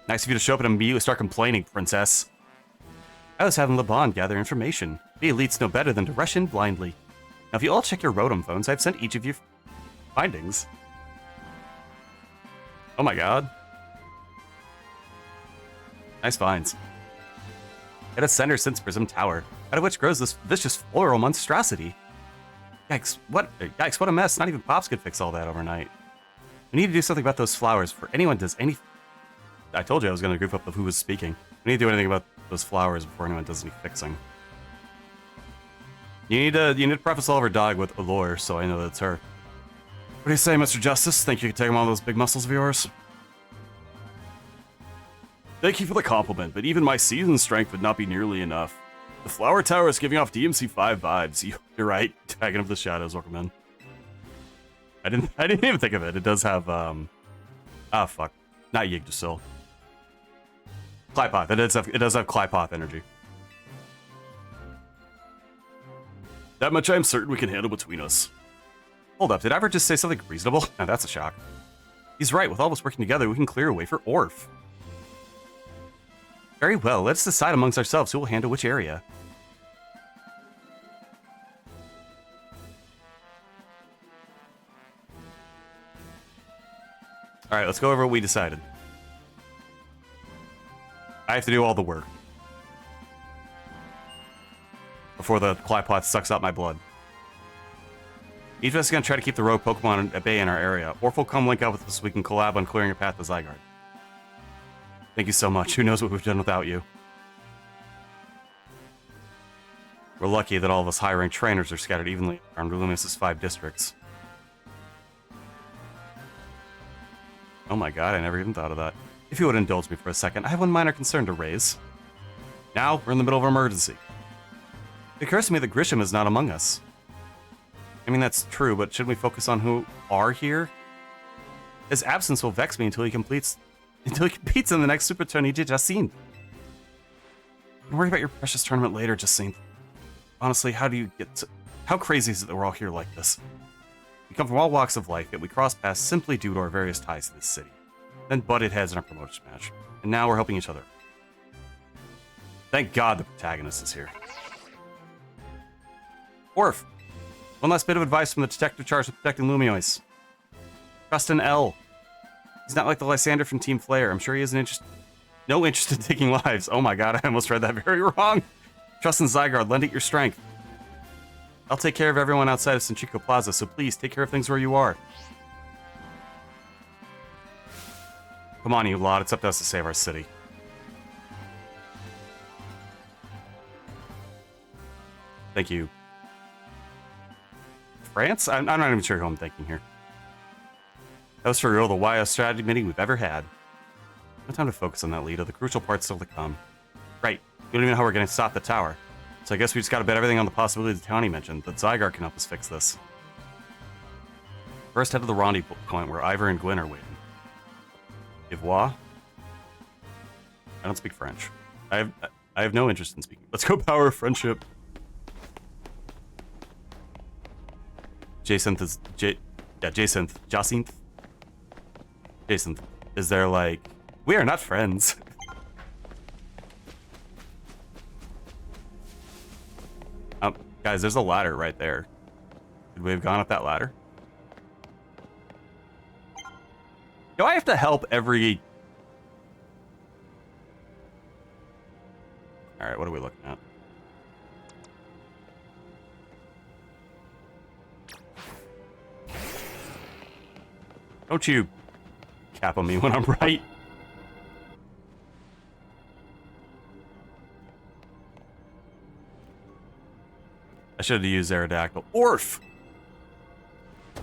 [SPEAKER 1] Nice of you to show up and immediately start complaining, princess. I was having LeBon gather information. The elites know better than to rush in blindly. Now if you all check your Rotom phones, I've sent each of you findings. Oh my god. Nice finds. At a center since Prism Tower, out of which grows this vicious floral monstrosity. Yikes, what a mess. Not even Pops could fix all that overnight. We need to do something about those flowers before anyone does any... I told you I was going to goof up of who was speaking. We need to do anything about those flowers before anyone does any fixing. You need to preface all of her dialogue with Allure, so I know that it's her. What do you say, Mr. Justice? Think you can take him on those big muscles of yours? Thank you for the compliment, but even my seasoned strength would not be nearly enough. The Flower Tower is giving off DMC5 vibes. You're right. Dragon of the Shadows, Orcaman. I didn't even think of it. It does have ah fuck. Not Yggdrasil. Clypoth. It does have Clypoth energy. That much I'm certain we can handle between us. Hold up, did I ever just say something reasonable? Now that's a shock. He's right, with all of us working together, we can clear a way for Orph. Very well, let's decide amongst ourselves who will handle which area. Alright, let's go over what we decided. I have to do all the work before the Clypoth sucks out my blood. Each of us is going to try to keep the rogue Pokemon at bay in our area. Orph will come link up with us so we can collab on clearing a path to Zygarde. Thank you so much. Who knows what we've done without you? We're lucky that all of us high-ranked trainers are scattered evenly around Luminos's 5 districts. Oh my god, I never even thought of that. If you would indulge me for a second, I have one minor concern to raise. Now, we're in the middle of an emergency. It occurs to me that Grisham is not among us. I mean, that's true, but shouldn't we focus on who are here? His absence will vex me until he completes until he competes in the next Super Tourney de Jacinthe. Don't worry about your precious tournament later, Jacinthe. Honestly, how crazy is it that we're all here like this? We come from all walks of life, yet we cross paths simply due to our various ties to this city. Then butted heads in our promotion match. And now we're helping each other. Thank God the protagonist is here. Orf! One last bit of advice from the detective charged with protecting Lumiois. Trust in L. He's not like the Lysander from Team Flare. I'm sure he has no interest in taking lives. Oh my god, I almost read that very wrong. Trust in Zygarde. Lend it your strength. I'll take care of everyone outside of Senchiko Plaza, so please take care of things where you are. Come on, you lot. It's up to us to save our city. Thank you. France? I'm not even sure who I'm thinking here. That was for real the wildest strategy meeting we've ever had. No time to focus on that, Lita. The crucial part's still to come. Right. We don't even know how we're going to stop the tower. So I guess we just gotta bet everything on the possibility the Townie mentioned, that Zygarde can help us fix this. First, head to the rendezvous point where Ivor and Gwen are waiting. Au revoir? I don't speak French. I have no interest in speaking. Let's go power of friendship. Jacinthe is... Jacinthe. Jacinthe. Is there like... We are not friends. Guys, there's a ladder right there. Could we have gone up that ladder? Do I have to help every... Alright, what are we looking at? Don't you cap on me when I'm right. I should have used Aerodactyl. Orf!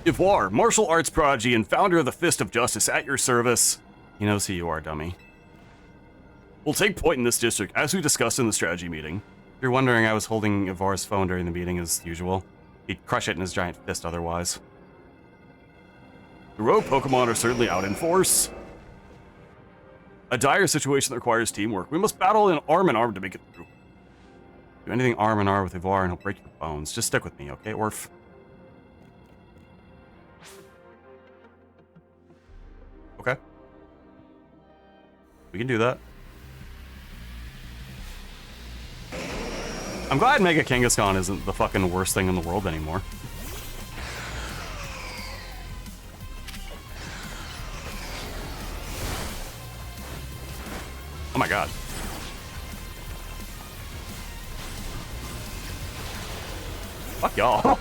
[SPEAKER 1] Ivoire, martial arts prodigy and founder of the Fist of Justice at your service. He knows who you are, dummy. We'll take point in this district, as we discussed in the strategy meeting. If you're wondering, I was holding Ivoire's phone during the meeting as usual. He'd crush it in his giant fist otherwise. The rogue Pokemon are certainly out in force. A dire situation that requires teamwork. We must battle in arm to make it through. Do anything arm in arm with Ivoire and he'll break your bones. Just stick with me, okay, Orf? Okay. We can do that. I'm glad Mega Kangaskhan isn't the fucking worst thing in the world anymore. Oh my god. Fuck y'all.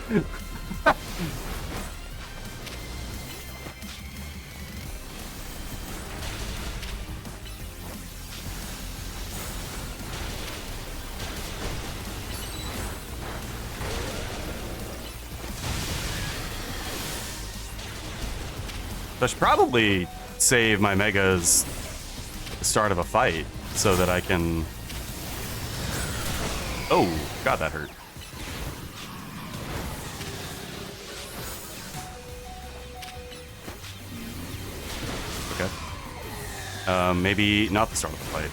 [SPEAKER 1] I should probably save my Megas at the start of a fight so that I can... Oh, god, that hurt. Okay. Maybe not the start of the fight.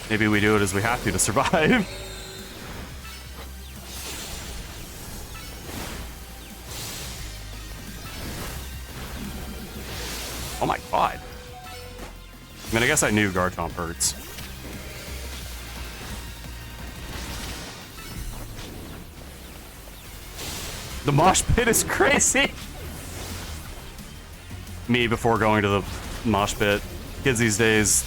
[SPEAKER 1] Maybe we do it as we have to survive. Oh my god. I mean, I guess I knew Garchomp hurts. The mosh pit is crazy. Me before going to the mosh pit. Kids these days,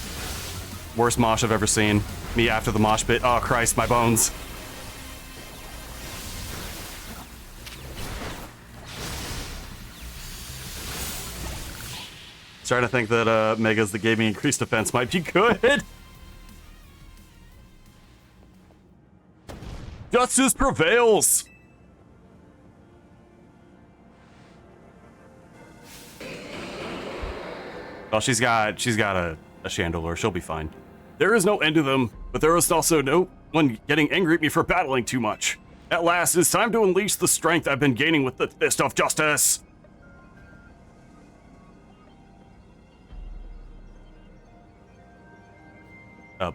[SPEAKER 1] worst mosh I've ever seen. Me after the mosh pit. Oh Christ, my bones. Starting to think that Megas that gave me increased defense might be good. Justice prevails. Well, she's got a Chandelure. She'll be fine. There is no end to them, but there is also no one getting angry at me for battling too much. At last, it's time to unleash the strength I've been gaining with the Fist of Justice!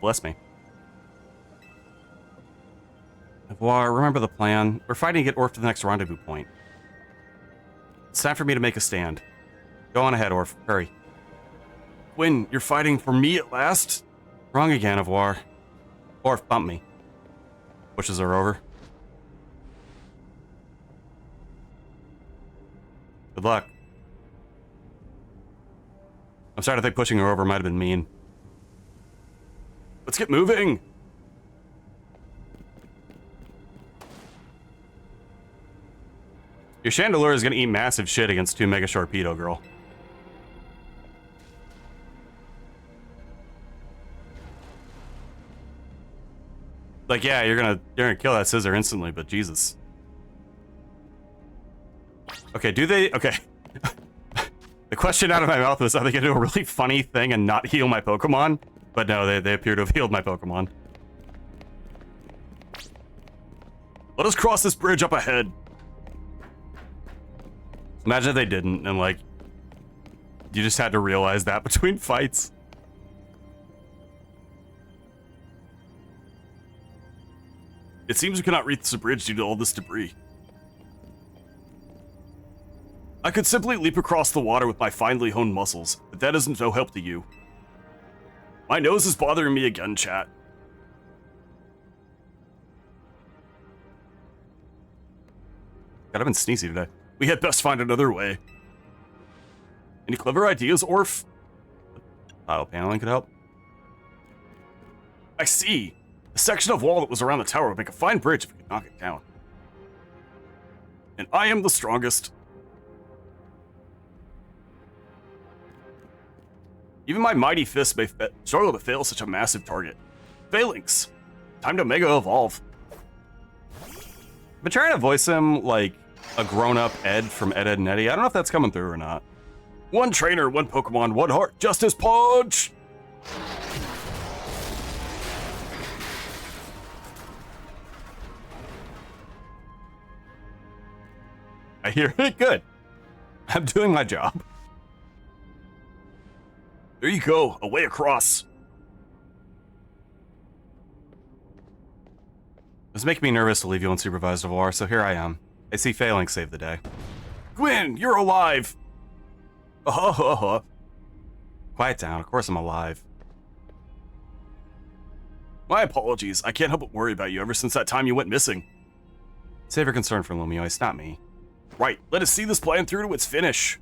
[SPEAKER 1] Bless me. Voir, remember the plan. We're fighting to get Orf to the next rendezvous point. It's time for me to make a stand. Go on ahead, Orf. Hurry. Gwyn, you're fighting for me at last? Wrong again, Avoir. Orf, bump me. Pushes her over. Good luck. I'm starting to think pushing her over might have been mean. Let's get moving! Your Chandelure is gonna eat massive shit against 2 Mega Sharpedo, girl. Like, yeah, you're gonna kill that scissor instantly, but Jesus. Okay, do they... Okay. The question out of my mouth was, are they gonna do a really funny thing and not heal my Pokemon? But no, they appear to have healed my Pokemon. Let us cross this bridge up ahead. Imagine if they didn't, and like, you just had to realize that between fights. It seems we cannot reach the bridge due to all this debris. I could simply leap across the water with my finely honed muscles, but that isn't no help to you. My nose is bothering me again, chat. God, I've been sneezy today. We had best find another way. Any clever ideas, Orf? Tile paneling could help. I see. The section of wall that was around the tower would make a fine bridge if we could knock it down. And I am the strongest. Even my mighty fists may struggle to fail such a massive target. Phalanx! Time to Mega Evolve. I've been trying to voice him like a grown-up Ed from Ed, Edd n Eddy. I don't know if that's coming through or not. One trainer, one Pokemon, one heart. Justice Punch! I hear it. Good. I'm doing my job. There you go, a way across. It's making me nervous to leave you unsupervised, Avoir, so here I am. I see Phalanx saved the day. Gwyn, you're alive! Quiet down, of course I'm alive. My apologies, I can't help but worry about you ever since that time you went missing. Save your concern for Lumiose, not me. Right, let us see this plan through to its finish.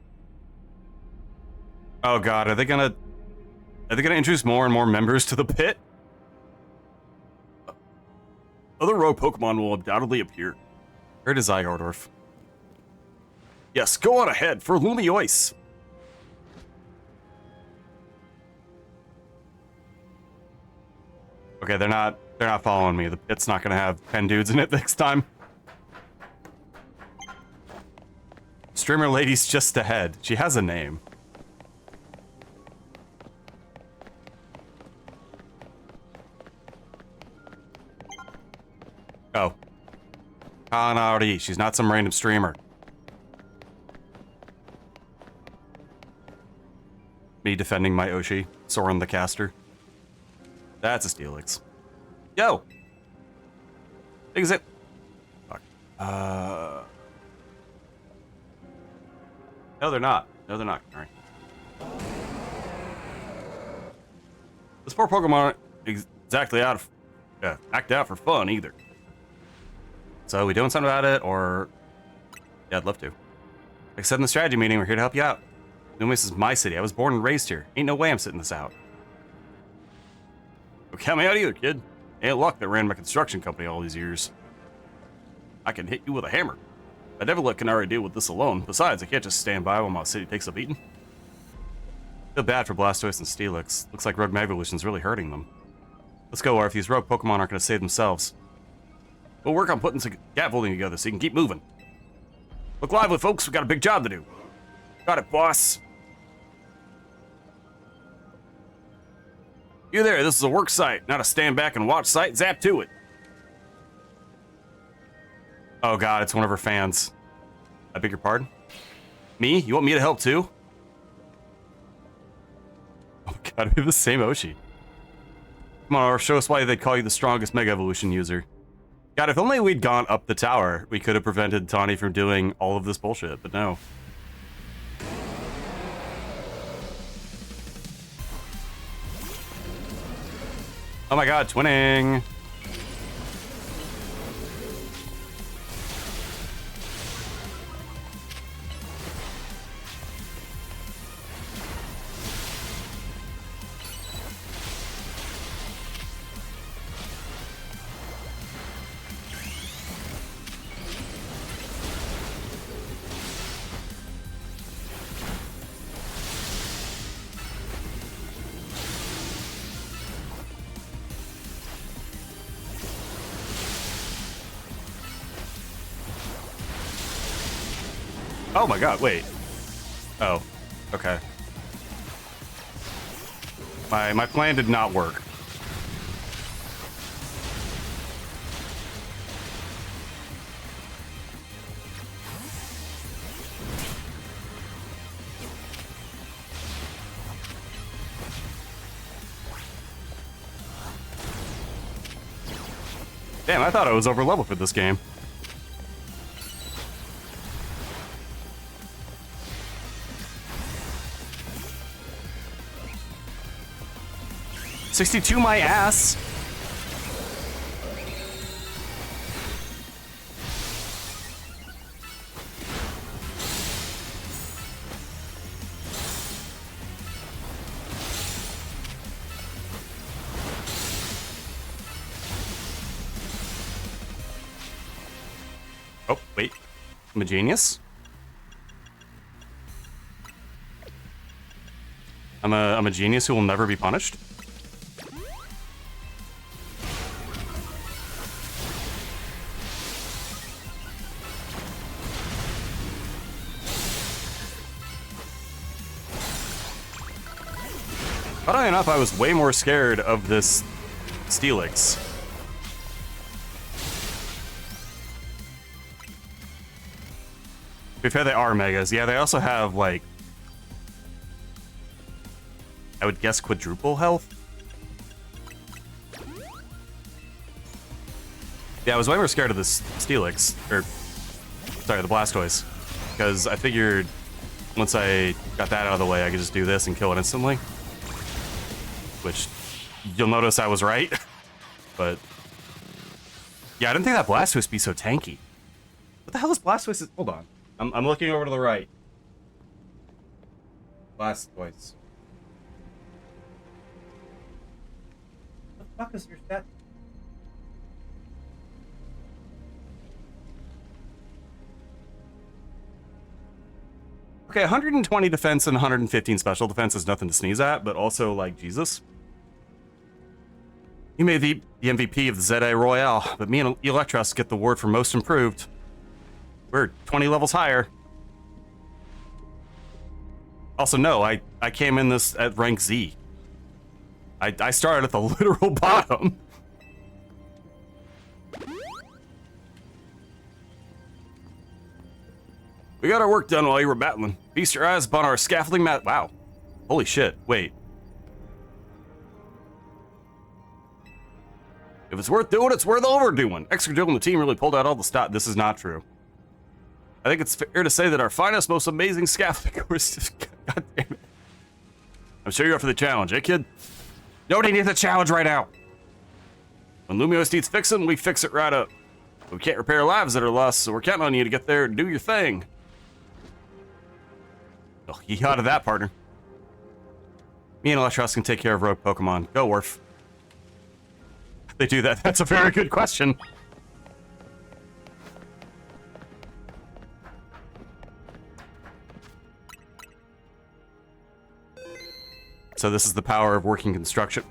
[SPEAKER 1] Oh god, are they gonna introduce more and more members to the pit? Other rogue Pokemon will undoubtedly appear. Where does Zygarde? Yes, go on ahead for Lumiose. Okay, they're not following me. The pit's not gonna have 10 dudes in it next time. Streamer lady's just ahead. She has a name. Oh. Kanari. She's not some random streamer. Me defending my Oshi. Soren the caster. That's a Steelix. Yo! Exit. Fuck. No, they're not. No, they're not. All right. This poor Pokemon aren't exactly act out for fun either. So we doing something about it, or yeah, I'd love to. Like I said in the strategy meeting, we're here to help you out. Lumiose is my city. I was born and raised here. Ain't no way I'm sitting this out. Don't count me out either, kid. Ain't luck that ran my construction company all these years. I can hit you with a hammer. I'd never let Kanari deal with this alone. Besides, I can't just stand by while my city takes a beating. Feel bad for Blastoise and Steelix. Looks like Rogue Evolution's really hurting them. Let's go, Arf. These rogue Pokemon aren't going to save themselves. We'll work on putting some scaffolding together so you can keep moving. Look lively, folks. We got a big job to do. Got it, boss. You there. This is a work site, not a stand back and watch site. Zap to it. Oh god, it's one of her fans. I beg your pardon? Me? You want me to help too? Oh god, we have the same Oshi. Come on, or show us why they call you the strongest Mega Evolution user. God, if only we'd gone up the tower, we could have prevented Tawny from doing all of this bullshit, but no. Oh my god, twinning! Oh my god, wait. Oh, okay. My plan did not work. Damn, I thought I was over level for this game. $62 my ass. Oh, wait. I'm a genius. I'm a genius who will never be punished. Funnily enough, I was way more scared of this Steelix. To be fair, they are megas. Yeah, they also have, like, I would guess quadruple health? Yeah, I was way more scared of this Steelix, or, sorry, the Blastoise. Because I figured once I got that out of the way, I could just do this and kill it instantly. Which, you'll notice I was right. But, yeah, I didn't think that Blastoise would be so tanky. What the hell is Blastoise? Hold on. I'm looking over to the right. Blastoise. What the fuck is your stat? Okay, 120 defense and 115 special defense is nothing to sneeze at, but also, like, Jesus. You made the MVP of the ZA Royale, but me and Electros get the award for most improved. We're 20 levels higher. Also, no, I came in this at rank Z. I started at the literal bottom. We got our work done while you were battling. Feast your eyes upon our scaffolding mat. Wow. Holy shit. Wait. If it's worth doing, it's worth overdoing. Extra Joe and the team really pulled out all the stock. This is not true. I think it's fair to say that our finest, most amazing scaffolding course. God damn it. I'm sure you're up for the challenge, eh, kid? Nobody needs a challenge right now. When Lumios needs fixing, we fix it right up. We can't repair lives that are lost, so we're counting on you to get there and do your thing. Oh, you out of that, partner. Me and Electros can take care of rogue Pokemon. Go, Worf. They do that. That's a very good question. So this is the power of working construction.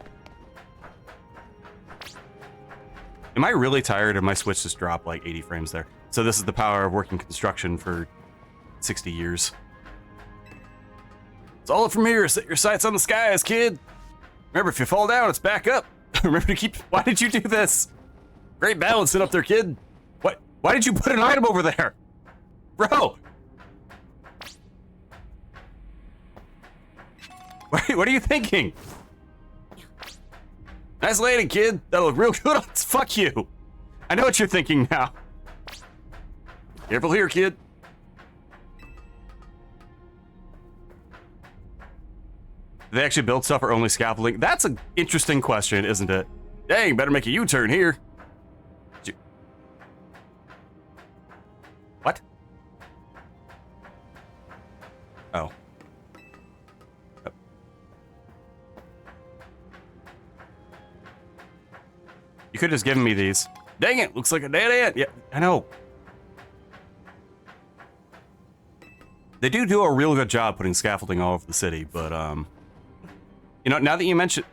[SPEAKER 1] Am I really tired? Or my Switch just dropped like 80 frames there. So this is the power of working construction for 60 years. It's all up from here. Set your sights on the skies, kid. Remember, if you fall down, it's back up. Remember to keep... Why did you do this? Great balancing up there, kid. What? Why did you put an item over there? Bro! What are you thinking? Nice landing, kid. That'll look real good on this. Fuck you. I know what you're thinking now. Careful here, kid. They actually build stuff for only scaffolding? That's an interesting question, isn't it? Dang, better make a U-turn here. What? Oh. You could have just given me these. Dang it, looks like a dead ant. Yeah, I know. They do a real good job putting scaffolding all over the city, but, you know, now that you mention...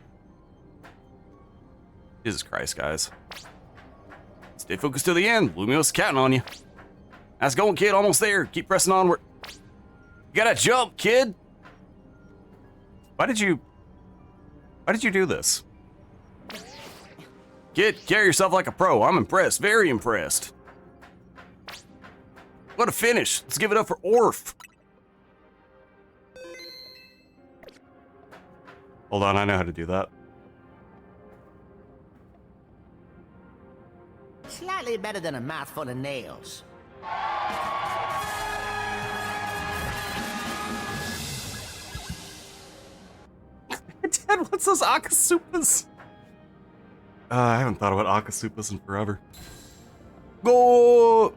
[SPEAKER 1] Jesus Christ, guys. Stay focused to the end. Lumio's counting on you. How's it going, kid? Almost there. Keep pressing onward. You gotta jump, kid. Why did you do this? Kid, carry yourself like a pro. I'm impressed. Very impressed. What a finish. Let's give it up for Orf. Hold on, I know how to do that.
[SPEAKER 2] Slightly better than a mouthful of nails.
[SPEAKER 1] Dad, what's those Akasupas? I haven't thought about Akasupas in forever. Go!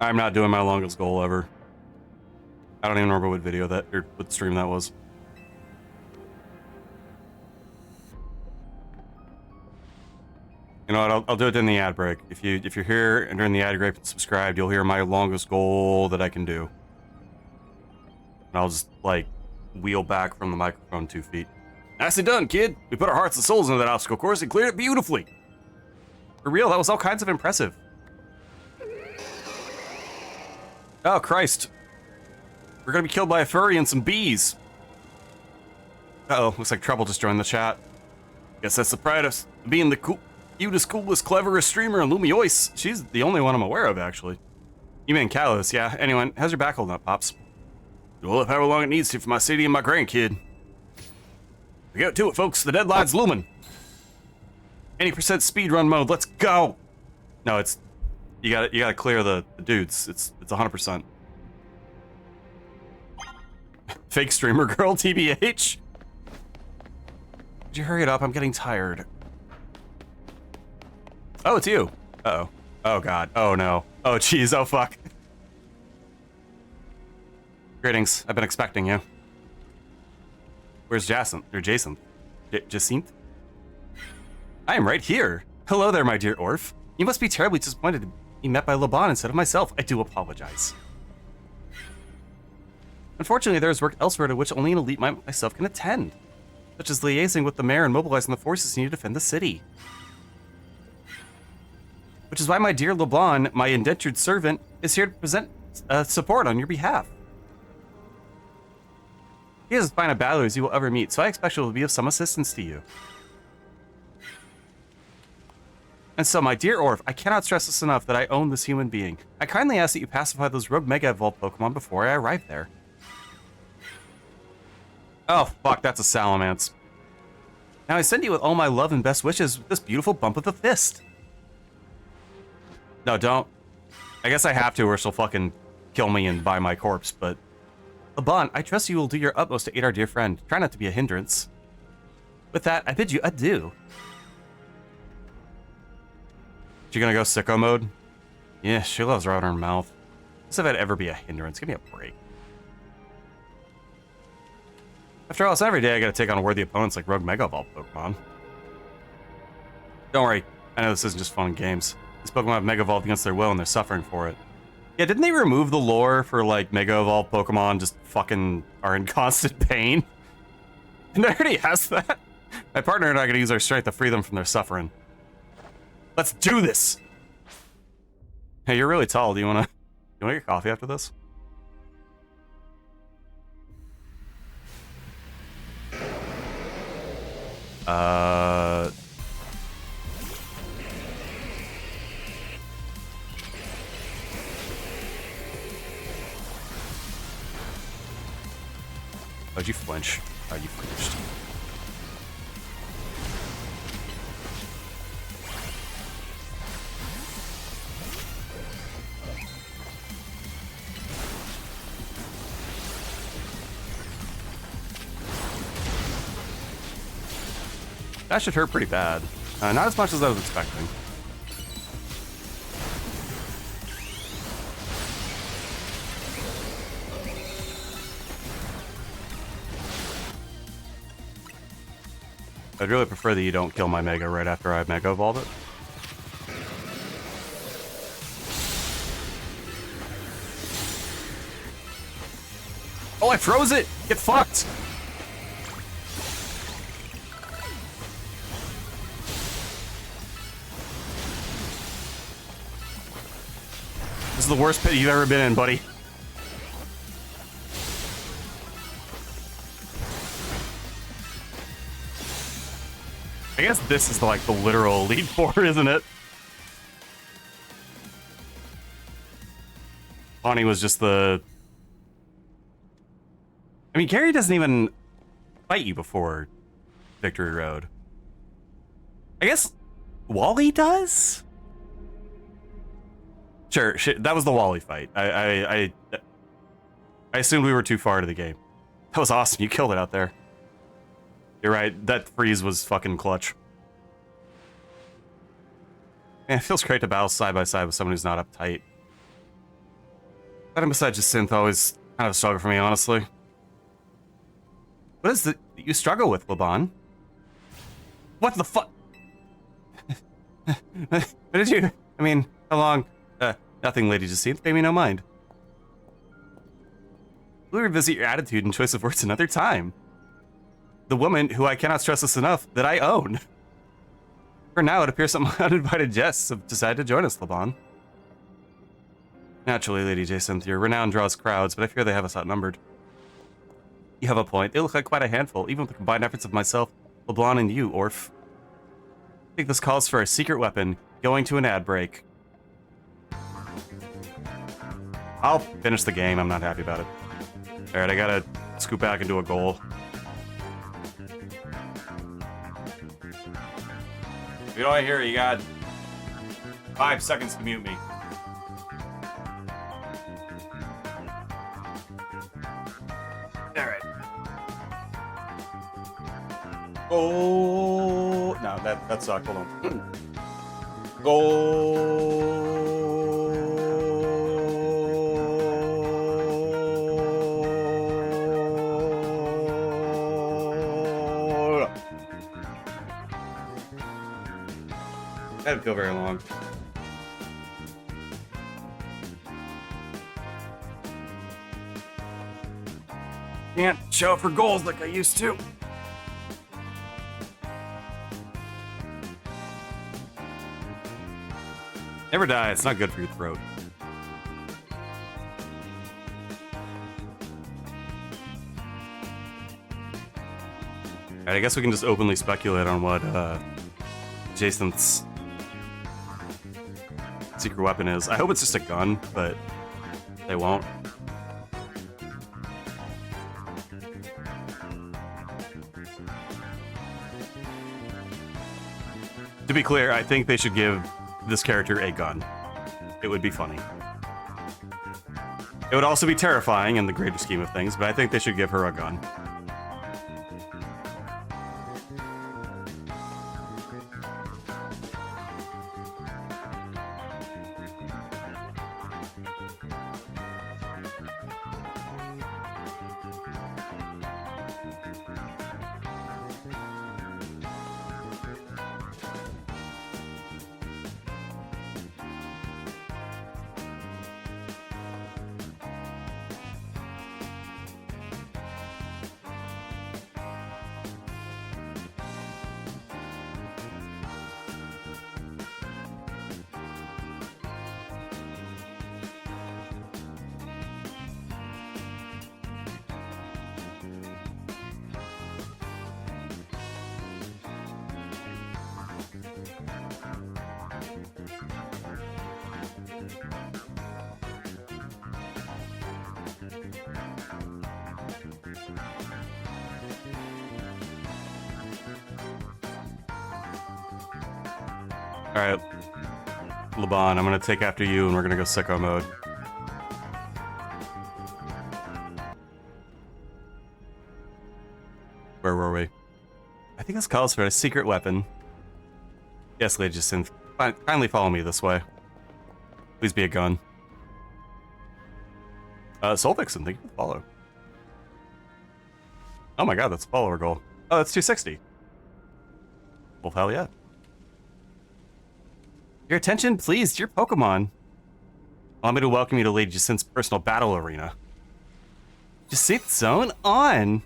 [SPEAKER 1] I'm not doing my longest goal ever. I don't even remember what video that, or what stream that was. You know what, I'll do it in the ad break. If you're here and during the ad break and subscribed, you'll hear my longest goal that I can do. And I'll just, like, wheel back from the microphone 2 feet. Nicely done, kid. We put our hearts and souls into that obstacle course and cleared it beautifully. For real, that was all kinds of impressive. Oh, Christ. We're gonna be killed by a furry and some bees. Uh-oh, looks like Trouble just joined the chat. Guess that's the pride of being the cutest, coolest, cleverest streamer in Lumiois. She's the only one I'm aware of, actually. You mean Callus, yeah. Anyway, how's your back holding up, Pops? Well, if however long it needs to for my city and my grandkid. We get to it, folks. The deadline's looming. 80% speedrun mode. Let's go. No, it's you gotta clear the dudes. It's 100%. Fake streamer girl, TBH. Could you hurry it up? I'm getting tired. Oh, it's you. Uh-oh. Oh, God. Oh, no. Oh, jeez. Oh, fuck. Greetings. I've been expecting you. Where's Jacinth? Or Jacinth? Jacinth? I am right here. Hello there, my dear Orf. You must be terribly disappointed to be met by Laban instead of myself. I do apologize. Unfortunately, there is work elsewhere to which only an elite myself can attend, such as liaising with the mayor and mobilizing the forces needed to defend the city. Which is why my dear LeBlanc, my indentured servant, is here to present support on your behalf. He is as fine a battler as you will ever meet, so I expect she will be of some assistance to you. And so, my dear Orf, I cannot stress this enough that I own this human being. I kindly ask that you pacify those rogue Mega Evolved Pokemon before I arrive there. Oh, fuck, that's a Salamence. Now I send you with all my love and best wishes with this beautiful bump of the fist. No, don't. I guess I have to or she'll fucking kill me and buy my corpse, but... Laban, I trust you will do your utmost to aid our dear friend. Try not to be a hindrance. With that, I bid you adieu. She gonna go sicko mode? Yeah, she loves right in her mouth. As if I'd ever be a hindrance. Give me a break. After all, it's not every day I gotta take on worthy opponents like Rogue Mega Evolved Pokemon. Don't worry, I know this isn't just fun and games. These Pokemon have Mega Evolved against their will and they're suffering for it. Yeah, didn't they remove the lore for like Mega Evolved Pokemon just fucking are in constant pain? And I already asked that. My partner and I are gonna use our strength to free them from their suffering. Let's do this! Hey, you're really tall. Do you wanna get coffee after this? How'd you flinch? Oh, you flinched. That should hurt pretty bad. Not as much as I was expecting. I'd really prefer that you don't kill my Mega right after I Mega Evolve it. Oh, I froze it! Get fucked! This is the worst pit you've ever been in, buddy. I guess this is like the literal Elite Four, isn't it? Bonnie was just the... I mean, Gary doesn't even fight you before Victory Road. I guess Wally does? Sure, that was the Wally fight. I assumed we were too far into the game. That was awesome, you killed it out there. You're right, that freeze was fucking clutch. Yeah, it feels great to battle side by side with someone who's not uptight. But besides just synth, always kind of a struggle for me, honestly. What is it that you struggle with, Laban? What the fuck? What did you... I mean, how long... nothing, Lady Jacinth. Pay me no mind. We'll revisit your attitude and choice of words another time. The woman, who I cannot stress this enough, that I own. For now, it appears some uninvited guests have decided to join us, Laban. Naturally, Lady Jacinth, your renown draws crowds, but I fear they have us outnumbered. You have a point. They look like quite a handful, even with the combined efforts of myself, LeBlanc, and you, Orf. I think this calls for a secret weapon, going to an ad break. I'll finish the game, I'm not happy about it. Alright, I gotta scoot back into a goal. If you don't hear it, you got 5 seconds to mute me. Alright. Oh no, that sucked. Hold on. That didn't feel very long. Can't show up for goals like I used to. Never die, it's not good for your throat. Alright, I guess we can just openly speculate on what Jason's secret weapon is. I hope it's just a gun, but they won't. To be clear, I think they should give this character a gun. It would be funny. It would also be terrifying in the greater scheme of things, but I think they should give her a gun. Alright. Laban, I'm gonna take after you and we're gonna go sicko mode. Where were we? I think this calls for a secret weapon. Yes, Lady Jacinth. Kindly follow me this way. Please be a gun. Soul Vixen, thank you for the follow. Oh my god, that's a follower goal. Oh, that's 260. Well, hell yeah. Your attention, please, dear Pokemon. Allow me to welcome you to Lady Jacinth's personal battle arena. Jacinth Zone on!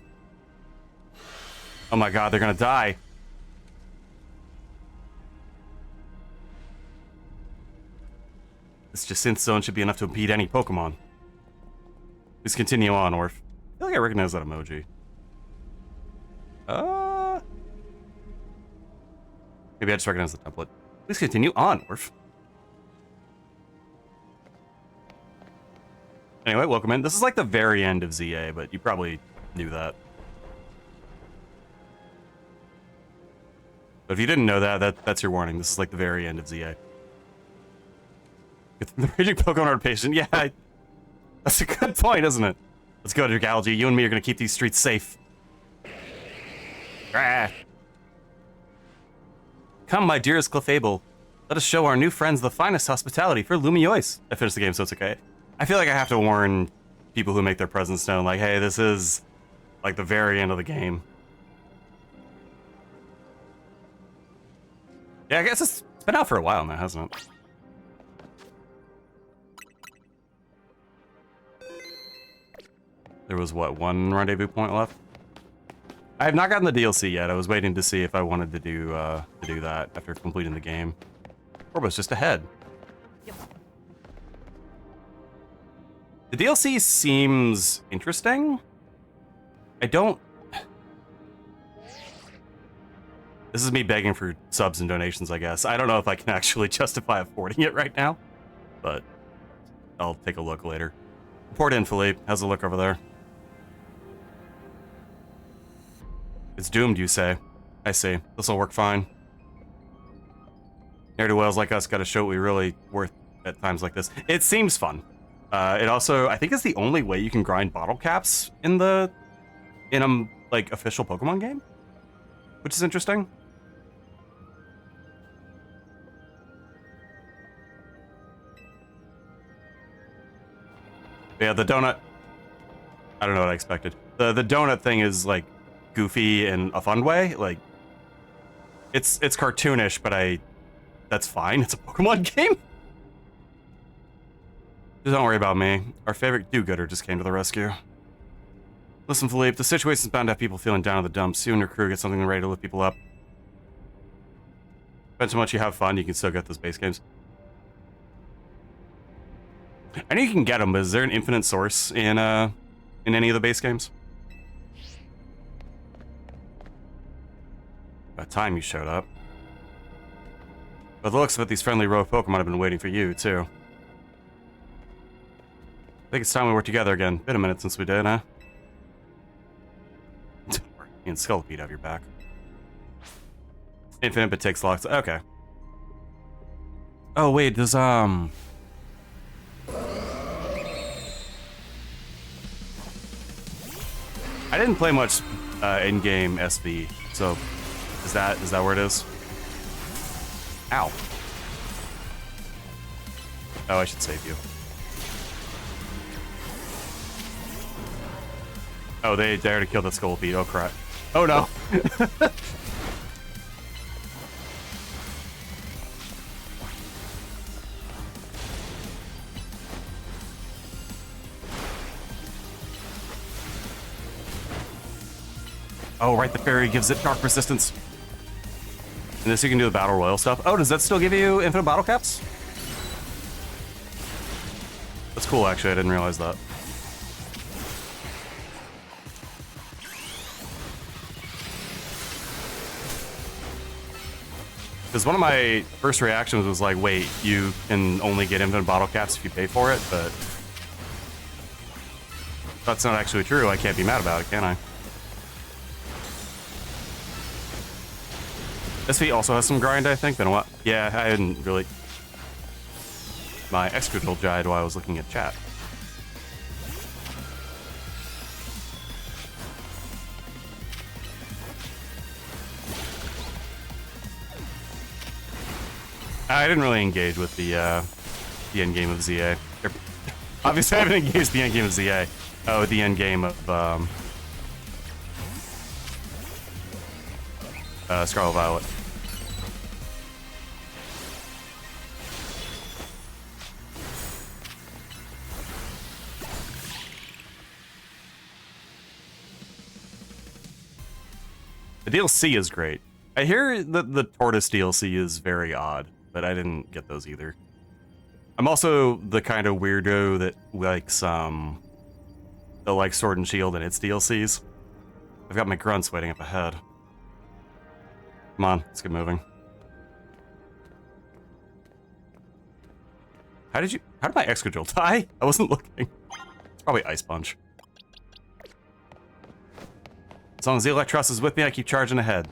[SPEAKER 1] Oh my god, they're gonna die. This Jacinth Zone should be enough to impede any Pokemon. Please continue on, Orf. I feel like I recognize that emoji. Maybe I just recognize the template. Please continue on, Orf. Anyway, welcome in. This is like the very end of ZA, but you probably knew that. But if you didn't know that, that's your warning. This is like the very end of ZA. The raging Pokemon are patient. Yeah, that's a good point, isn't it? Let's go, Dragalge. You and me are gonna keep these streets safe. Ah. Come, my dearest Clefable. Let us show our new friends the finest hospitality for Lumiois. I finished the game, so it's okay. I feel like I have to warn people who make their presence known, like, hey, this is like the very end of the game. Yeah, I guess it's been out for a while now, hasn't it? There was, what, one rendezvous point left? I have not gotten the DLC yet. I was waiting to see if I wanted to do that after completing the game. Orbo's just ahead. The DLC seems interesting. I don't... This is me begging for subs and donations, I guess. I don't know if I can actually justify affording it right now, but I'll take a look later. Report in, Philippe. How's it look over there? It's doomed, you say? I see. This'll work fine. Ne'er-do-wells like us gotta show what we really worth at times like this. It seems fun. It also, I think, is the only way you can grind bottle caps in a like official Pokemon game, which is interesting. Yeah, the donut. I don't know what I expected. The donut thing is like goofy in a fun way. Like it's cartoonish, but that's fine. It's a Pokemon game. Don't worry about me. Our favorite do-gooder just came to the rescue. Listen, Philippe, the situation's bound to have people feeling down in the dumps. You and your crew get something ready to lift people up. Depends how much you have fun, you can still get those base games. I know you can get them, but is there an infinite source in any of the base games? About time you showed up. By the looks of it, these friendly rogue Pokemon have been waiting for you, too. I think it's time we work together again. Been a minute since we did, huh? Don't worry, me and Scolipede have your back. Infinite, but takes lots. Okay. Oh, wait, does, I didn't play much in-game SV, so is that where it is? Ow. Oh, I should save you. Oh, they dare to kill the Scolipede. Oh, crap. Oh, no. Oh, right, the fairy gives it dark resistance. And this you can do the Battle Royale stuff. Oh, does that still give you infinite bottle caps? That's cool, actually. I didn't realize that. Because one of my first reactions was like, wait, you can only get infinite bottle caps if you pay for it, but that's not actually true. I can't be mad about it, can I? This feat also has some grind, I think. Been a while. Yeah, I hadn't really. My executable died while I was looking at chat. I didn't really engage with the end game of ZA. Obviously, I haven't engaged the end game of ZA. Oh, the end game of Scarlet Violet. The DLC is great. I hear that the Tortoise DLC is very odd, but I didn't get those either. I'm also the kind of weirdo that likes the Sword and Shield and its DLCs. I've got my grunts waiting up ahead. Come on, let's get moving. How did my Excadrill die? I wasn't looking. It's probably Ice Punch. As long as the Electros is with me, I keep charging ahead.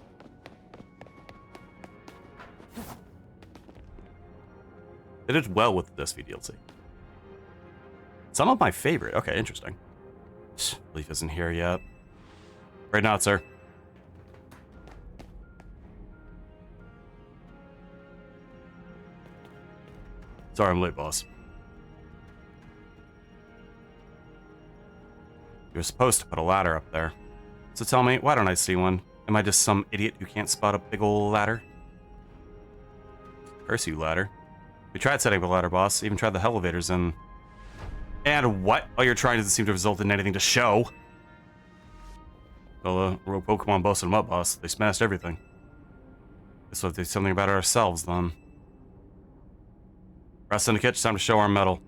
[SPEAKER 1] It did well with this DLC. Some of my favorite. Okay, interesting. Leaf isn't here yet. Right now, sir. Sorry, I'm late, boss. You're supposed to put a ladder up there. So tell me, why don't I see one? Am I just some idiot who can't spot a big ol' ladder? Curse you, ladder. We tried setting up a ladder, boss. Even tried the elevators and... And what? All you're trying doesn't seem to result in anything to show. Well, rogue Pokemon busted them up, boss. They smashed everything. Guess we'll have to do something about it ourselves, then. Rest Syndicate, it's time to show our mettle.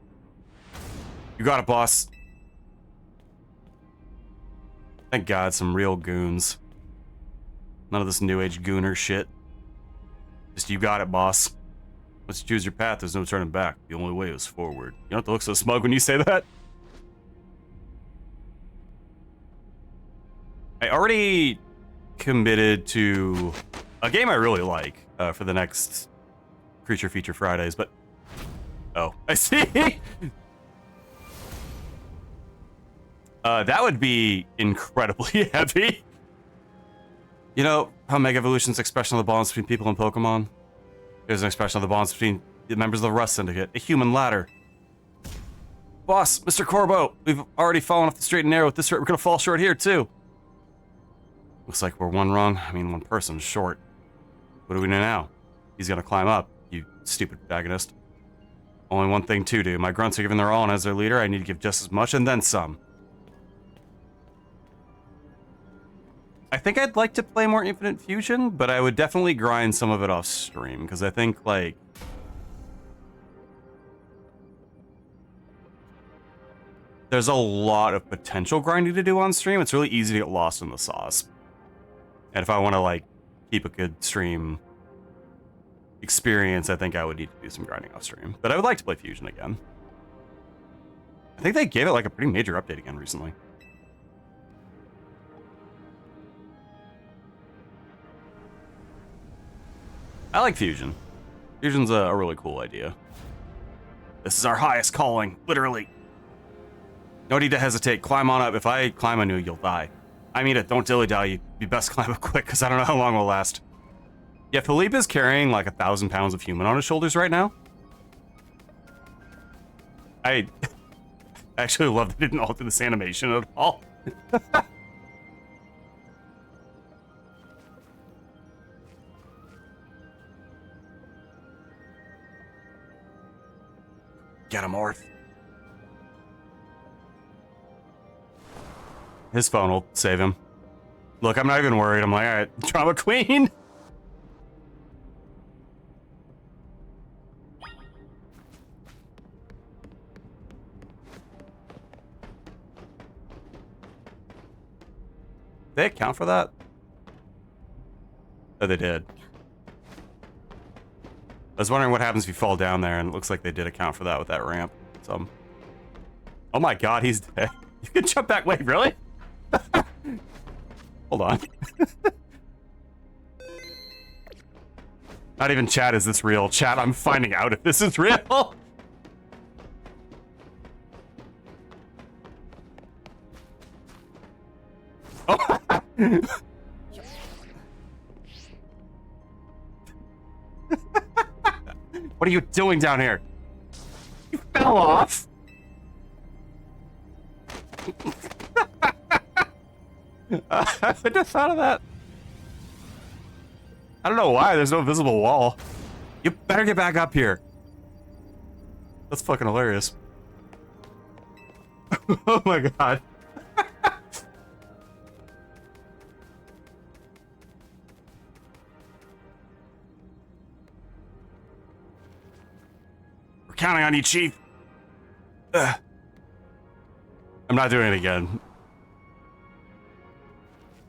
[SPEAKER 1] You got it, boss. Thank God, some real goons. None of this new age gooner shit. Just you got it, boss. Once you choose your path, there's no turning back. The only way is forward. You don't have to look so smug when you say that. I already committed to a game I really like for the next Creature Feature Fridays, but... Oh, I see! That would be incredibly heavy. You know how Mega Evolution's expression of the bonds between people and Pokemon? Here's an expression of the bonds between the members of the Rust Syndicate, a human ladder. Boss, Mr. Corbo, we've already fallen off the straight and narrow. At this rate, we're gonna fall short here, too. Looks like we're one person short. What do we do now? He's gonna climb up, you stupid protagonist. Only one thing to do. My grunts are giving their all, and as their leader, I need to give just as much and then some. I think I'd like to play more Infinite Fusion, but I would definitely grind some of it off stream, because I think, like... There's a lot of potential grinding to do on stream. It's really easy to get lost in the sauce. And if I want to, like, keep a good stream experience, I think I would need to do some grinding off stream. But I would like to play Fusion again. I think they gave it, like, a pretty major update again recently. I like Fusion. Fusion's a really cool idea. This is our highest calling, literally. No need to hesitate. Climb on up. If I climb on you, you'll die. I mean it. Don't dilly-dally. You best climb up quick, because I don't know how long we'll last. Yeah, Philippe is carrying like 1,000 pounds of human on his shoulders right now. I actually love that they didn't alter this animation at all. Get him, Orth. His phone will save him. Look, I'm not even worried. I'm like, all right, Drama Queen. They account for that? Oh, they did. I was wondering what happens if you fall down there, and it looks like they did account for that with that ramp. So, oh my God, he's dead. You can jump back. Wait, really? Hold on. Not even chat, is this real? Chat, I'm finding out if this is real. Oh. What are you doing down here? You fell off. I wouldn't have thought of that. I don't know why, there's no visible wall. You better get back up here. That's fucking hilarious. Oh my god. We're counting on you, Chief. Ugh. I'm not doing it again.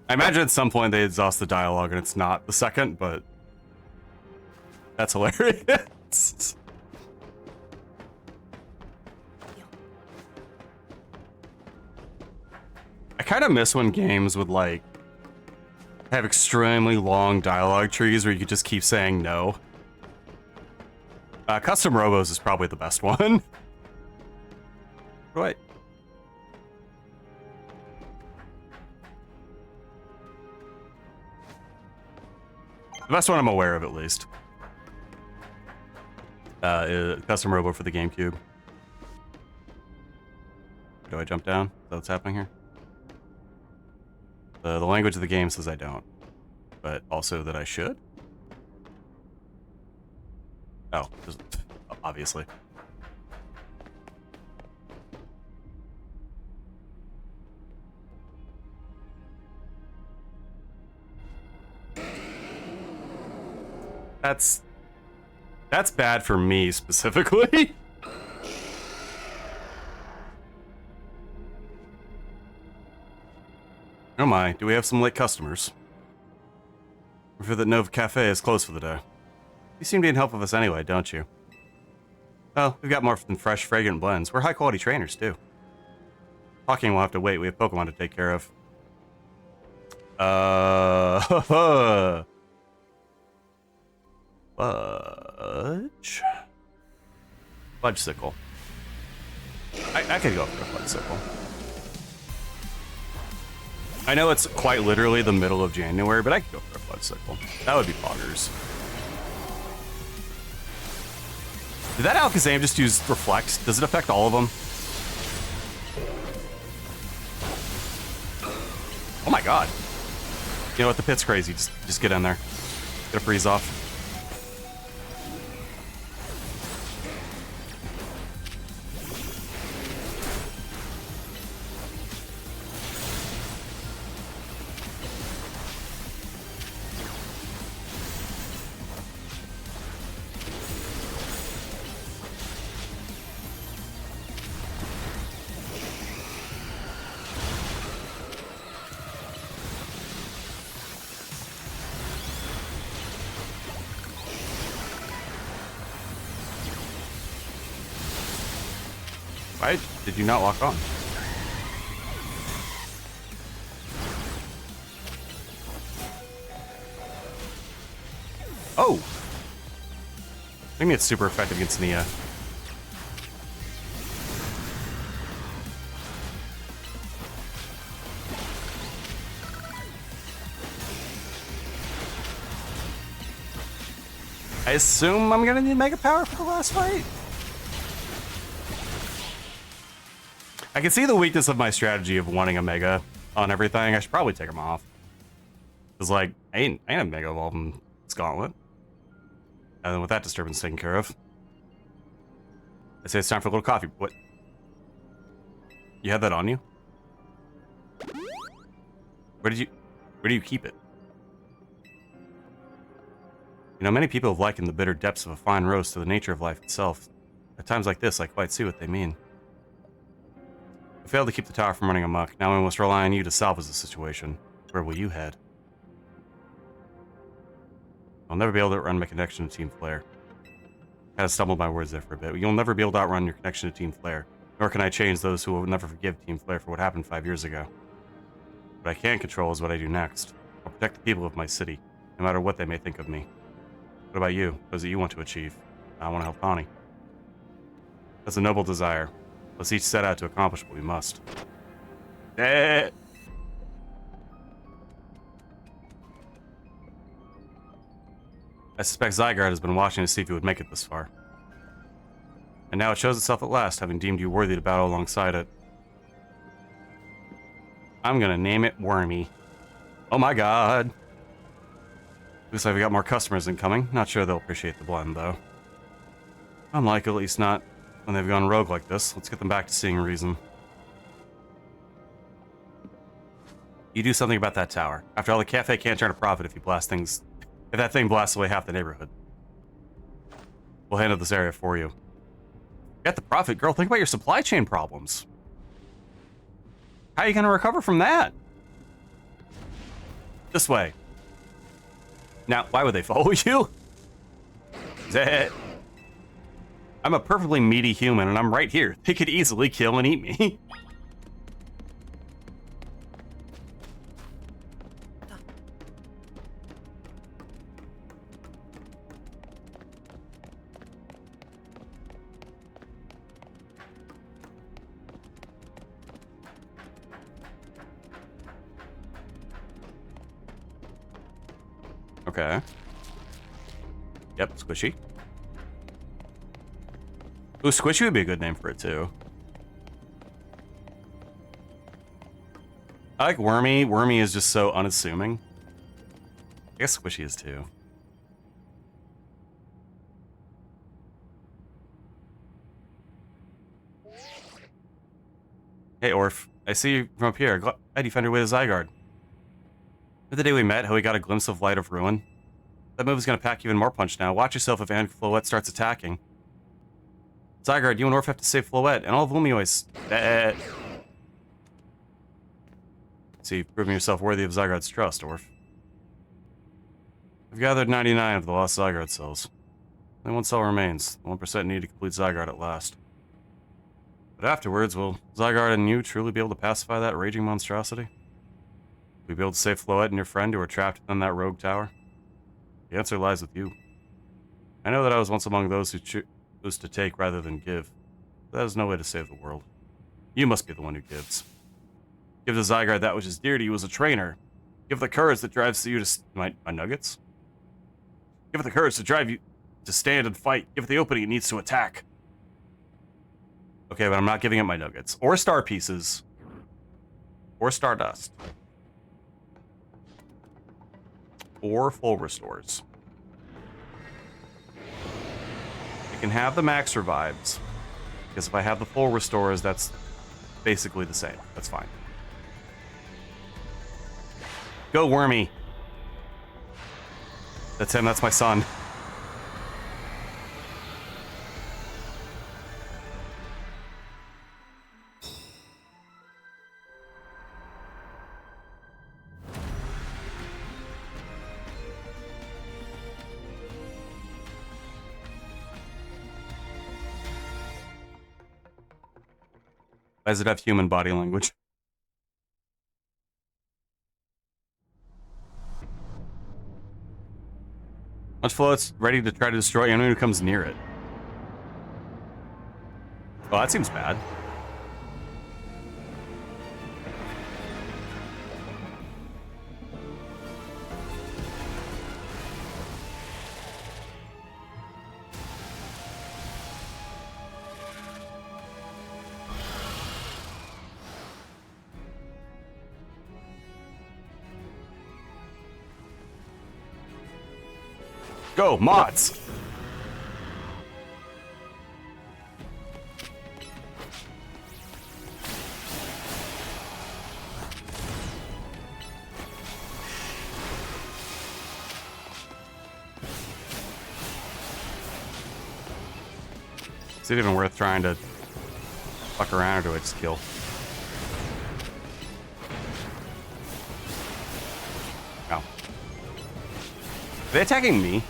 [SPEAKER 1] I imagine at some point they exhaust the dialogue and it's not the second, but that's hilarious. I kind of miss when games would like have extremely long dialogue trees where you could just keep saying no. Custom Robos is probably the best one. Right. The best one I'm aware of, at least. Is Custom Robo for the GameCube. Do I jump down? Is that what's happening here? The language of the game says I don't. But also that I should? Oh, obviously. That's bad for me specifically. Oh my, do we have some late customers? I fear that Nova Cafe is closed for the day. You seem to need help with us anyway, don't you? Well, we've got more than fresh, fragrant blends. We're high-quality trainers, too. Talking will have to wait. We have Pokemon to take care of. Fudge? Fudgesicle. I could go for a Fudgesicle. I know it's quite literally the middle of January, but I could go for a Fudgesicle. That would be poggers. Did that Alakazam just use Reflect? Does it affect all of them? Oh my god. You know what, the pit's crazy. Just get in there. Get a freeze off. Why did you not lock on? Oh! Maybe it's super effective against Nia. I assume I'm gonna need Mega Power for the last fight? I can see the weakness of my strategy of wanting a Mega on everything. I should probably take them off. Cause like, I ain't a Mega Evolve in this Gauntlet. And then with that disturbance taken care of, I say it's time for a little coffee. What? You had that on you? Where do you keep it? You know, many people have likened the bitter depths of a fine roast to the nature of life itself. At times like this, I quite see what they mean. We failed to keep the tower from running amok. Now we must rely on you to salvage the situation. Where will you head? I'll never be able to outrun my connection to Team Flare. Kind of stumbled my words there for a bit. You'll never be able to outrun your connection to Team Flare. Nor can I change those who will never forgive Team Flare for what happened 5 years ago. What I can control is what I do next. I'll protect the people of my city, no matter what they may think of me. What about you? What is it you want to achieve? I want to help Connie. That's a noble desire. Let's each set out to accomplish what we must. Eh. I suspect Zygarde has been watching to see if he would make it this far. And now it shows itself at last, having deemed you worthy to battle alongside it. I'm gonna name it Wormy. Oh my god. Looks like we got more customers incoming. Not sure they'll appreciate the blend, though. Unlike, at least not when they've gone rogue like this. Let's get them back to seeing reason. You do something about that tower. After all, the cafe can't turn a profit if you blast things... If that thing blasts away half the neighborhood. We'll handle this area for you. Get the profit, girl. Think about your supply chain problems. How are you gonna recover from that? This way. Now, why would they follow you? Zeh. I'm a perfectly meaty human, and I'm right here. They could easily kill and eat me. Okay. Yep, Squishy. Ooh, Squishy would be a good name for it, too. I like Wormy. Wormy is just so unassuming. I guess Squishy is, too. Hey, Orf. I see you from up here. Glad you found your way to Zygarde. The day we met, how we got a glimpse of Light of Ruin. That move is going to pack even more punch now. Watch yourself if Floette starts attacking. Zygarde, you and Orf have to save Floette, and all of Lumio's. See, you've proven yourself worthy of Zygarde's trust, Orf. I've gathered 99 of the lost Zygarde cells. Only one cell remains. The 1% need to complete Zygarde at last. But afterwards, will Zygarde and you truly be able to pacify that raging monstrosity? Will you be able to save Floette and your friend who are trapped within that rogue tower? The answer lies with you. I know that I was once among those who chose to take rather than give. But that is no way to save the world. You must be the one who gives. Give to Zygarde that which is dear to you as a trainer. Give the courage that drives you to... My nuggets? Give it the courage to drive you to stand and fight. Give it the opening it needs to attack. Okay, but I'm not giving it my nuggets. Or star pieces. Or stardust. Or full restores. I can have the max revives. Because if I have the full restores, that's basically the same. That's fine. Go, Wormy. That's him, that's my son. Why does it have human body language? Much Floette's ready to try to destroy anyone who comes near it. Well, that seems bad. Go, mods! Is it even worth trying to fuck around, or do I just kill? Oh. Are they attacking me?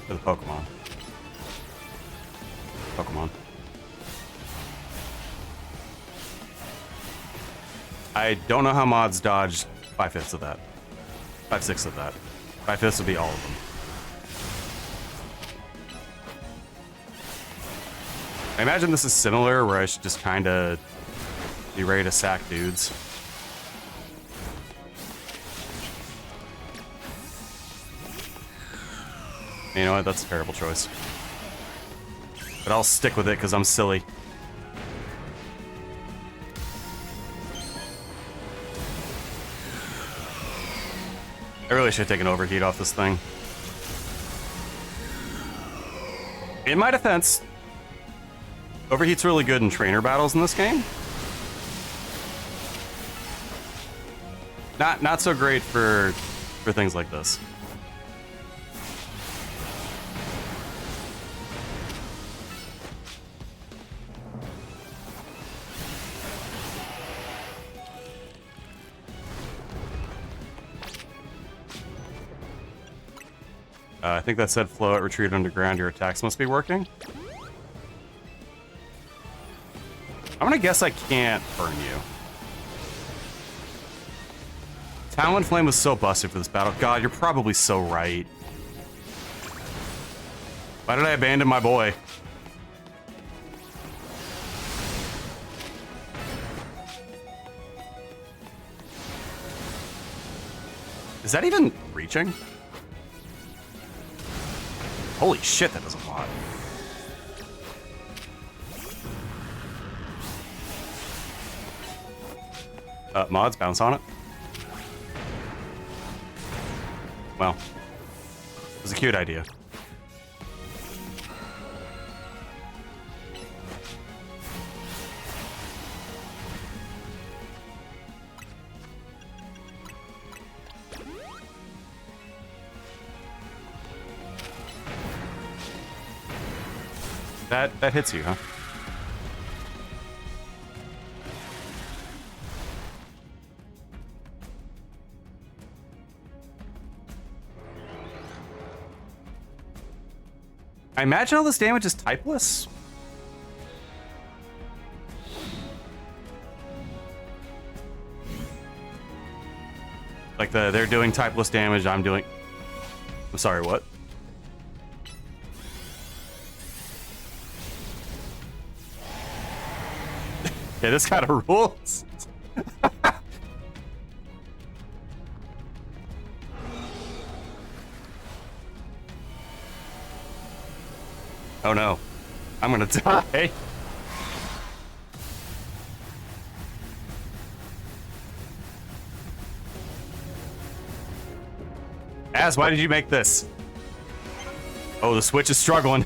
[SPEAKER 1] Or the Pokemon? Pokemon. I don't know how mods dodged 5/5 of that. 5/6 of that. 5/5 would be all of them. imagine this is similar, where I should just kind of be ready to sack dudes. You know what? That's a terrible choice. But I'll stick with it because I'm silly. I really should take an overheat off this thing. In my defense, overheat's really good in trainer battles in this game. Not so great for things like this. I think that said flow at retreat underground, your attacks must be working. I'm gonna guess I can't burn you. Talon Flame was so busted for this battle. God, you're probably so right. Why did I abandon my boy? Is that even reaching? Holy shit, that does a lot. Mods, bounce on it. Well, it was a cute idea. That hits you, huh? I imagine all this damage is typeless. Like they're doing typeless damage, I'm doing... I'm sorry, what? Yeah, this kind of rules. Oh no, I'm gonna die. Az, why did you make this? Oh, the Switch is struggling.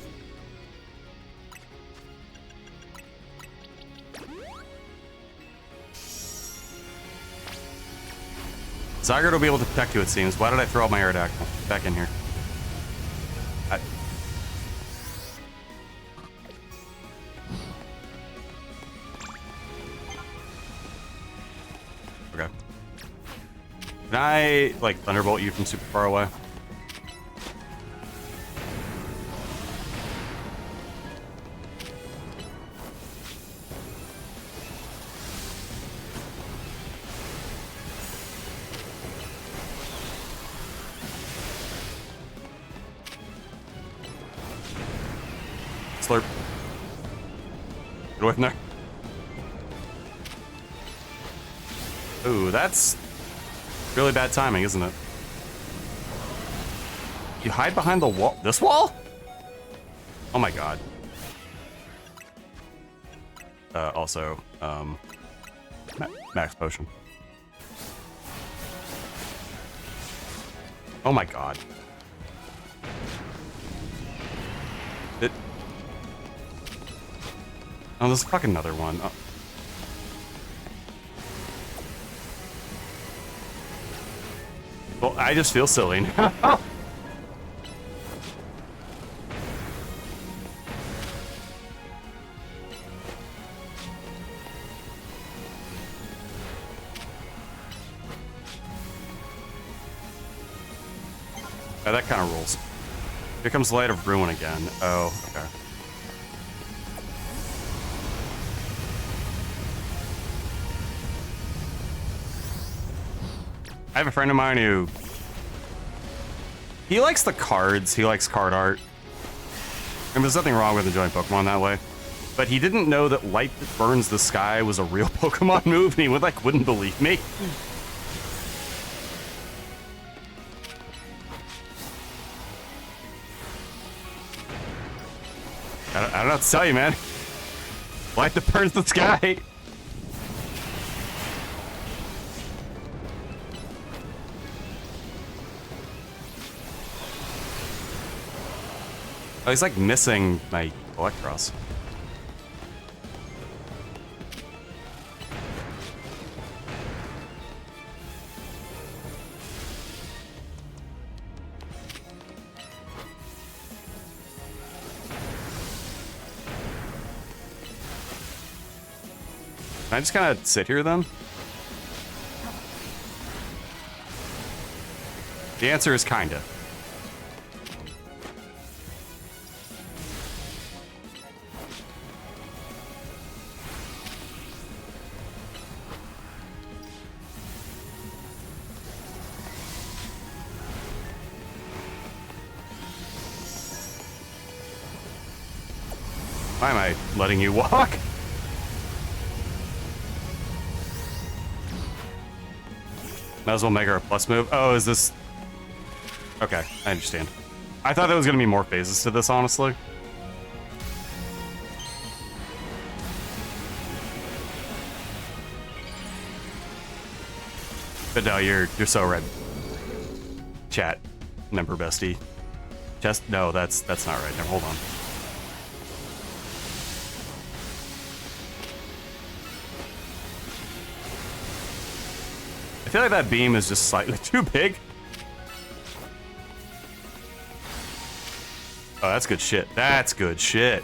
[SPEAKER 1] Zygarde will be able to protect you, it seems. Why did I throw out my Aerodactyl? Back in here. Okay. Can I, like, Thunderbolt you from super far away? Slurp. Get away from there. Ooh, that's really bad timing, isn't it? You hide behind the wall? This wall? Oh my god. Also, max potion. Oh my god. Oh, there's fucking another one. Oh. Well, I just feel silly now. Oh, that kind of rules. Here comes Light of Ruin again. Oh, okay. I have a friend of mine who... he likes the cards. He likes card art. And there's nothing wrong with enjoying Pokemon that way. but he didn't know that light that burns the sky was a real Pokemon move, and he wouldn't believe me. I don't know what to tell you, man. Light that burns the sky. Oh, he's like missing my Electros. Can I just kind of sit here then? The answer is kinda. Why am I letting you walk? Might as well make her a plus move. Oh, is this... Okay, I understand. I thought there was going to be more phases to this, honestly. But no, you're so red. Chat, member bestie. No, that's not right. Now, hold on. I feel like that beam is just slightly too big. Oh, that's good shit. That's good shit.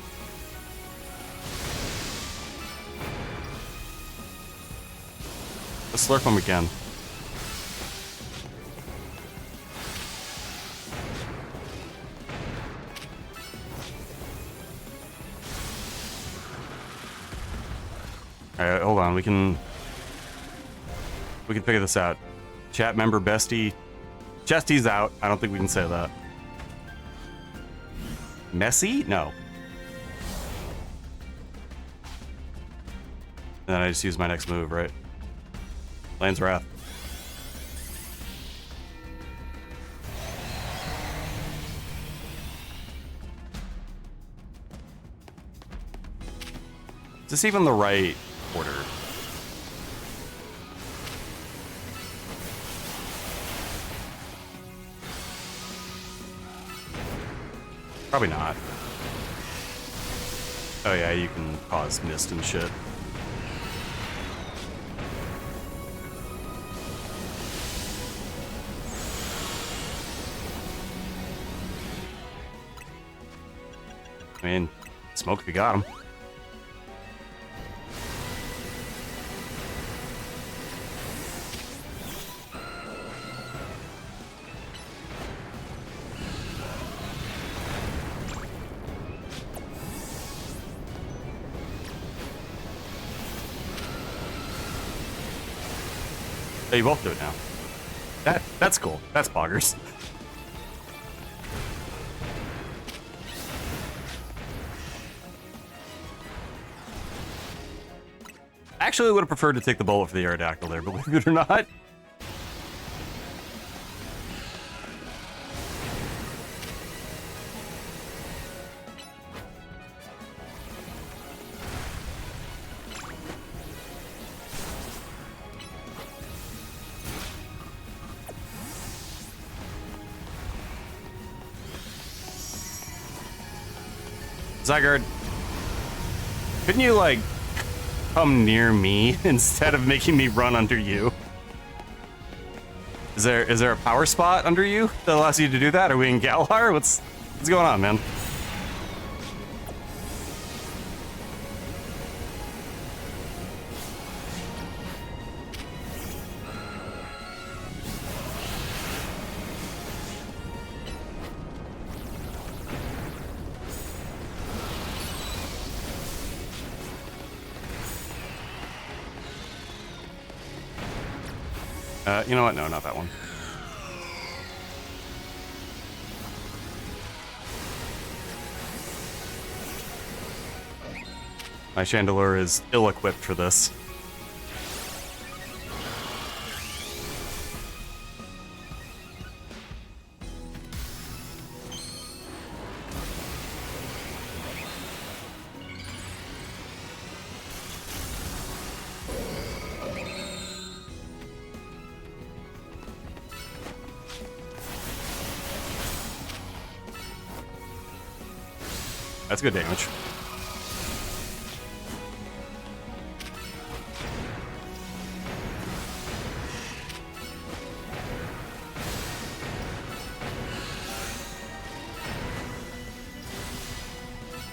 [SPEAKER 1] Let's slurp him again. Alright, hold on. We can figure this out. Chat member bestie. Chesty's out. I don't think we can say that. Messy? No. And then I just use my next move, right? Land's Wrath. Is this even the right order? Probably not. Oh yeah, you can cause mist and shit. I mean, smoke if you got him. You both do it now. That's cool. That's poggers. Actually, would have preferred to take the bullet for the Aerodactyl there, believe it or not. Zygarde, couldn't you, like, come near me instead of making me run under you? Is there a power spot under you that allows you to do that? Are we in Galar? What's going on, man? You know what? No, not that one. My Chandelure is ill-equipped for this. That's good damage.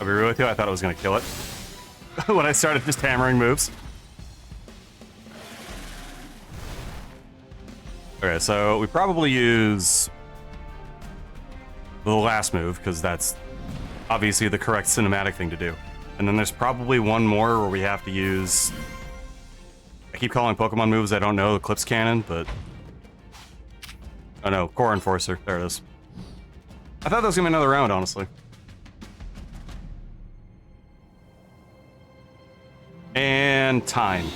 [SPEAKER 1] I'll be real with you, I thought I was going to kill it when I started just hammering moves. Okay, so we probably use the last move, because that's obviously the correct cinematic thing to do. And then there's probably one more where we have to use... I keep calling Pokemon moves I don't know, Eclipse Cannon, but... Oh no, Core Enforcer. There it is. I thought that was going to be another round, honestly. And time.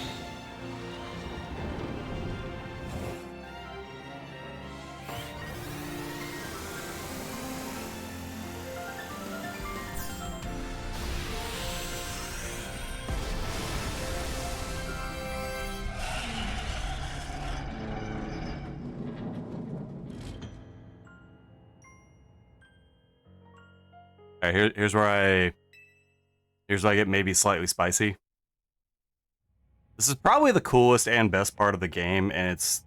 [SPEAKER 1] Alright, here's where I get maybe slightly spicy. This is probably the coolest and best part of the game, and it's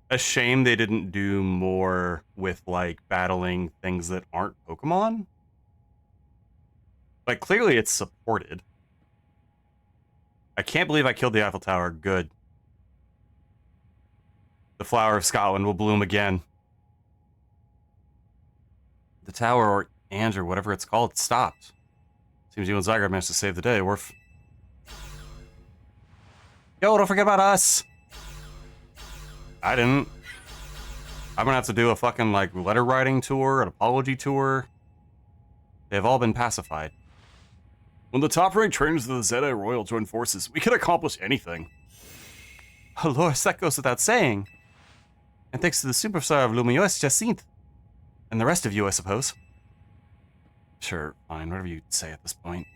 [SPEAKER 1] a shame they didn't do more with, like, battling things that aren't Pokemon. Like, clearly it's supported. I can't believe I killed the Eiffel Tower. Good. The Flower of Scotland will bloom again. The tower, or Andrew, whatever it's called, stopped. Seems you and Zygarde managed to save the day. Yo, don't forget about us! I didn't. I'm gonna have to do a fucking, like, letter writing tour, an apology tour. They've all been pacified. When the top-ranked trainers of the Zeta Royal join forces, we can accomplish anything. Oh, Lord, that goes without saying. And thanks to the superstar of Lumiose, Jacinth. And the rest of you, I suppose. Sure, fine, whatever you say at this point.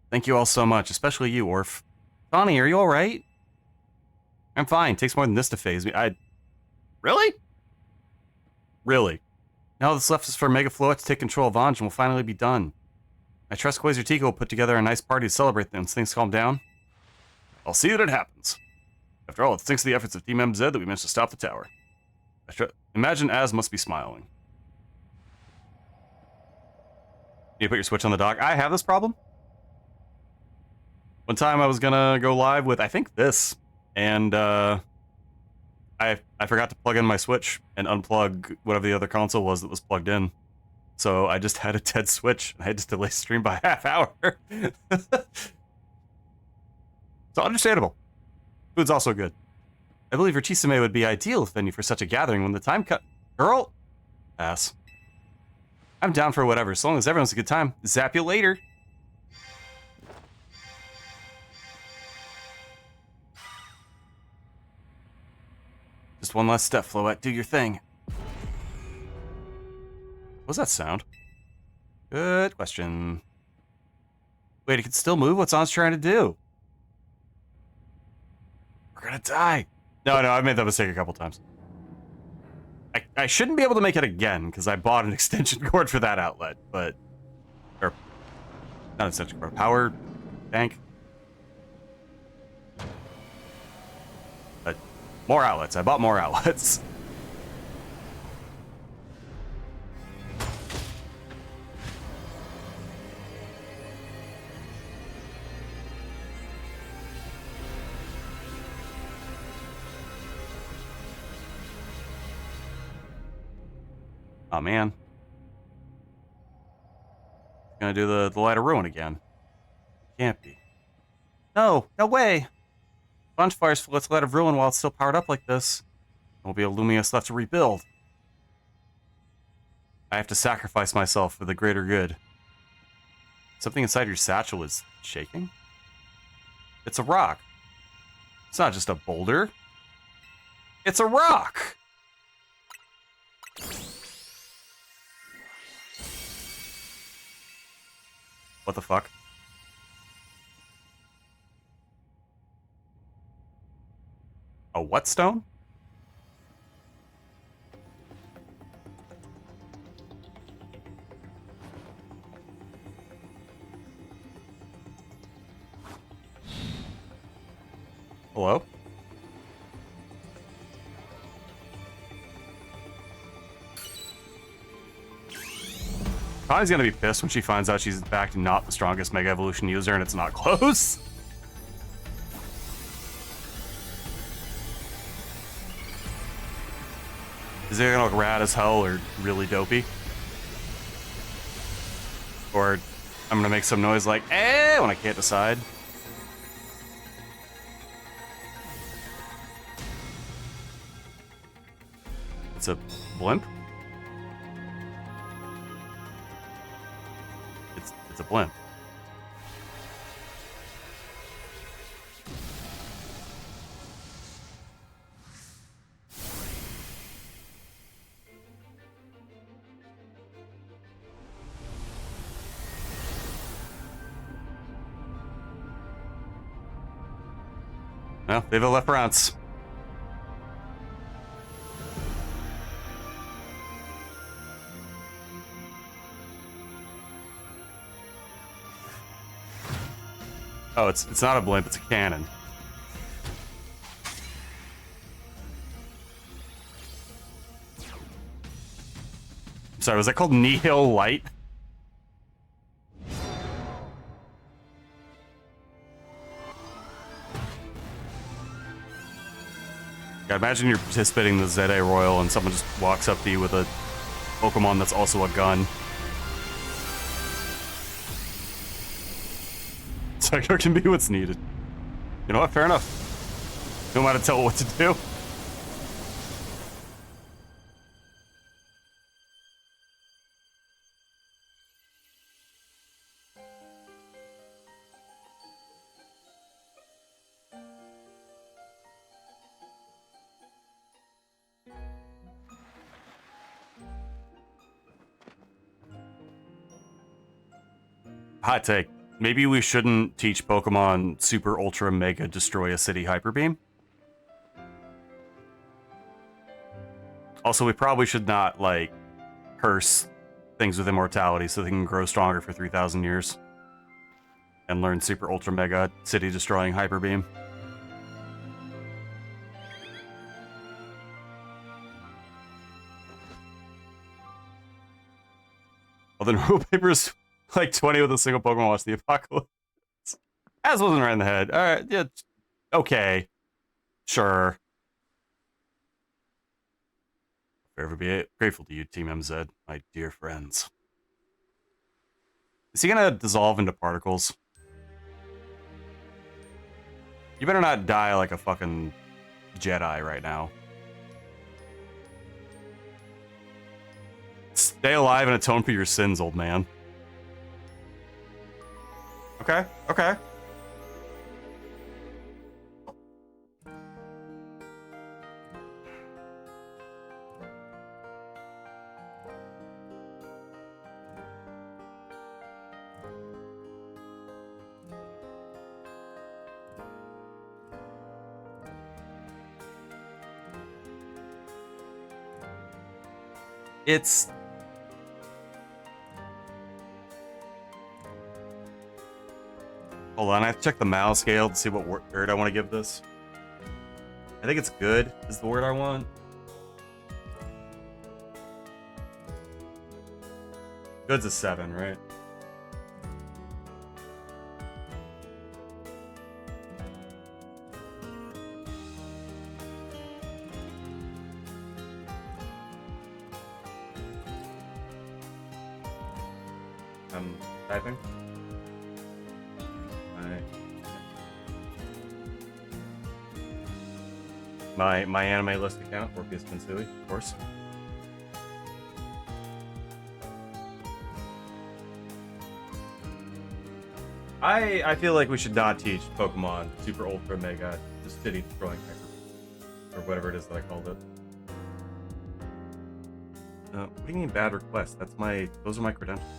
[SPEAKER 1] Thank you all so much, especially you, Orf. Connie, are you alright? I'm fine, takes more than this to phase me. Really? Really? Now all that's left is for Mega Float to take control of Anj and we'll finally be done. I trust Quasar will put together a nice party to celebrate them once things calm down. I'll see that it happens. After all, it's thanks to the efforts of Team MZ that we managed to stop the tower. Imagine Az must be smiling. You put your Switch on the dock. I have this problem. One time I was gonna go live with, I think, this, and I forgot to plug in my Switch and unplug whatever the other console was that was plugged in. So I just had a dead Switch, and I had to delay stream by a half hour. So understandable. Food's also good. I believe Richisame would be ideal venue for such a gathering when the time cut. Girl? Pass. I'm down for whatever, as long as everyone's a good time. Zap you later. Just one last step, Floette. Do your thing. What's that sound? Good question. Wait, it can still move? What's Anj trying to do? We're gonna die. No, I've made that mistake a couple times. I shouldn't be able to make it again, because I bought an extension cord for that outlet, but... Or... Not extension cord, power bank. But more outlets. I bought more outlets. Oh man. Gonna do the Light of Ruin again. Can't be. No way! Bunch fires for Light of Ruin while it's still powered up like this. There won't be a Lumiose left to rebuild. I have to sacrifice myself for the greater good. Something inside your satchel is shaking? It's a rock. It's not just a boulder. It's a rock! What the fuck? A what stone? Hello? Connie's gonna be pissed when she finds out she's in fact not the strongest Mega Evolution user and it's not close. Is it gonna look rad as hell or really dopey? Or I'm gonna make some noise like, eh, when I can't decide. It's a blimp? It's a blimp. Well, vive la France. Oh, it's not a blimp, it's a cannon. Sorry, was that called Nihil Light? God, imagine you're participating in the ZA Royal and someone just walks up to you with a Pokemon that's also a gun. Psycho can be what's needed. You know what? Fair enough. No matter to tell it what to do. Hot take. Maybe we shouldn't teach Pokemon Super Ultra Mega Destroy a City Hyper Beam. Also, we probably should not, like, curse things with immortality so they can grow stronger for 3,000 years. And learn Super Ultra Mega City Destroying Hyper Beam. Well, then rule paper's like 20 with a single Pokemon Watch the Apocalypse. As wasn't right in the head. Alright, yeah, okay. Sure. Forever be grateful to you, Team MZ, my dear friends. Is he gonna dissolve into particles? You better not die like a fucking Jedi right now. Stay alive and atone for your sins, old man. Okay, okay. It's... Hold on, I have to check the Mal scale to see what word I want to give this. I think it's good is the word I want. Good's a 7, right? I'm typing. My anime list account, Orpheus Pensui, of course. I feel like we should not teach Pokemon Super Ultra Mega just city destroying hyper or whatever it is that I called it. What do you mean bad request? Those are my credentials.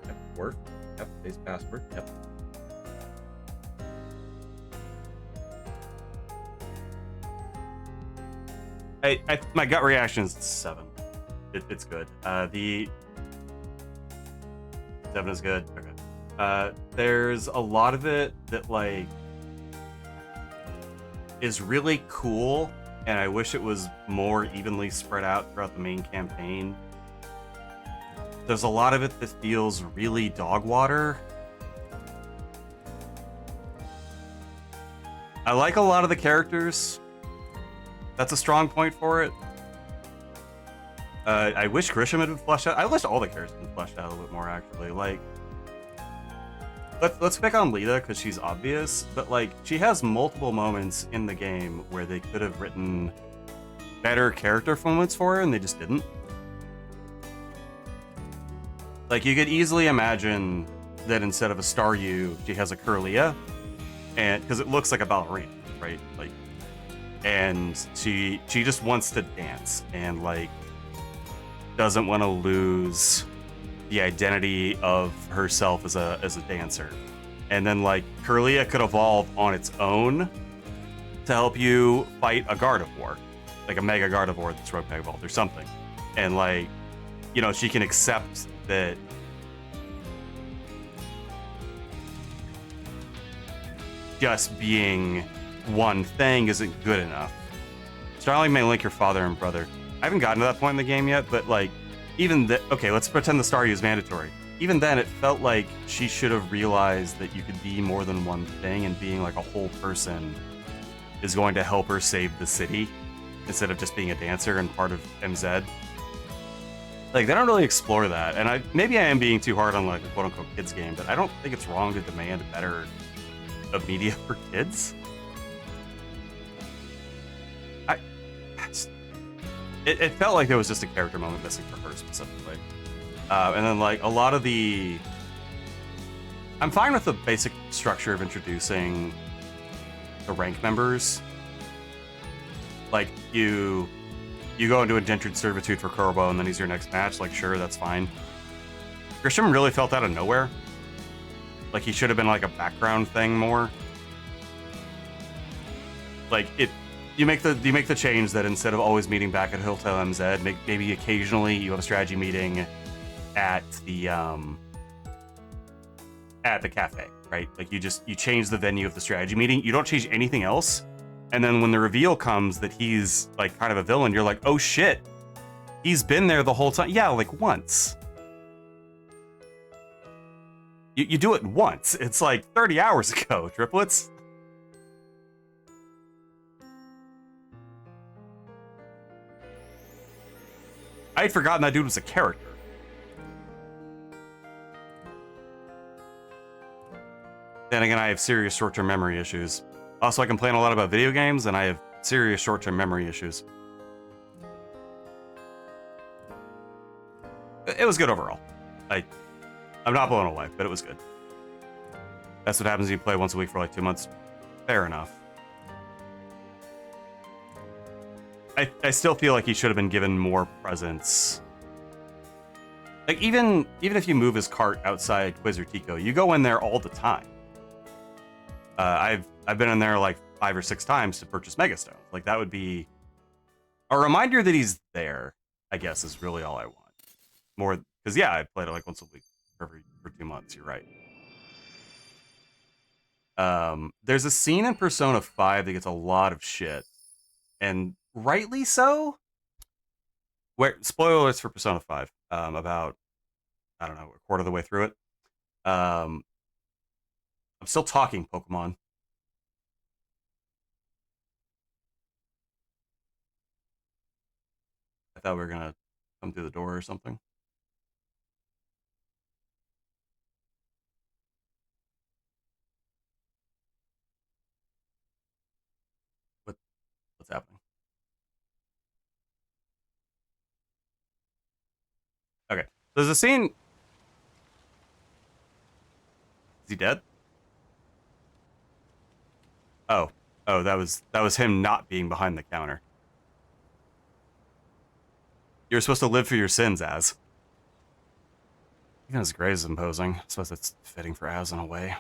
[SPEAKER 1] Yep, work. Yep, base password. Yep. My gut reaction is 7. It's good. The 7 is good. Okay. There's a lot of it that like is really cool, and I wish it was more evenly spread out throughout the main campaign. There's a lot of it that feels really dog water. I like a lot of the characters. That's a strong point for it. I wish Grisham had been fleshed out. I wish all the characters had been fleshed out a little bit more, actually. Like, let's pick on Lita because she's obvious, but like she has multiple moments in the game where they could have written better character moments for her, and they just didn't. Like, you could easily imagine that instead of a Staryu, she has a Curlia, and because it looks like a ballerina, right? Like, and she just wants to dance and like doesn't want to lose the identity of herself as a dancer. And then like Curlia could evolve on its own to help you fight a Gardevoir, like a Mega Gardevoir that's Rogue Evolved or something. And like, you know, she can accept that just being one thing isn't good enough. Starling may link your father and brother. I haven't gotten to that point in the game yet, but like, even that, okay, let's pretend the Staryu is mandatory. Even then, it felt like she should have realized that you could be more than one thing, and being like a whole person is going to help her save the city instead of just being a dancer and part of MZ. Like, they don't really explore that, and maybe I am being too hard on like a quote-unquote kids game, but I don't think it's wrong to demand better of media for kids. It felt like there was just a character moment missing for her specifically. And then like a lot of I'm fine with the basic structure of introducing the rank members. Like you go into indentured servitude for Kurbo and then he's your next match, like sure, that's fine. Grisham really felt out of nowhere. Like he should have been like a background thing more. Like you make the change that instead of always meeting back at Hotel MZ, maybe occasionally you have a strategy meeting at the cafe, right? Like you change the venue of the strategy meeting. You don't change anything else. And then when the reveal comes that he's like kind of a villain, you're like, oh shit, he's been there the whole time. Yeah, like once. You do it once. It's like 30 hours ago, triplets. I had forgotten that dude was a character. Then again, I have serious short-term memory issues. Also, I complain a lot about video games, and I have serious short-term memory issues. It was good overall. I'm not blown away, but it was good. That's what happens when you play once a week for like 2 months. Fair enough. I still feel like he should have been given more presence. Like even if you move his cart outside Quizartico, you go in there all the time. I've been in there like 5 or 6 times to purchase Megastone. Like that would be a reminder that he's there, I guess, is really all I want. More because yeah, I played it like once a week for 2 months. You're right. There's a scene in Persona 5 that gets a lot of shit, and rightly so. Where spoilers for Persona 5. About I don't know, a quarter of the way through it. I'm still talking Pokemon. I thought we were gonna come through the door or something. But what's happening. Okay. There's a scene. Is he dead? Oh. Oh, that was him not being behind the counter. You're supposed to live for your sins, Az. Even his grave is imposing. I suppose that's fitting for Az in a way.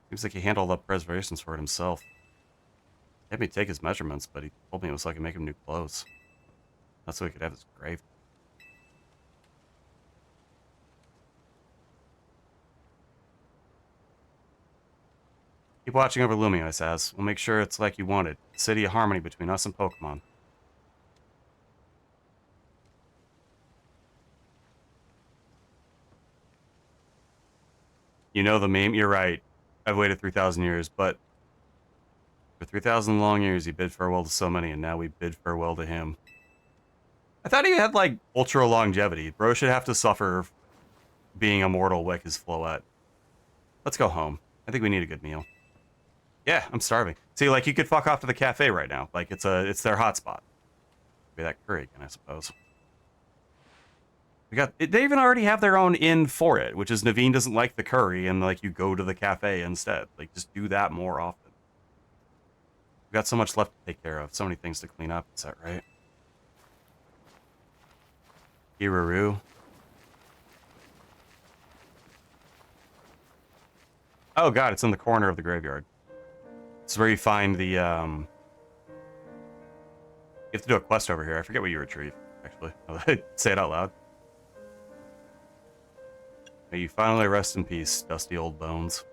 [SPEAKER 1] Seems like he handled up reservations for it himself. He had me take his measurements, but he told me it was so I could make him new clothes. That's so he could have his grave. Keep watching over Lumia, Az. We'll make sure it's like you wanted. A city of harmony between us and Pokemon. You know the meme? You're right. I've waited 3,000 years, but for 3,000 long years, he bid farewell to so many, and now we bid farewell to him. I thought he had, like, ultra longevity. Bro should have to suffer being immortal like his Floette. Let's go home. I think we need a good meal. Yeah, I'm starving. See, like, you could fuck off to the cafe right now. Like, it's their hotspot. Be that curry again, I suppose. They even already have their own inn for it, which is Naveen doesn't like the curry, and like you go to the cafe instead. Like, just do that more often. We've got so much left to take care of, so many things to clean up. Is that right? Hiruru. Oh god, it's in the corner of the graveyard. It's where you find the You have to do a quest over here. I forget what you retrieve, actually. Say it out loud. May you finally rest in peace, dusty old bones.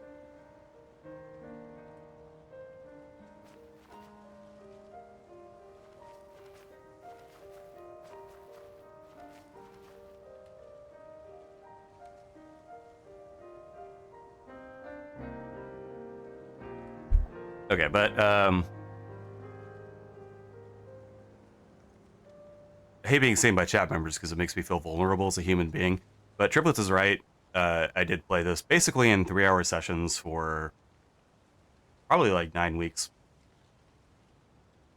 [SPEAKER 1] Okay, but I hate being seen by chat members because it makes me feel vulnerable as a human being. But Triplets is right. I did play this basically in 3-hour sessions for probably like 9 weeks.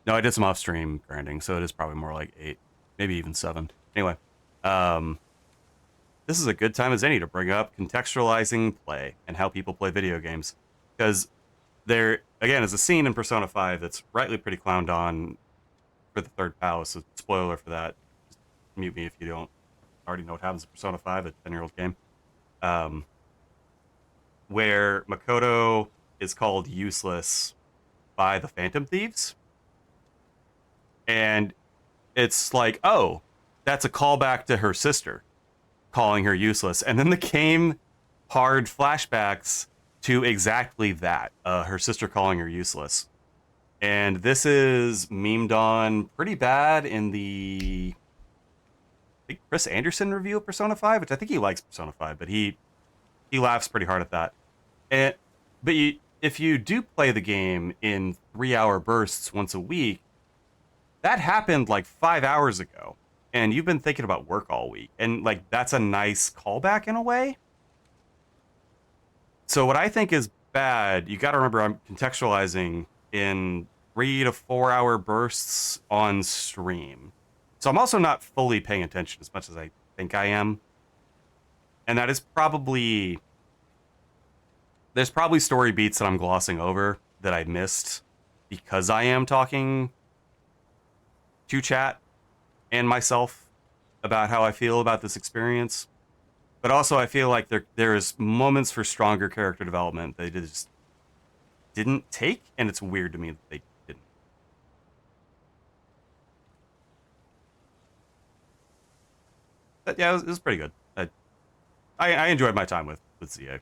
[SPEAKER 1] No, I did some off-stream grinding, so it is probably more like 8, maybe even 7. Anyway, this is a good time as any to bring up contextualizing play and how people play video games. Because there, again, is a scene in Persona 5 that's rightly pretty clowned on for the third palace, so spoiler for that. Just mute me if you don't already know what happens in Persona 5, a 10-year-old game. Where Makoto is called useless by the Phantom Thieves. And it's like, oh, that's a callback to her sister calling her useless. And then the game hard flashbacks to exactly that, her sister calling her useless. And this is memed on pretty bad in the I think Chris Anderson review of Persona 5, which I think he likes Persona 5, but he laughs pretty hard at that. But if you do play the game in 3-hour bursts once a week, that happened like 5 hours ago, and you've been thinking about work all week, and like that's a nice callback in a way. So what I think is bad, you got to remember I'm contextualizing in 3 to 4 hour bursts on stream. So I'm also not fully paying attention as much as I think I am. And that is probably... There's probably story beats that I'm glossing over that I missed because I am talking to chat and myself about how I feel about this experience. But also I feel like there is moments for stronger character development they just didn't take, and it's weird to me that they didn't. But yeah, it was pretty good. I enjoyed my time with ZA.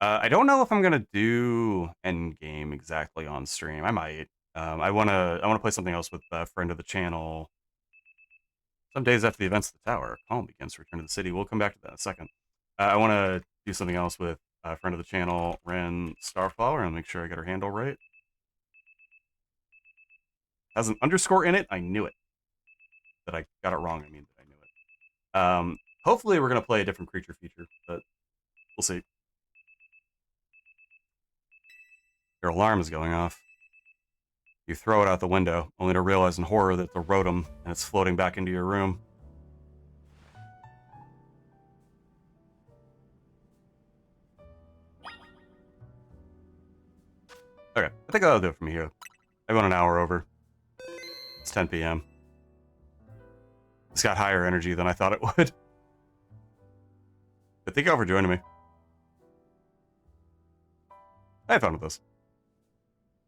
[SPEAKER 1] I don't know if I'm gonna do Endgame exactly on stream. I might. I wanna play something else with a friend of the channel. Some days after the events of the tower, calm begins to return to the city. We'll come back to that in a second. I want to do something else with a friend of the channel, Ren Starflower, and make sure I get her handle right. Has an underscore in it. I knew it. That I got it wrong. I mean that I knew it. Hopefully we're gonna play a different creature feature, but we'll see. Your alarm is going off. You throw it out the window, only to realize in horror that it's a rotom and it's floating back into your room. Okay, I think that'll do it for me here. I went an hour over. It's 10 p.m. It's got higher energy than I thought it would. But thank you all for joining me. I had fun with this.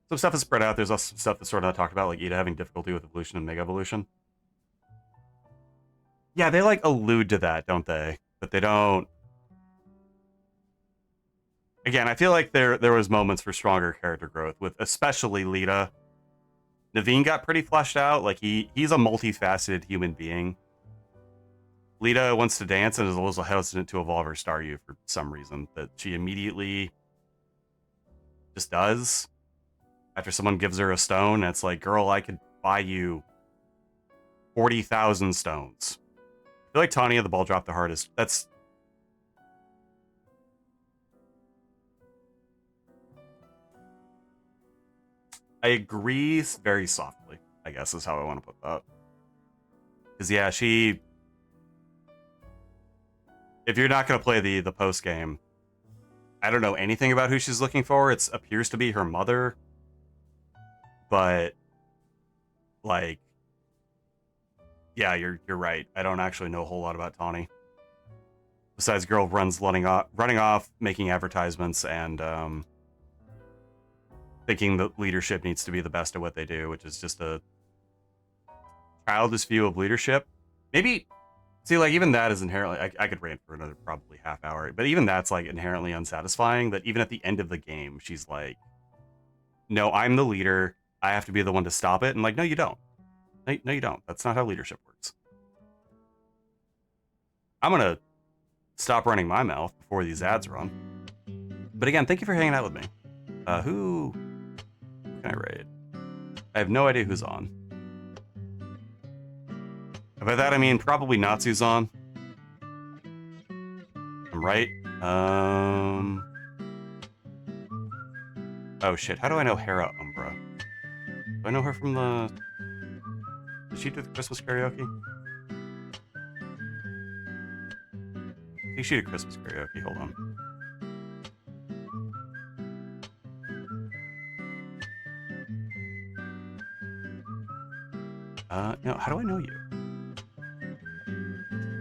[SPEAKER 1] Some stuff is spread out. There's also some stuff that's sort of not talked about, like Ida having difficulty with evolution and mega evolution. Yeah, they like allude to that, don't they? But they don't. Again, I feel like there was moments for stronger character growth with especially Lita. Naveen got pretty fleshed out. Like he's a multifaceted human being. Lita wants to dance and is a little hesitant to evolve her Staryu for some reason that she immediately just does. After someone gives her a stone, and it's like, girl, I could buy you 40,000 stones. I feel like Tanya, the ball dropped the hardest. That's... I agree very softly, I guess is how I want to put that. Because, yeah, she... If you're not going to play the post-game, I don't know anything about who she's looking for. It appears to be her mother. But, like... Yeah, you're right. I don't actually know a whole lot about Tawny. Besides, girl runs running off, making advertisements, and thinking that leadership needs to be the best at what they do, which is just a childish view of leadership. Maybe, see, like, even that is inherently... I could rant for another probably half hour, but even that's, like, inherently unsatisfying, that even at the end of the game, she's like, no, I'm the leader. I have to be the one to stop it. And, like, no, you don't. No, you don't. That's not how leadership works. I'm going to stop running my mouth before these ads run. But again, thank you for hanging out with me. Who can I raid? I have no idea who's on. And by that, I mean probably Natsu's on. I'm right. Oh, shit. How do I know Hera Umbra? Do I know her from the... Did she do the Christmas karaoke? I think she did Christmas karaoke. Hold on. No, how do I know you?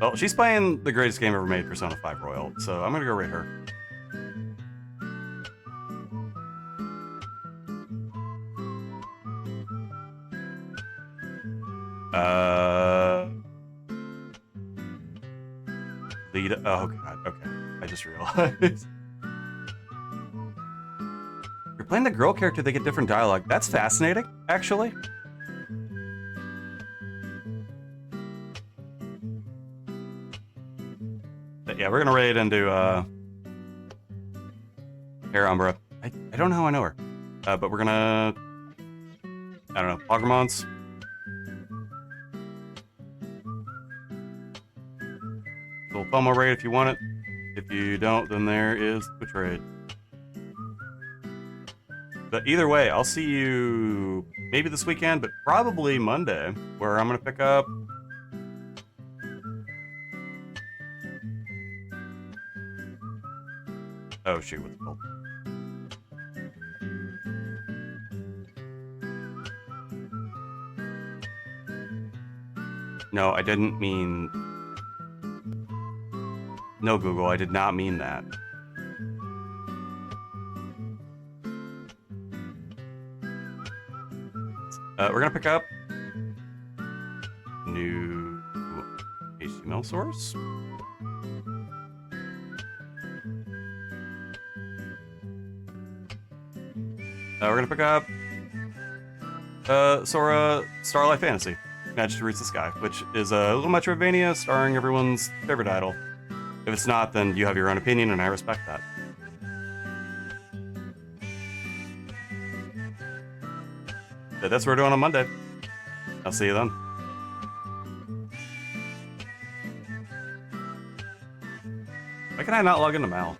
[SPEAKER 1] Well, she's playing the greatest game ever made, Persona 5 Royal, so I'm gonna go raid her. Lita. Oh god. Okay. I just realized. You're playing the girl character. They get different dialogue. That's fascinating, actually. But yeah, we're gonna raid into Hera Umbra. I don't know how I know her, but we're gonna. I don't know. Pogramons. Little FOMO raid if you want it. If you don't, then there is Twitch raid. But either way, I'll see you maybe this weekend, but probably Monday, where I'm gonna pick up. Oh shoot, what's it called? No, I didn't mean... No, Google, I did not mean that. We're gonna pick up new HTML source. We're gonna pick up Sora Starlight Fantasy, Majesty Reads the Sky, which is a little Metroidvania starring everyone's favorite idol. If it's not, then you have your own opinion, and I respect that. But that's what we're doing on Monday. I'll see you then. Why can I not log into Mal?